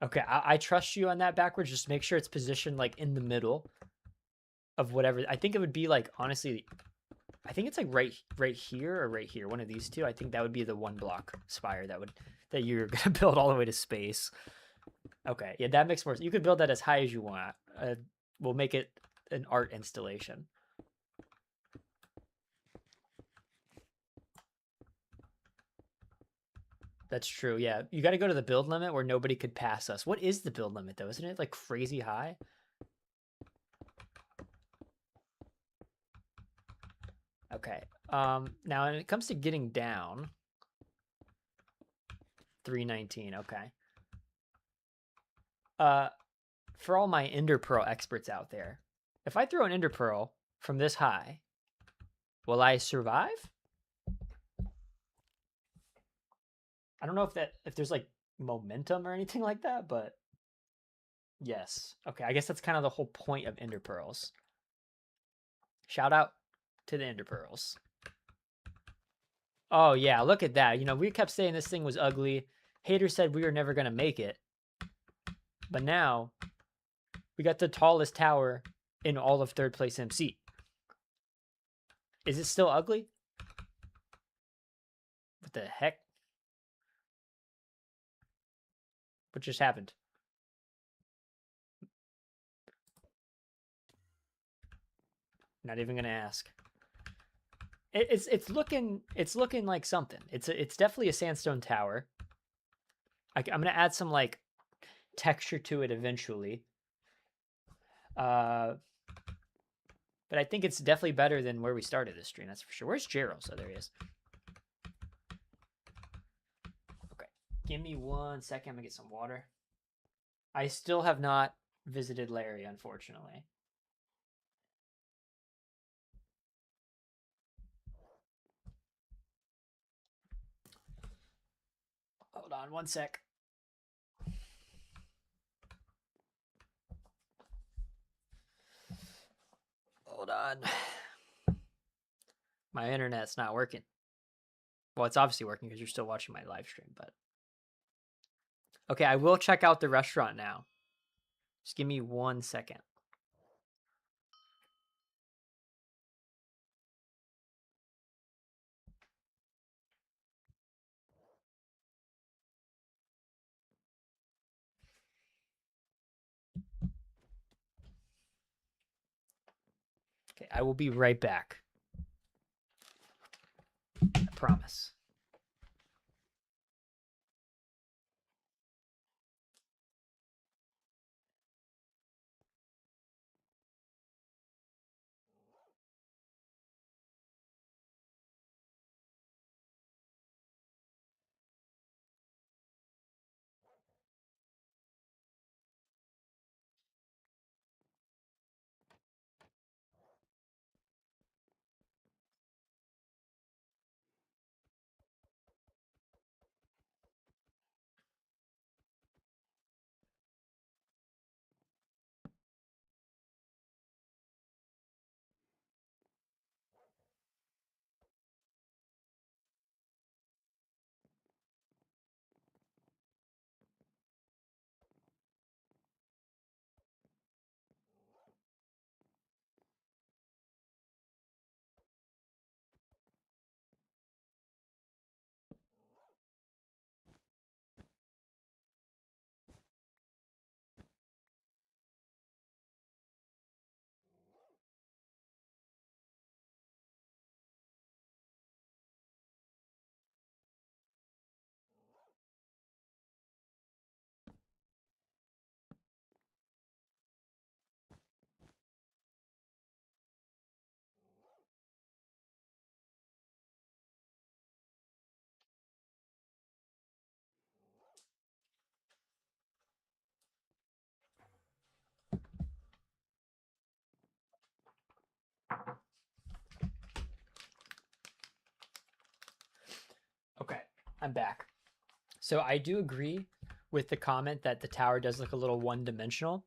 Okay, I trust you on that backwards. Just make sure it's positioned, like, in the middle of whatever. I think it would be, like, honestly... I think it's, like, right here or right here. One of these two. I think that would be the 1 block spire that you're going to build all the way to space. Okay, yeah, that makes more sense. You could build that as high as you want. We'll make it an art installation. That's true, yeah. You got to go to the build limit where nobody could pass us. What is the build limit, though? Isn't it, like, crazy high? Okay. Now, when it comes to getting down... 319, okay. for all my ender pearl experts out there, if I throw an ender pearl from this high, will I survive? I don't know if there's like momentum or anything like that, but yes. Okay, I guess that's kind of the whole point of ender pearls. Shout out to the ender pearls. Oh yeah, look at that. You know, we kept saying this thing was ugly. Haters said we were never gonna make it. But now we got the tallest tower in all of third place MC. Is it still ugly? What the heck? What just happened? Not even gonna ask. It's looking like something. It's definitely a sandstone tower. I'm gonna add some like texture to it eventually. But I think it's definitely better than where we started this stream. That's for sure. Where's Gerald? So there he is. Okay, give me 1 second. I'm gonna get some water. I still have not visited Larry, unfortunately. Hold on 1 sec. Hold on. My internet's not working. Well, it's obviously working because you're still watching my live stream, but okay, I will check out the restaurant now. Just give me 1 second. Okay, I will be right back. I promise. Okay, I'm back. So I do agree with the comment that the tower does look a little one-dimensional.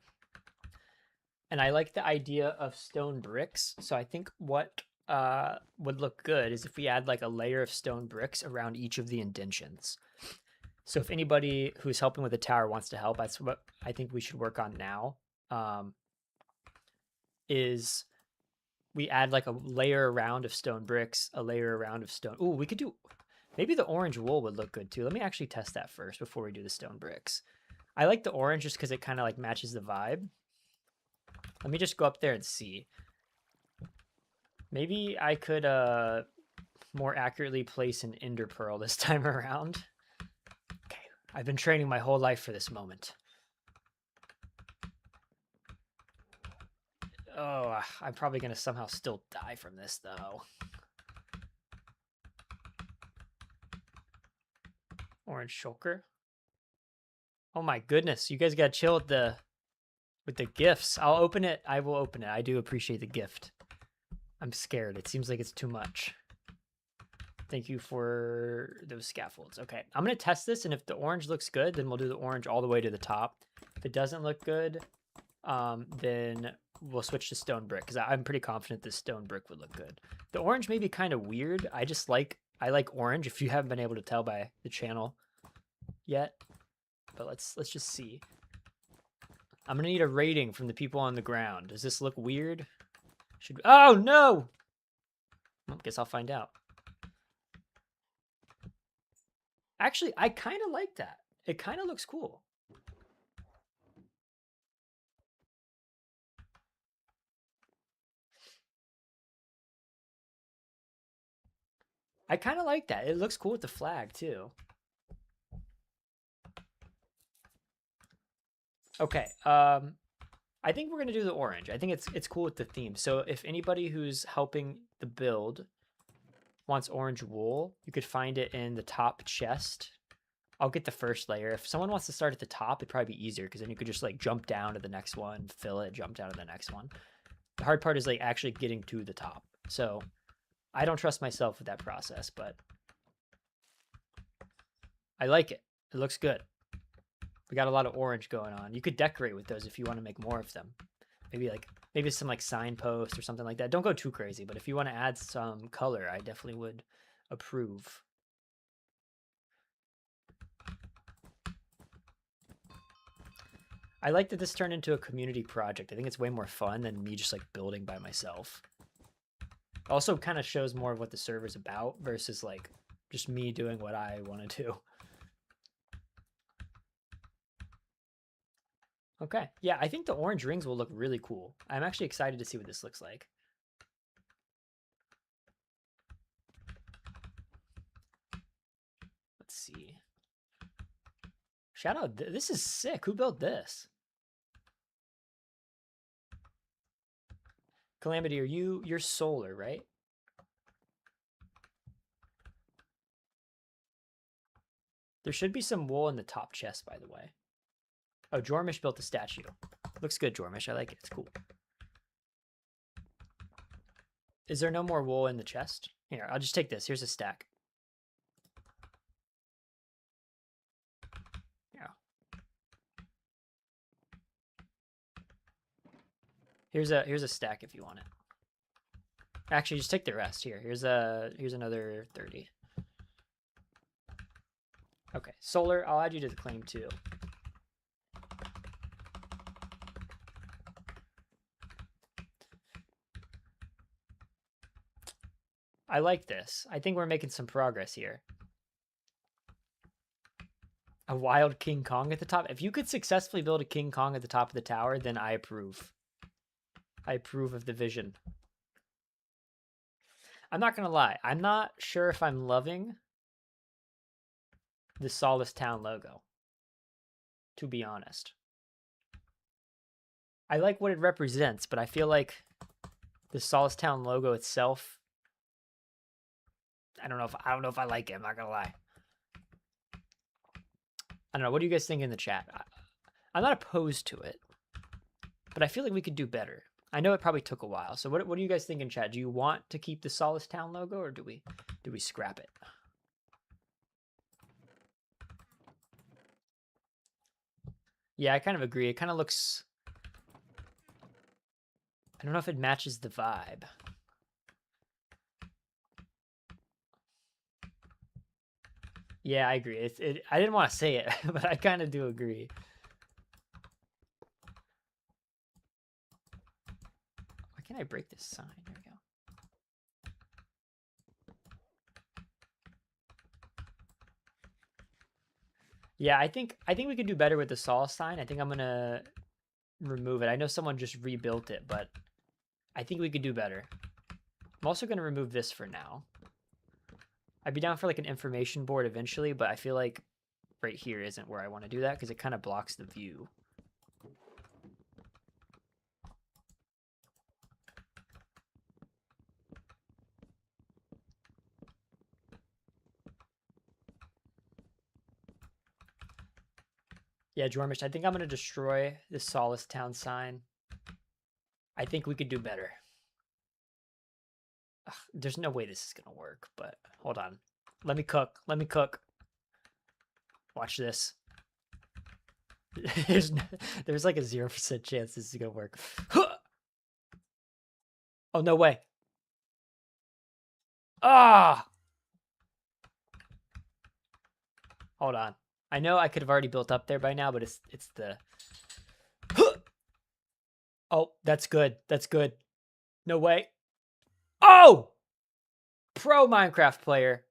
And I like the idea of stone bricks. So I think what would look good is if we add like a layer of stone bricks around each of the indentions. So if anybody who's helping with the tower wants to help, that's what I think we should work on now. Is we add like a layer around of stone bricks, a layer around of stone. Ooh, we could do, maybe the orange wool would look good too. Let me actually test that first before we do the stone bricks. I like the orange just because it kind of like matches the vibe. Let me just go up there and see. Maybe I could more accurately place an ender pearl this time around. Okay, I've been training my whole life for this moment. Oh, I'm probably going to somehow still die from this, though. Orange shulker. Oh my goodness, you guys got to chill with the With the gifts. I'll open it. I will open it. I do appreciate the gift. I'm scared. It seems like it's too much. Thank you for those scaffolds. Okay, I'm going to test this, and if the orange looks good, then we'll do the orange all the way to the top. If it doesn't look good, then we'll switch to stone brick, because I'm pretty confident this stone brick would look good. The orange may be kind of weird. I like orange, if you haven't been able to tell by the channel yet. But let's just see. I'm going to need a rating from the people on the ground. Does this look weird? Oh, no! Well, guess I'll find out. Actually, I kind of like that. It kind of looks cool. I kind of like that. It looks cool with the flag, too. Okay, I think we're going to do the orange. I think it's cool with the theme. So if anybody who's helping the build wants orange wool, you could find it in the top chest. I'll get the first layer. If someone wants to start at the top, it'd probably be easier, because then you could just like jump down to the next one, fill it, jump down to the next one. The hard part is like actually getting to the top. So I don't trust myself with that process, but I like it. It looks good. We got a lot of orange going on. You could decorate with those if you want to make more of them. Maybe some like signposts or something like that. Don't go too crazy, but if you want to add some color, I definitely would approve. I like that this turned into a community project. I think it's way more fun than me just like building by myself. Also kind of shows more of what the server's about versus like just me doing what I want to do. Okay, yeah, I think the orange rings will look really cool. I'm actually excited to see what this looks like. Let's see. Shout out, this is sick. Who built this? Calamity, you're solar, right? There should be some wool in the top chest, by the way. Oh, Jormish built a statue. Looks good, Jormish. I like it. It's cool. Is there no more wool in the chest? Here, I'll just take this. Here's a stack. Yeah. Here's a stack if you want it. Actually, just take the rest. Here's another 30. Okay, solar, I'll add you to the claim too. I like this. I think we're making some progress here. A wild King Kong at the top. If you could successfully build a King Kong at the top of the tower, then I approve. I approve of the vision. I'm not going to lie. I'm not sure if I'm loving the Solace Town logo, to be honest. I like what it represents, but I feel like the Solace Town logo itself, I don't know if I like it. I'm not going to lie. I don't know. What do you guys think in the chat? I'm not opposed to it, but I feel like we could do better. I know it probably took a while. So what do you guys think in chat? Do you want to keep the Solace Town logo, or do we scrap it? Yeah, I kind of agree. It kind of looks, I don't know if it matches the vibe. Yeah, I agree. I didn't want to say it, but I kind of do agree. Why can't I break this sign? There we go. Yeah, I think we could do better with the Solace sign. I think I'm gonna remove it. I know someone just rebuilt it, but I think we could do better. I'm also gonna remove this for now. I'd be down for like an information board eventually, but I feel like right here isn't where I want to do that because it kind of blocks the view. Yeah, Jormish, I think I'm going to destroy the Solace Town sign. I think we could do better. Ugh, there's no way this is going to work, but hold on. Let me cook. Let me cook. Watch this. There's like a 0% chance this is going to work. Oh, no way. Ah! Hold on. I know I could have already built up there by now, but it's the... Oh, that's good. That's good. No way. Oh! Pro Minecraft player.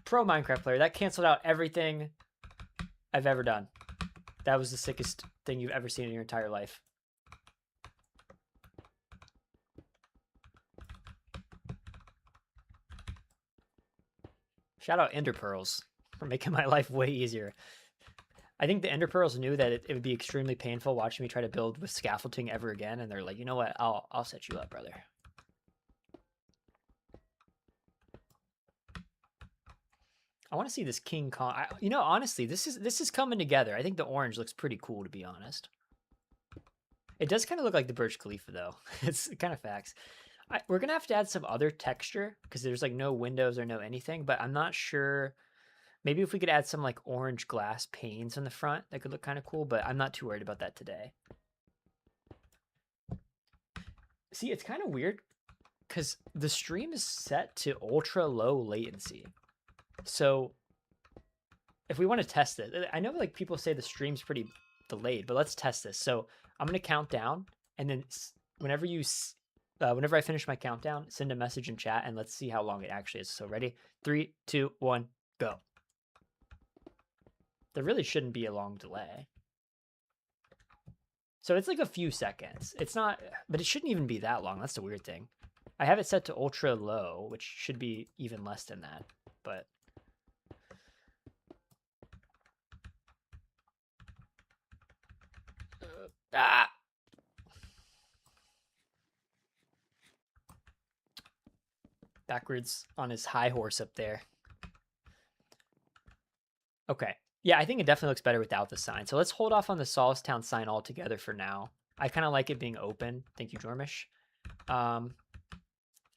Pro Minecraft player. That canceled out everything I've ever done. That was the sickest thing you've ever seen in your entire life. Shout out Ender Pearls for making my life way easier. I think the Ender Pearls knew that it would be extremely painful watching me try to build with scaffolding ever again, and they're like, you know what? I'll set you up, brother. I want to see this King Kong. You know, honestly, this is coming together. I think the orange looks pretty cool, to be honest. It does kind of look like the Burj Khalifa, though. It's kind of facts. We're going to have to add some other texture because there's like no windows or no anything, but I'm not sure. Maybe if we could add some like orange glass panes on the front, that could look kind of cool, but I'm not too worried about that today. See, it's kind of weird because the stream is set to ultra low latency. So if we want to test it, I know like people say the stream's pretty delayed, but let's test this. So I'm going to count down, and then whenever I finish my countdown, send a message in chat, and let's see how long it actually is. So ready? 3, 2, 1, go. There really shouldn't be a long delay. So it's like a few seconds. It's not, but it shouldn't even be that long. That's the weird thing. I have it set to ultra low, which should be even less than that, but. Backwards on his high horse up there. Okay. Yeah, I think it definitely looks better without the sign. So let's hold off on the Solace Town sign altogether for now. I kind of like it being open. Thank you, Jormish. And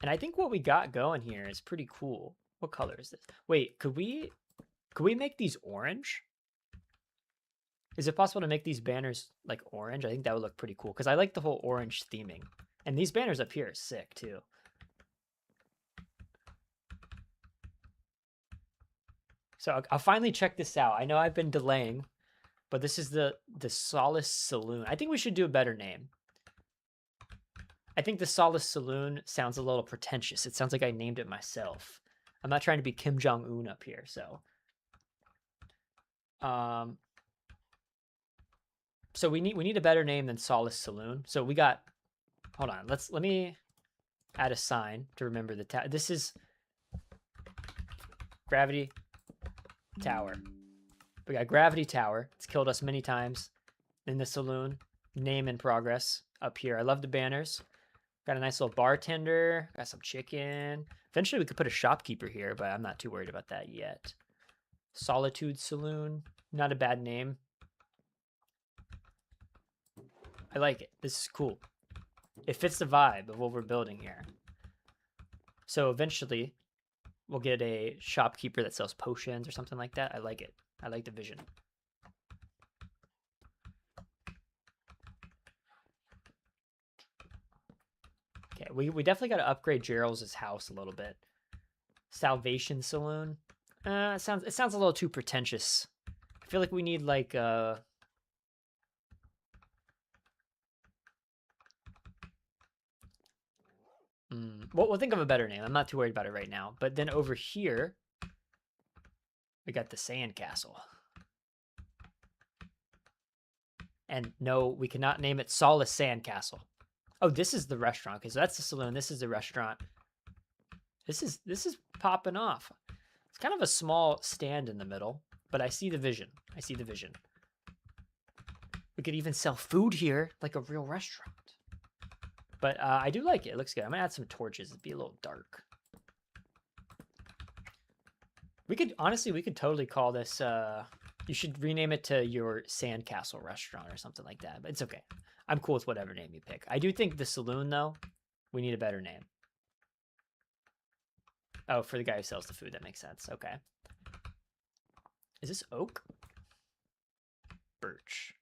I think what we got going here is pretty cool. What color is this? Wait, could we make these orange? Is it possible to make these banners like orange? I think that would look pretty cool because I like the whole orange theming. And these banners up here are sick too. So I'll finally check this out. I know I've been delaying, but this is the Solace Saloon. I think we should do a better name. I think the Solace Saloon sounds a little pretentious. It sounds like I named it myself. I'm not trying to be Kim Jong-un up here, so. So we need a better name than Solace Saloon. So we got, hold on, let me add a sign to remember the this is Gravity Tower. We got Gravity Tower. It's killed us many times. In the saloon, name in progress up here. I love the banners. Got a nice little bartender. Got some chicken. Eventually we could put a shopkeeper here, but I'm not too worried about that yet. Solitude Saloon. Not a bad name. I like it. This is cool. It fits the vibe of what we're building here. So eventually we'll get a shopkeeper that sells potions or something like that. I like it. I like the vision. Okay, we definitely got to upgrade Gerald's house a little bit. Salvation Saloon. It sounds a little too pretentious. I feel like we need like we'll think of a better name. I'm not too worried about it right now. But then over here, we got the Sandcastle. And no, we cannot name it Solace Sandcastle. Oh, this is the restaurant. Okay, so that's the saloon. This is the restaurant. This is popping off. It's kind of a small stand in the middle, but I see the vision. I see the vision. We could even sell food here like a real restaurant. But I do like it. It looks good. I'm going to add some torches. It'd be a little dark. We could, honestly, we could totally call this You should rename it to your Sandcastle Restaurant or something like that, but it's okay. I'm cool with whatever name you pick. I do think the saloon, though, we need a better name. Oh, for the guy who sells the food, that makes sense. Okay. Is this oak? Birch.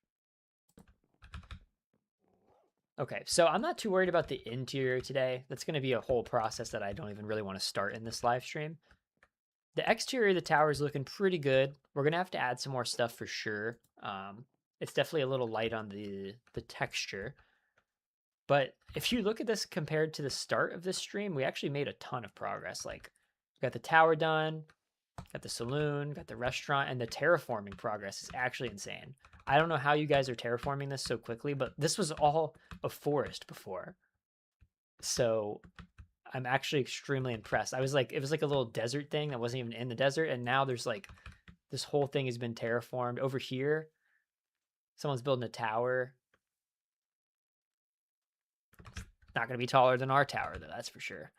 Okay, so I'm not too worried about the interior today. That's going to be a whole process that I don't even really want to start in this live stream. The exterior of the tower is looking pretty good. We're going to have to add some more stuff for sure. It's definitely a little light on the texture. But if you look at this compared to the start of this stream, we actually made a ton of progress. Like, we got the tower done, got the saloon, got the restaurant, and the terraforming progress is actually insane. I don't know how you guys are terraforming this so quickly, but this was all a forest before. So I'm actually extremely impressed. I was like, it was like a little desert thing that wasn't even in the desert, and now there's like, this whole thing has been terraformed. Over here, someone's building a tower. It's not going to be taller than our tower, though, that's for sure.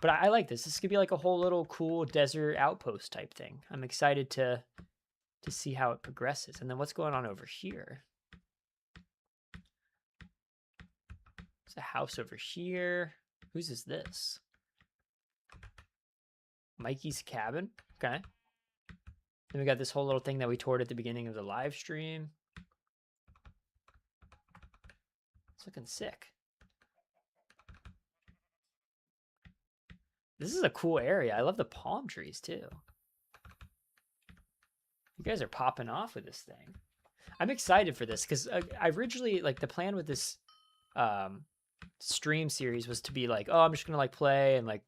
But I like this. This could be like a whole little cool desert outpost type thing. I'm excited to see how it progresses. And then what's going on over here? There's a house over here. Whose is this? Mikey's cabin. Okay. Then we got this whole little thing that we toured at the beginning of the live stream. It's looking sick. This is a cool area. I love the palm trees too. You guys are popping off with this thing. I'm excited for this because I originally, like, the plan with this stream series was to be like, oh, I'm just gonna like play and like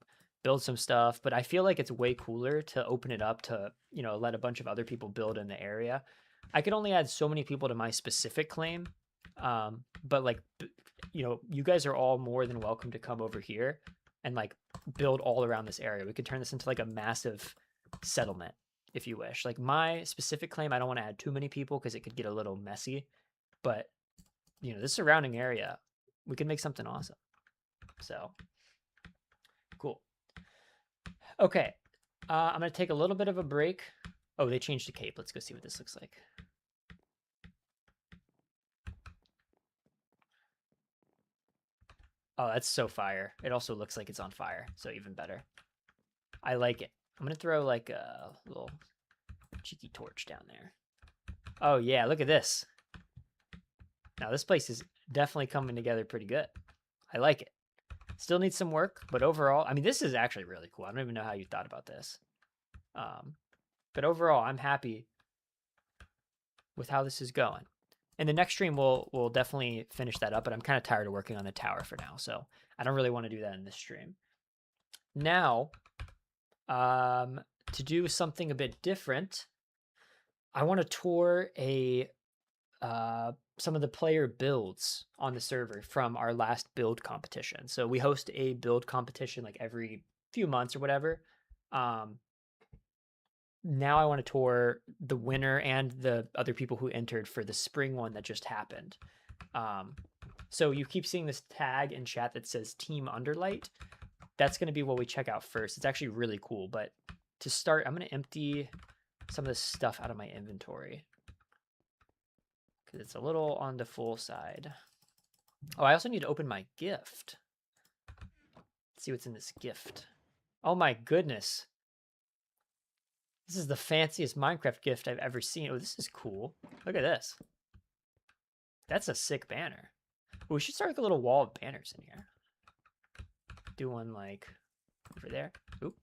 build some stuff, but I feel like it's way cooler to open it up to, you know, let a bunch of other people build in the area. I could only add so many people to my specific claim, but like, you know, you guys are all more than welcome to come over here and like build all around this area. We could turn this into like a massive settlement if you wish. Like, my specific claim, I don't want to add too many people because it could get a little messy, but you know, this surrounding area, we could make something awesome. So cool. Okay. I'm going to take a little bit of a break. Oh, they changed the cape. Let's go see what this looks like. Oh, that's so fire. It also looks like it's on fire, so even better. I like it. I'm going to throw like a little cheeky torch down there. Oh, yeah, look at this. Now, this place is definitely coming together pretty good. I like it. Still needs some work, but overall, I mean, this is actually really cool. I don't even know how you thought about this. But overall, I'm happy with how this is going. In the next stream, we'll definitely finish that up, but I'm kind of tired of working on the tower for now, so I don't really want to do that in this stream. Now, to do something a bit different, I want to tour some of the player builds on the server from our last build competition. So we host a build competition like every few months or whatever. Now I want to tour the winner and the other people who entered for the spring one that just happened. So you keep seeing this tag in chat that says Team Underlight. That's going to be what we check out first. It's actually really cool. But to start, I'm going to empty some of this stuff out of my inventory because it's a little on the full side. Oh, I also need to open my gift. Let's see what's in this gift. Oh my goodness. This is the fanciest Minecraft gift I've ever seen. Oh, this is cool. Look at this. That's a sick banner. We should start like a little wall of banners in here. Do one like over there. Oop.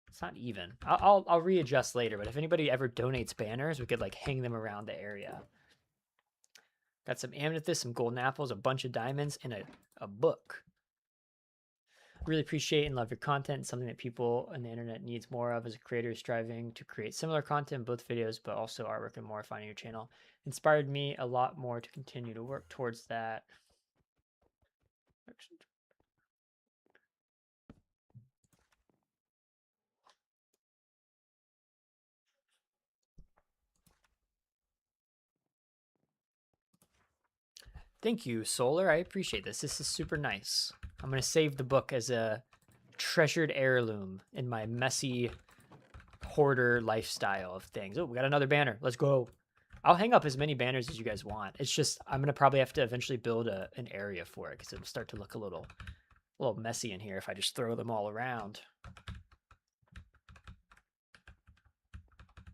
It's not even. I'll readjust later, but if anybody ever donates banners, we could like hang them around the area. Got some amethyst, some golden apples, a bunch of diamonds, and a book. Really appreciate and love your content. It's something that people on the internet needs more of as a creator striving to create similar content, both videos, but also artwork and more. Finding your channel inspired me a lot more to continue to work towards that. Thank you, Solar. I appreciate this. This is super nice. I'm going to save the book as a treasured heirloom in my messy hoarder lifestyle of things. Oh, we got another banner. Let's go. I'll hang up as many banners as you guys want. It's just I'm gonna probably have to eventually build an area for it because it'll start to look a little messy in here if I just throw them all around.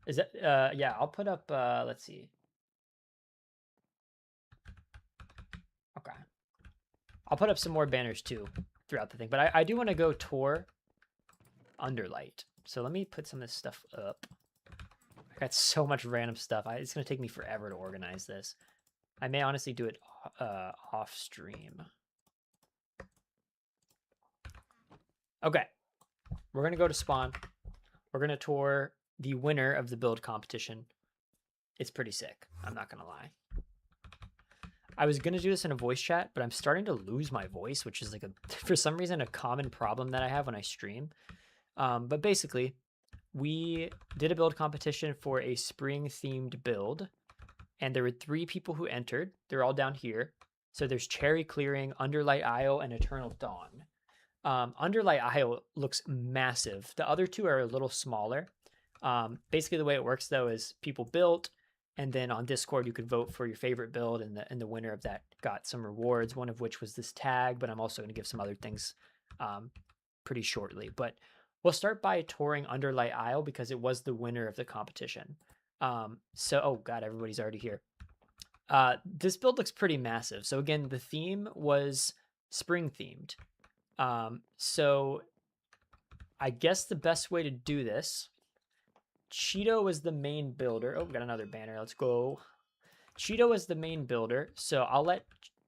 Is that yeah, I'll put up let's see. Okay. I'll put up some more banners too throughout the thing, but I do want to go tour Underlight. So let me put some of this stuff up. I got so much random stuff. It's going to take me forever to organize this. I may honestly do it off stream. Okay. We're going to go to spawn. We're going to tour the winner of the build competition. It's pretty sick. I'm not going to lie. I was going to do this in a voice chat, but I'm starting to lose my voice, which is like for some reason, a common problem that I have when I stream. But basically, we did a build competition for a spring-themed build, and there were 3 people who entered. They're all down here. So there's Cherry Clearing, Underlight Isle, and Eternal Dawn. Underlight Isle looks massive. The other 2 are a little smaller. Basically, the way it works, though, is people built, and then on Discord, you could vote for your favorite build, and the winner of that got some rewards, one of which was this tag, but I'm also going to give some other things pretty shortly. But we'll start by touring Underlight Isle because it was the winner of the competition. Oh God, everybody's already here. This build looks pretty massive. So again, the theme was spring themed. So I guess the best way to do this, Cheeto is the main builder. Oh, we got another banner. Let's go. Cheeto is the main builder. So I'll let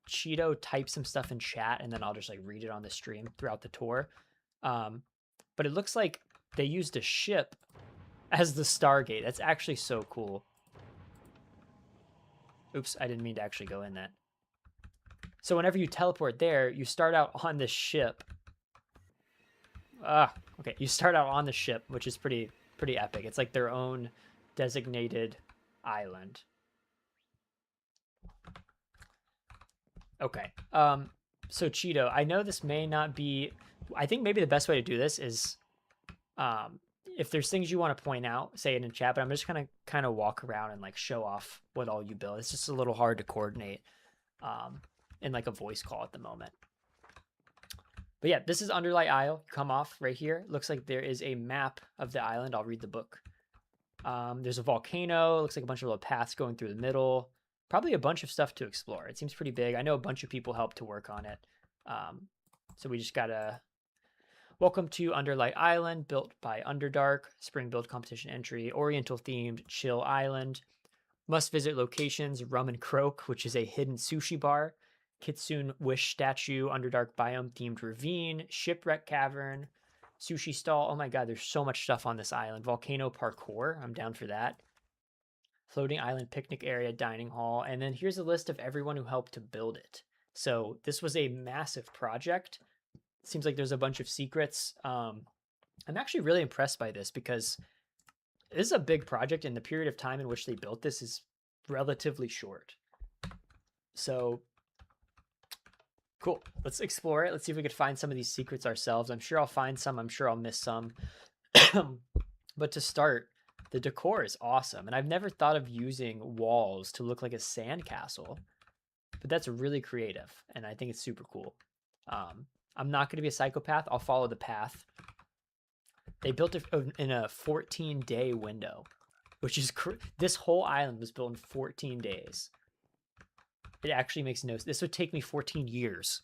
Cheeto type some stuff in chat and then I'll just like read it on the stream throughout the tour. But it looks like they used a ship as the Stargate. That's actually so cool. Oops, I didn't mean to actually go in that. So whenever you teleport there, you start out on this ship. Okay, you start out on the ship, which is pretty epic. It's like their own designated island. Okay. So Cheeto, I know this may not be, I think maybe the best way to do this is if there's things you want to point out, say it in chat, but I'm just gonna kind of walk around and like show off what all you build. It's just a little hard to coordinate in like a voice call at the moment. But yeah, this is Underlight Isle. Come off right here. Looks like there is a map of the island. I'll read the book. There's a volcano. Looks like a bunch of little paths going through the middle. Probably a bunch of stuff to explore. It seems pretty big. I know a bunch of people helped to work on it. So we just gotta... Welcome to Underlight Island, built by Underdark. Spring build competition entry. Oriental themed chill island. Must visit locations. Rum and Croak, which is a hidden sushi bar. Kitsune Wish statue. Underdark biome themed ravine. Shipwreck cavern. Sushi stall. Oh my god, there's so much stuff on this island. Volcano parkour. I'm down for that. Floating island picnic area, dining hall. And then here's a list of everyone who helped to build it. So this was a massive project. It seems like there's a bunch of secrets. I'm actually really impressed by this because this is a big project and the period of time in which they built this is relatively short. So cool. Let's explore it. Let's see if we could find some of these secrets ourselves. I'm sure I'll find some. I'm sure I'll miss some. But to start, the decor is awesome. And I've never thought of using walls to look like a sandcastle. But that's really creative. And I think it's super cool. I'm not going to be a psychopath. I'll follow the path. They built it in a 14-day window, which is... This whole island was built in 14 days. It actually makes no... This would take me 14 years.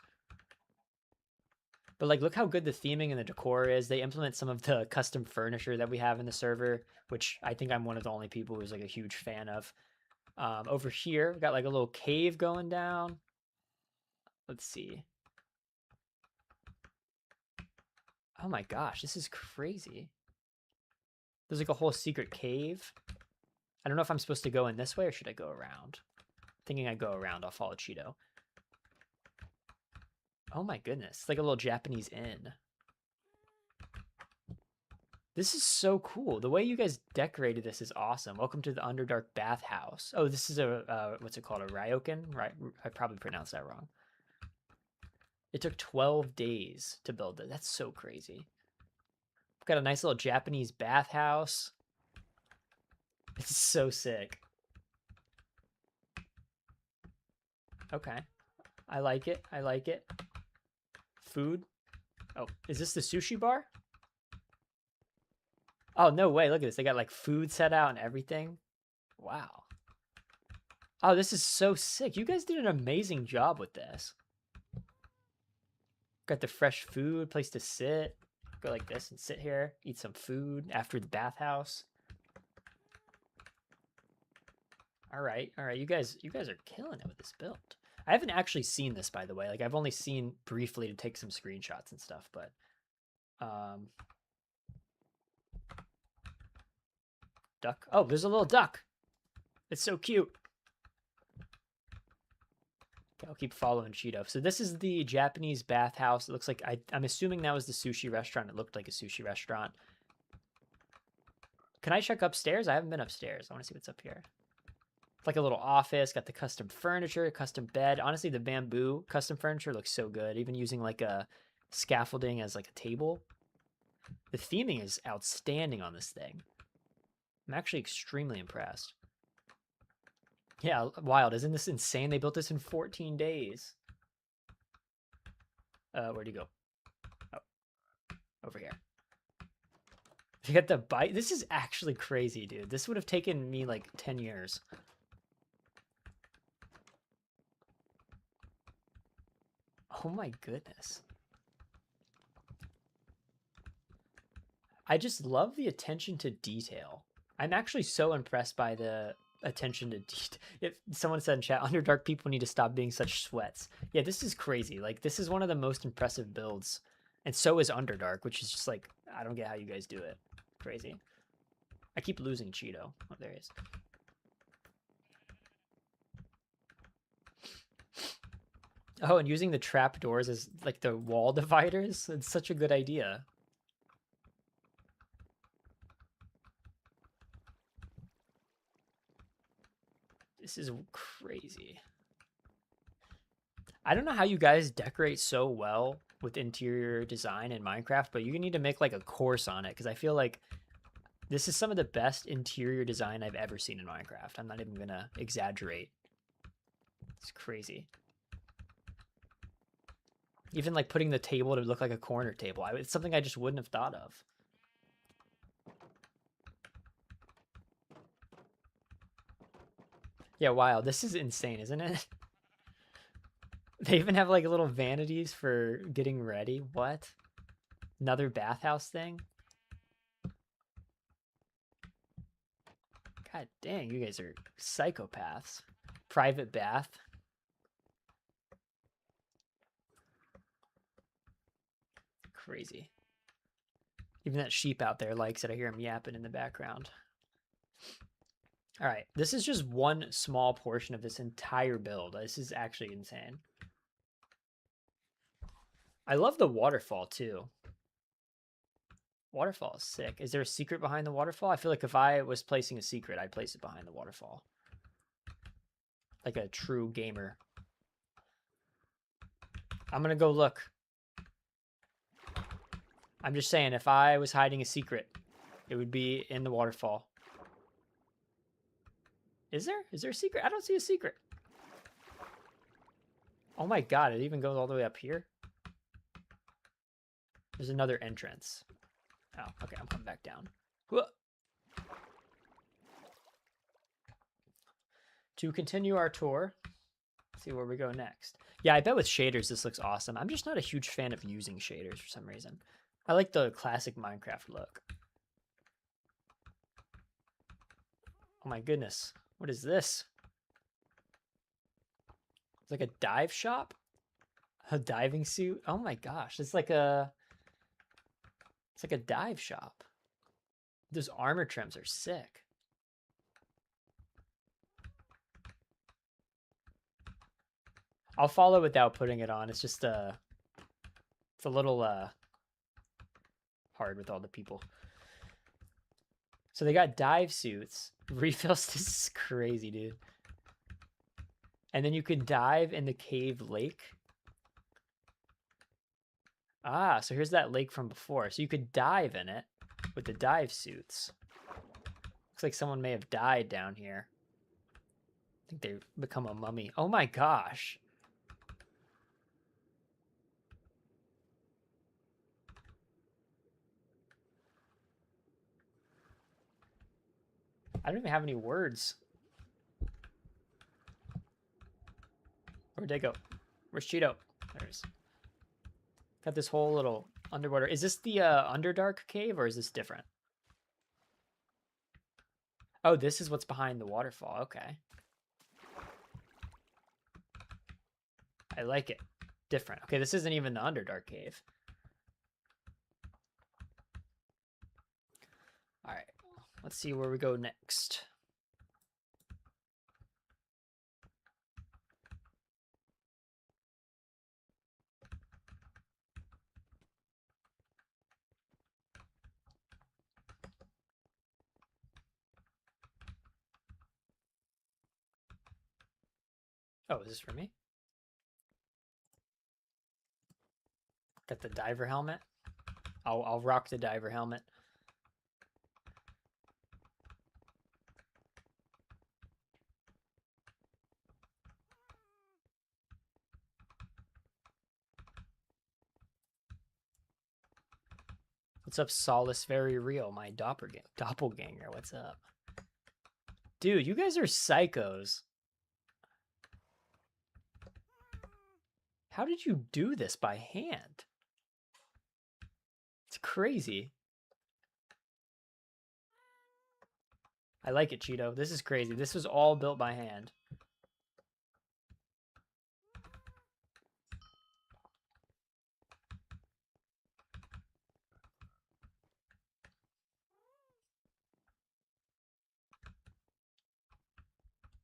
But like, look how good the theming and the decor is. They implement some of the custom furniture that we have in the server, which I think I'm one of the only people who's like a huge fan of. Over here, we got like a little cave going down. Let's see. Oh my gosh, this is crazy. There's like a whole secret cave. I don't know if I'm supposed to go in this way or should I go around? Thinking I go around, I'll follow Cheeto. Oh my goodness, it's like a little Japanese inn. This is so cool. The way you guys decorated this is awesome. Welcome to the Underdark bathhouse. Oh, this is a, what's it called? A ryokan? Right, I probably pronounced that wrong. It took 12 days to build it. That's so crazy. We've got a nice little Japanese bathhouse. It's so sick. Okay. I like it. I like it. Food. Oh, is this the sushi bar? Oh, no way. Look at this. They got like food set out and everything. Wow. Oh, this is so sick. You guys did an amazing job with this. Got the fresh food, place to sit. Go like this and sit here, eat some food after the bathhouse. All right. You guys are killing it with this build. I haven't actually seen this, by the way. Like, I've only seen briefly to take some screenshots and stuff, but duck. Oh, there's a little duck. It's so cute. Okay, I'll keep following Cheeto. So this is the Japanese bathhouse. It looks like I'm assuming that was the sushi restaurant. It looked like a sushi restaurant. Can I check upstairs? I haven't been upstairs. I want to see what's up here. It's like a little office. Got the custom furniture, custom bed. Honestly, the bamboo custom furniture looks so good. Even using like a scaffolding as like a table. The theming is outstanding on this thing. I'm actually extremely impressed. Yeah, wild. Isn't this insane? They built this in 14 days. Where'd you go? Oh, over here. You got the bite. This is actually crazy, dude. This would have taken me like 10 years. Oh my goodness. I just love the attention to detail. I'm actually so impressed by the attention to detail. If someone said in chat, Underdark people need to stop being such sweats. Yeah, this is crazy. Like, this is one of the most impressive builds. And so is Underdark, which is just like, I don't get how you guys do it. Crazy. I keep losing Cheeto. Oh, there he is. Oh, and using the trap doors as like the wall dividers. It's such a good idea. This is crazy. I don't know how you guys decorate so well with interior design in Minecraft, but you need to make like a course on it because I feel like this is some of the best interior design I've ever seen in Minecraft. I'm not even going to exaggerate. It's crazy. Even like putting the table to look like a corner table. It's something I just wouldn't have thought of. Yeah, wow. This is insane, isn't it? They even have like little vanities for getting ready. What? Another bathhouse thing? God dang, you guys are psychopaths. Private bath. Crazy. Even that sheep out there likes it. I hear him yapping in the background. All right, this is just one small portion of this entire build. This is actually insane. I love the waterfall too. Waterfall is sick. Is there a secret behind the waterfall? I feel like if I was placing a secret, I'd place it behind the waterfall. Like a true gamer. I'm gonna go look. I'm just saying, if I was hiding a secret, it would be in the waterfall. Is there? Is there a secret? I don't see a secret. Oh my god, it even goes all the way up here. There's another entrance. Oh, okay, I'm coming back down. To continue our tour, let's see where we go next. Yeah, I bet with shaders this looks awesome. I'm just not a huge fan of using shaders for some reason. I like the classic Minecraft look. Oh my goodness. What is this? It's like a dive shop? A diving suit? Oh my gosh. It's like a dive shop. Those armor trims are sick. I'll follow without putting it on. It's just it's a little hard with all the people. So they got dive suits. Refills. This is crazy, dude. And then you can dive in the cave lake. Ah, so here's that lake from before. So you could dive in it with the dive suits. Looks like someone may have died down here. I think they've become a mummy. Oh my gosh. I don't even have any words. Where'd they go? Where's Cheeto? There it is. Got this whole little underwater. Is this the Underdark cave or is this different? Oh, this is what's behind the waterfall. Okay. I like it. Different. Okay, this isn't even the Underdark cave. All right. Let's see where we go next. Oh, is this for me? Got the diver helmet. I'll rock the diver helmet. What's up, Solace? Very real. My doppelganger. What's up? Dude, you guys are psychos. How did you do this by hand? It's crazy. I like it, Cheeto. This is crazy. This was all built by hand.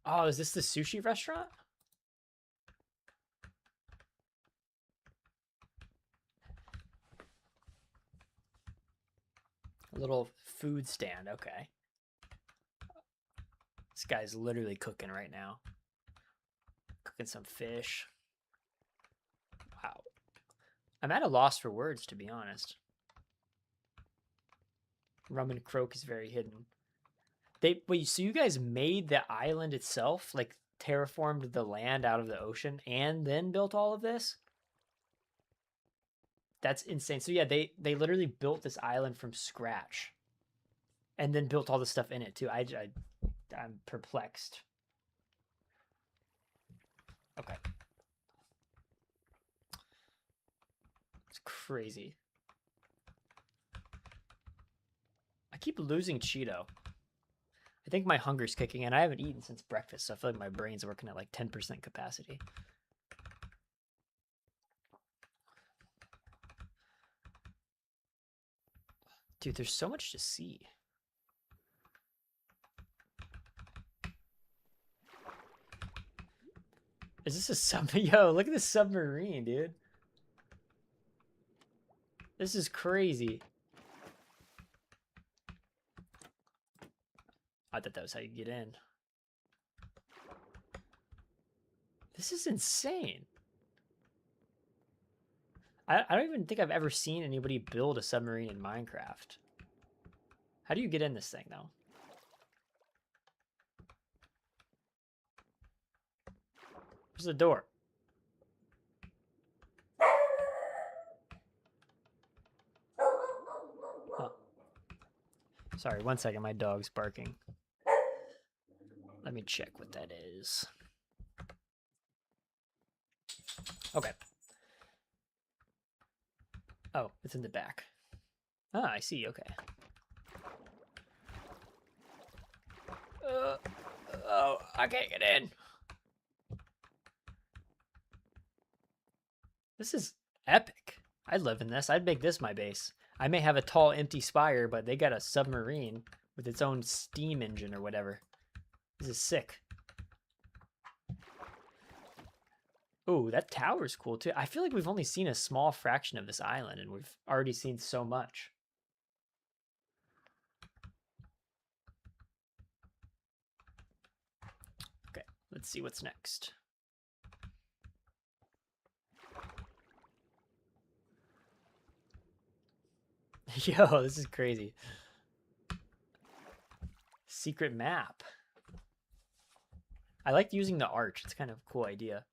Oh, is this the sushi restaurant? A little food stand. Okay. This guy's literally cooking right now. Cooking some fish. Wow. I'm at a loss for words, to be honest. Rum and croak is very hidden. Wait, so you guys made the island itself, like terraformed the land out of the ocean and then built all of this? That's insane. So yeah, they literally built this island from scratch and then built all the stuff in it too. I'm perplexed. Okay. It's crazy. I keep losing Cheeto. I think my hunger's kicking in. I haven't eaten since breakfast, so I feel like my brain's working at like 10% capacity. Dude, there's so much to see. Is this a sub? Yo, look at this submarine, dude. This is crazy. I thought that was how you get in. This is insane. I don't even think I've ever seen anybody build a submarine in Minecraft. How do you get in this thing, though? Where's the door? Huh. Sorry, one second. My dog's barking. Let me check what that is. Okay. Oh, it's in the back. Ah, I see. Okay. Oh, I can't get in. This is epic. I'd live in this. I'd make this my base. I may have a tall, empty spire, but they got a submarine with its own steam engine or whatever. This is sick. Ooh, that tower's cool too. I feel like we've only seen a small fraction of this island, and we've already seen so much. Okay, let's see what's next. Yo, this is crazy. Secret map. I liked using the arch. It's kind of a cool idea.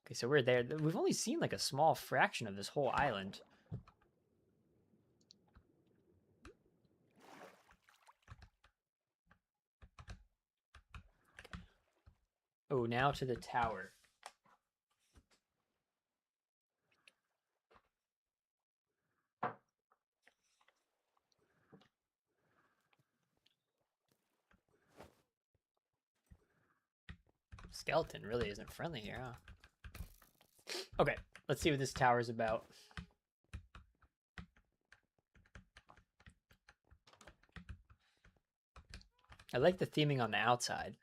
Okay, so we're there. We've only seen like a small fraction of this whole island. Oh, now to the tower. Skeleton really isn't friendly here, huh? Okay, let's see what this tower is about. I like the theming on the outside.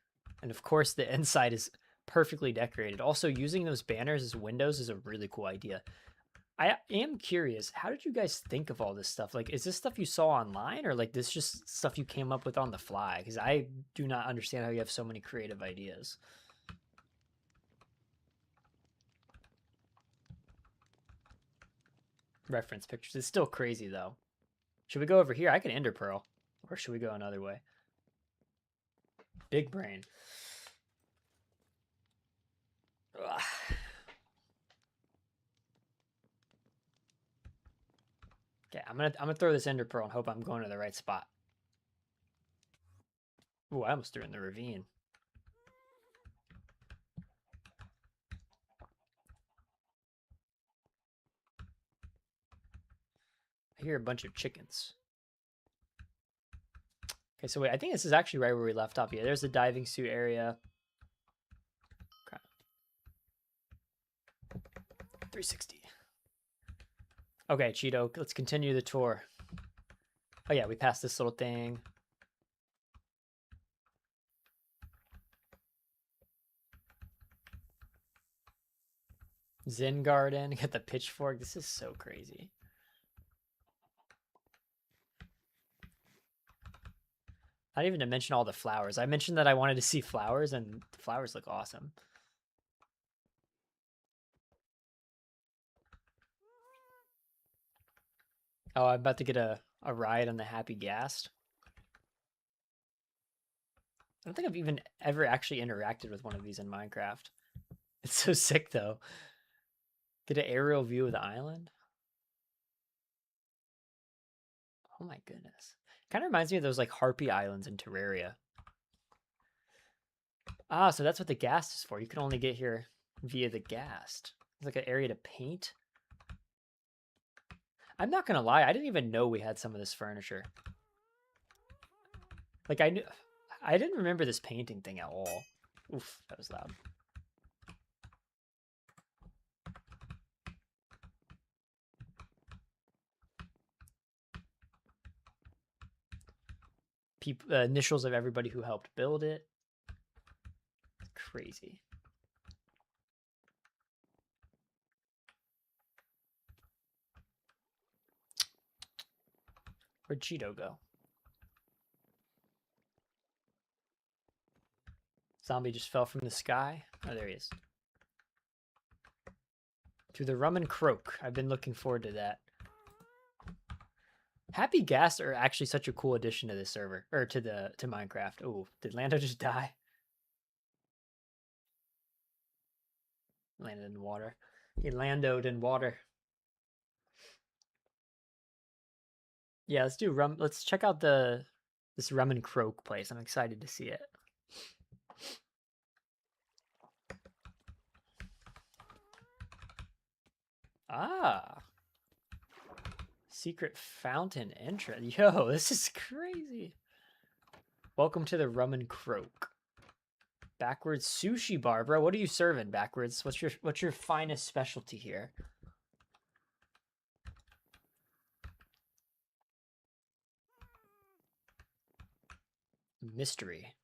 And of course, the inside is perfectly decorated. Also, using those banners as windows is a really cool idea. I am curious, how did you guys think of all this stuff? Like, is this stuff you saw online, or like this just stuff you came up with on the fly? Because I do not understand how you have so many creative ideas. Reference pictures. It's still crazy, though. Should we go over here? I can ender pearl. Or should we go another way? Big brain. Ugh. Okay, I'm gonna throw this ender pearl and hope I'm going to the right spot. Ooh, I almost threw it in the ravine. I hear a bunch of chickens. Okay, so wait, I think this is actually right where we left off. Yeah, there's the diving suit area. Okay. 360. Okay, Cheeto, let's continue the tour. Oh yeah, we passed this little thing. Zen garden, get the pitchfork. This is so crazy. Not even to mention all the flowers. I mentioned that I wanted to see flowers, and the flowers look awesome. Oh, I'm about to get a ride on the Happy Ghast. I don't think I've even ever actually interacted with one of these in Minecraft. It's so sick, though. Get an aerial view of the island. Oh my goodness. Kind of reminds me of those like Harpy Islands in Terraria. Ah, so that's what the ghast is for. You can only get here via the ghast. It's like an area to paint. I'm not gonna lie, I didn't even know we had some of this furniture. Like I didn't remember this painting thing at all. Oof, that was loud. Initials of everybody who helped build it. Crazy. Where'd Cheeto go? Zombie just fell from the sky. Oh, there he is. To the Rum and Croak. I've been looking forward to that. Happy Ghast are actually such a cool addition to this server, or to Minecraft. Oh, did Lando just die? Landed in water. He landoed in water. Yeah, let's do rum. Let's check out this Rum and Croak place. I'm excited to see it. Ah. Secret fountain entrance. Yo, this is crazy. Welcome to the Rum and Croak. Backwards sushi bar, bro. What are you serving, Backwards? What's your finest specialty here? Mystery.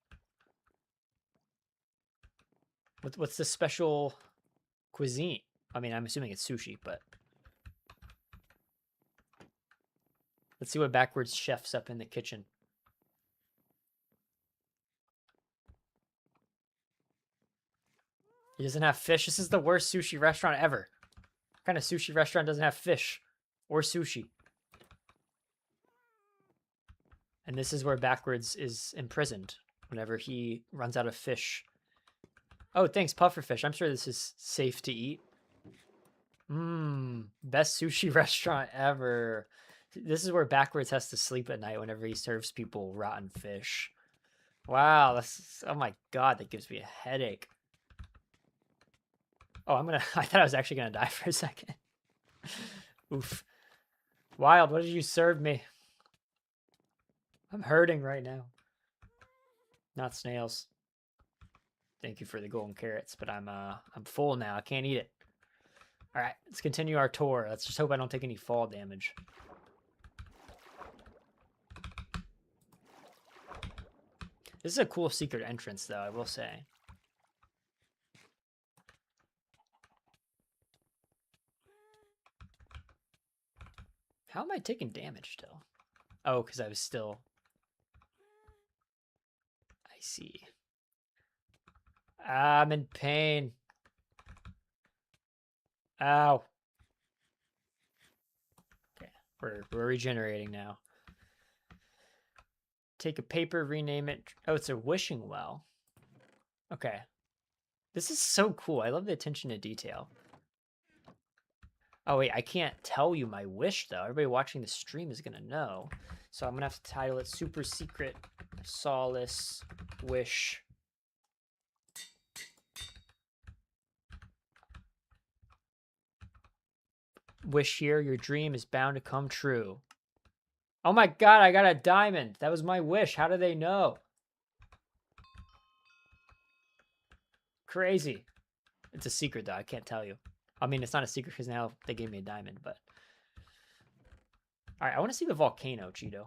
What's the special cuisine? I mean, I'm assuming it's sushi, but let's see what Backwards chefs up in the kitchen. He doesn't have fish. This is the worst sushi restaurant ever. What kind of sushi restaurant doesn't have fish or sushi? And this is where Backwards is imprisoned whenever he runs out of fish. Oh, thanks, pufferfish. I'm sure this is safe to eat. Mmm, best sushi restaurant ever. This is where Backwards has to sleep at night whenever he serves people rotten fish. Wow, that's, oh my god, that gives me a headache. Oh, I thought I was actually gonna die for a second. Oof. Wild, what did you serve me? I'm hurting right now. Not snails. Thank you for the golden carrots, but I'm full now. I can't eat it. All right, let's continue our tour. Let's just hope I don't take any fall damage. This is a cool secret entrance, though, I will say. How am I taking damage still? Oh, because I was still... I see. I'm in pain. Ow. Okay, we're regenerating now. Take a paper, rename it. Oh, it's a wishing well. Okay. This is so cool. I love the attention to detail. Oh, wait, I can't tell you my wish, though. Everybody watching the stream is going to know. So I'm going to have to title it Super Secret Solace Wish. Wish here, your dream is bound to come true. Oh my god, I got a diamond. That was my wish. How do they know? Crazy. It's a secret, though. I can't tell you. I mean, it's not a secret because now they gave me a diamond, but... Alright, I want to see the volcano, Cheeto.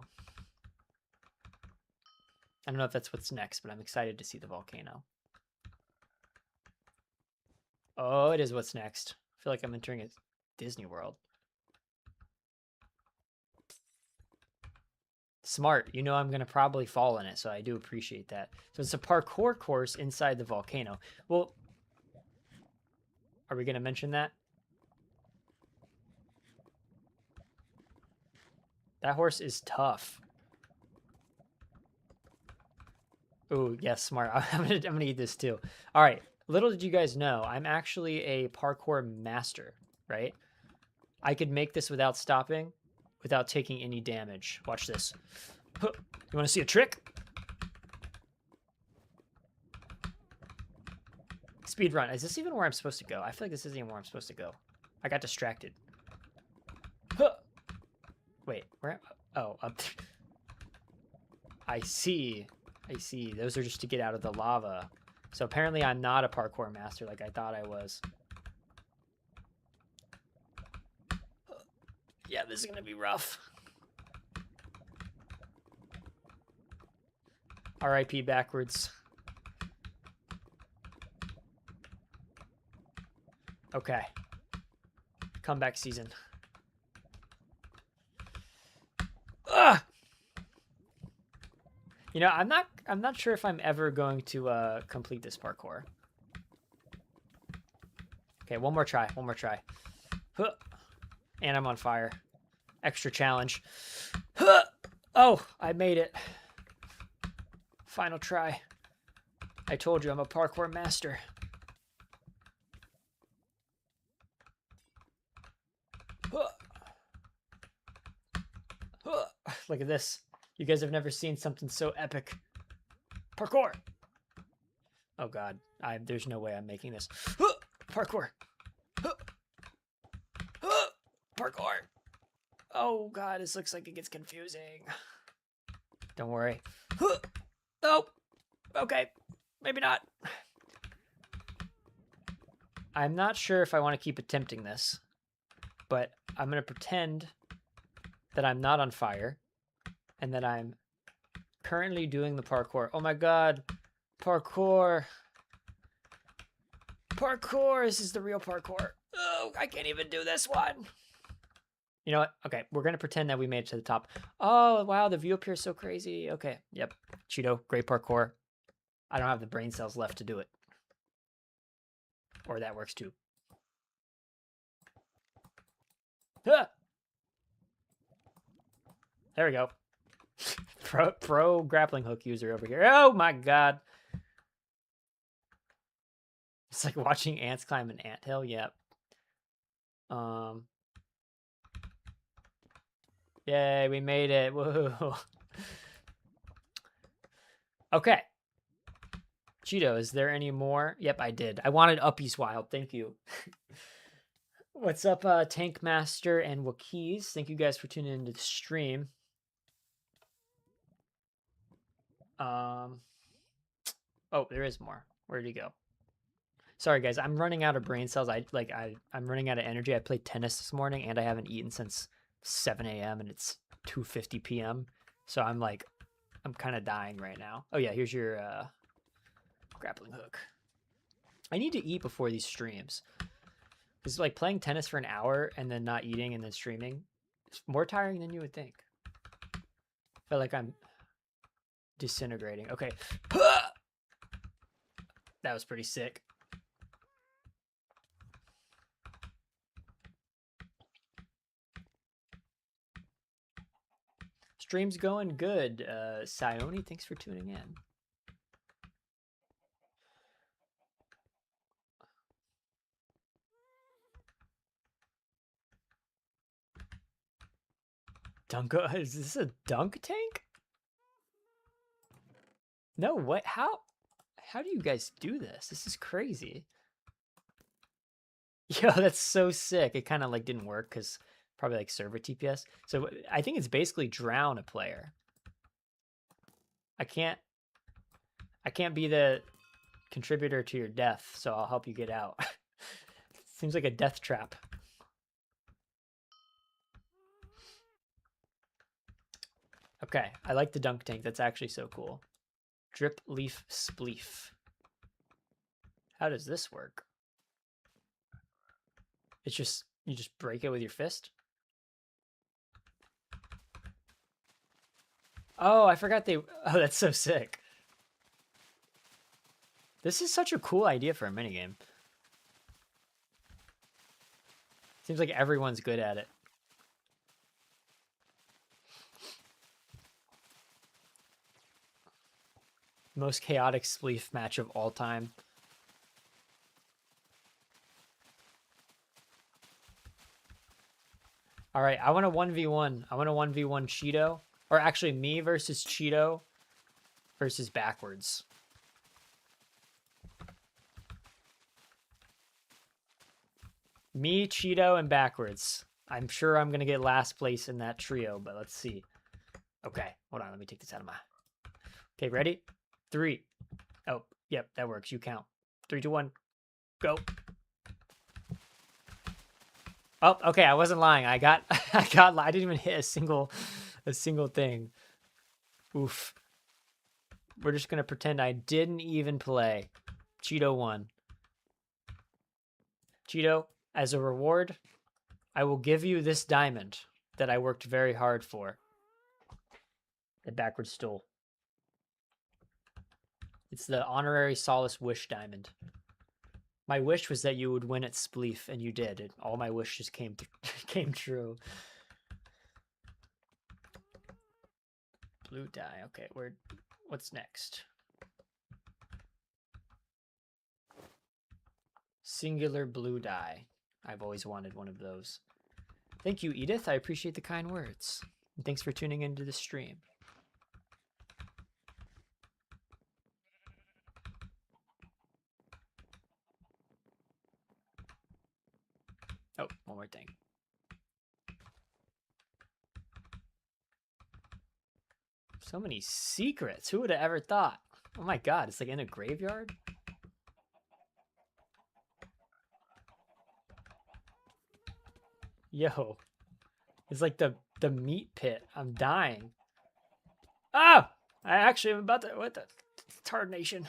I don't know if that's what's next, but I'm excited to see the volcano. Oh, it is what's next. I feel like I'm entering a Disney World. Smart. You know I'm going to probably fall in it, so I do appreciate that. So it's a parkour course inside the volcano. Well, are we going to mention that? That horse is tough. Oh, yes, smart. I'm gonna eat this too. All right. Little did you guys know, I'm actually a parkour master, right? I could make this without stopping, without taking any damage. Watch this. You want to see a trick? Speed run. Is this even where I'm supposed to go? I feel like this isn't even where I'm supposed to go. I got distracted. Wait, where? Oh, up. I see. I see. Those are just to get out of the lava. So apparently I'm not a parkour master like I thought I was. Yeah, this is going to be rough. RIP Backwards. Okay. Comeback season. Ugh! You know, I'm not sure if I'm ever going to complete this parkour. Okay, one more try. And I'm on fire. Extra challenge. Oh, I made it. Final try. I told you I'm a parkour master. Look at this. You guys have never seen something so epic. Parkour. Oh god, there's no way I'm making this. Parkour. Parkour. Oh god, this looks like it gets confusing. Don't worry. Oh, okay, maybe not. I'm not sure if I want to keep attempting this, but I'm going to pretend that I'm not on fire and that I'm currently doing the parkour. Oh my god, parkour. Parkour, this is the real parkour. Oh, I can't even do this one. You know what? Okay, we're going to pretend that we made it to the top. Oh, wow, the view up here is so crazy. Okay, yep. Cheeto, great parkour. I don't have the brain cells left to do it. Or that works too. Ah! There we go. Pro grappling hook user over here. Oh my god. It's like watching ants climb an anthill. Yep. Yay, we made it. Whoa. Okay. Cheeto, is there any more? Yep, I did. I wanted Uppies Wild. Thank you. What's up, Tank Master and Wakiz? Thank you guys for tuning into the stream. Oh, there is more. Where'd he go? Sorry, guys. I'm running out of brain cells. I'm running out of energy. I played tennis this morning, and I haven't eaten since 7 a.m. and it's 2:50 p.m. So I'm kind of dying right now. Oh yeah, here's your grappling hook. I need to eat before these streams. Because like playing tennis for an hour and then not eating and then streaming, it's more tiring than you would think. I feel like I'm disintegrating. Okay. That was pretty sick. Stream's going good. Sione, thanks for tuning in. Is this a dunk tank? No, what? How do you guys do this? This is crazy. Yo, that's so sick. It kind of like didn't work because probably like server TPS. So I think it's basically drown a player. I can't be the contributor to your death, so I'll help you get out. Seems like a death trap. Okay, I like the dunk tank. That's actually so cool. Drip leaf spleef. How does this work? It's just, you just break it with your fist? Oh, I forgot oh, that's so sick. This is such a cool idea for a minigame. Seems like everyone's good at it. Most chaotic spleef match of all time. All right, I want a 1v1. I want a 1v1 Cheeto. Or actually, me versus Cheeto versus backwards. Me, Cheeto, and backwards. I'm sure I'm going to get last place in that trio, but let's see. Okay, hold on. Let me take this out of my... Okay, ready? 3. Oh, yep, that works. You count. 3, 2, 1, go. Oh, okay, I wasn't lying. I didn't even hit a single thing. Oof. We're just going to pretend I didn't even play. Cheeto won. Cheeto, as a reward, I will give you this diamond that I worked very hard for. The backward stool. It's the honorary solace wish diamond. My wish was that you would win at Spleef, and you did. All my wishes came true. Blue dye. Okay, what's next? Singular blue dye. I've always wanted one of those. Thank you, Edith. I appreciate the kind words. And thanks for tuning into the stream. Oh, one more thing. So many secrets. Who would have ever thought? Oh my god, it's like in a graveyard? Yo. It's like the meat pit. I'm dying. Ah! I actually am about to... What the... Tarnation.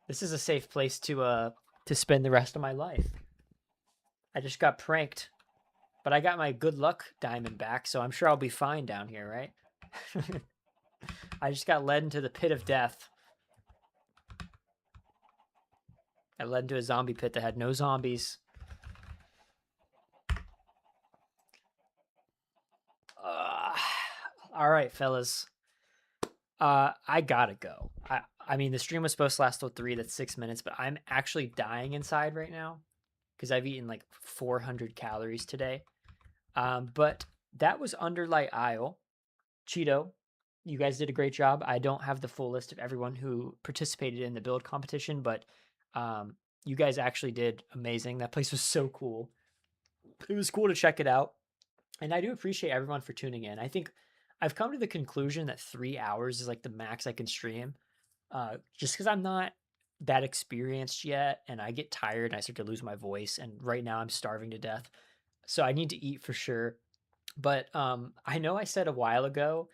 This is a safe place to spend the rest of my life. I just got pranked. But I got my good luck diamond back, so I'm sure I'll be fine down here, right? I just got led into the pit of death. I led into a zombie pit that had no zombies. All right, fellas. I gotta go. I mean, the stream was supposed to last till 3. That's 6 minutes, but I'm actually dying inside right now because I've eaten like 400 calories today. But that was Underlight Isle. Cheeto, you guys did a great job. I don't have the full list of everyone who participated in the build competition, but you guys actually did amazing. That place was so cool. It was cool to check it out. And I do appreciate everyone for tuning in. I think I've come to the conclusion that 3 hours is like the max I can stream. Just because I'm not that experienced yet and I get tired and I start to lose my voice. And right now I'm starving to death. So I need to eat for sure. But I know I said a while ago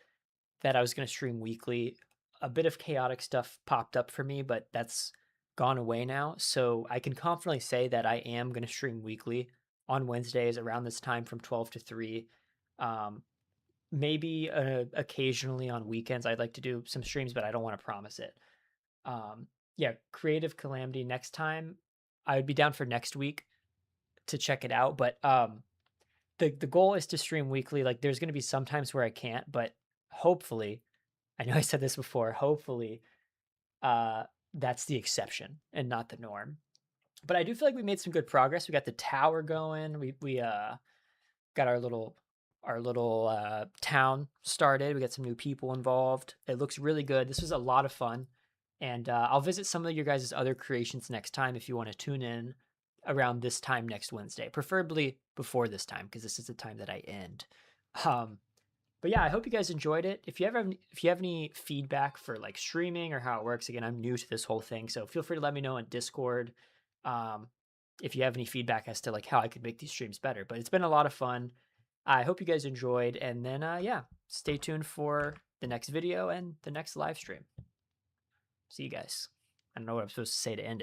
that I was going to stream weekly. A bit of chaotic stuff popped up for me, but that's gone away now. So I can confidently say that I am going to stream weekly on Wednesdays around this time from 12 to 3. Um, maybe occasionally on weekends, I'd like to do some streams, but I don't want to promise it. Yeah, Creative Calamity next time. I would be down for next week to check it out, but the goal is to stream weekly. Like there's going to be some times where I can't, but hopefully, I know I said this before, hopefully uh that's the exception and not the norm. But I do feel like we made some good progress. We got the tower going. We got our little town started. We got some new people involved. It looks really good. This was a lot of fun. And I'll visit some of your guys' other creations next time if you want to tune in around this time next Wednesday, preferably before this time because this is the time that I end. Um, but yeah, I hope you guys enjoyed it. If you have any feedback for like streaming or how it works, again, I'm new to this whole thing, so feel free to let me know on Discord. Um, if you have any feedback as to like how I could make these streams better. But it's been a lot of fun. I hope you guys enjoyed, and then yeah, stay tuned for the next video and the next live stream. See you guys. I don't know what I'm supposed to say to end it.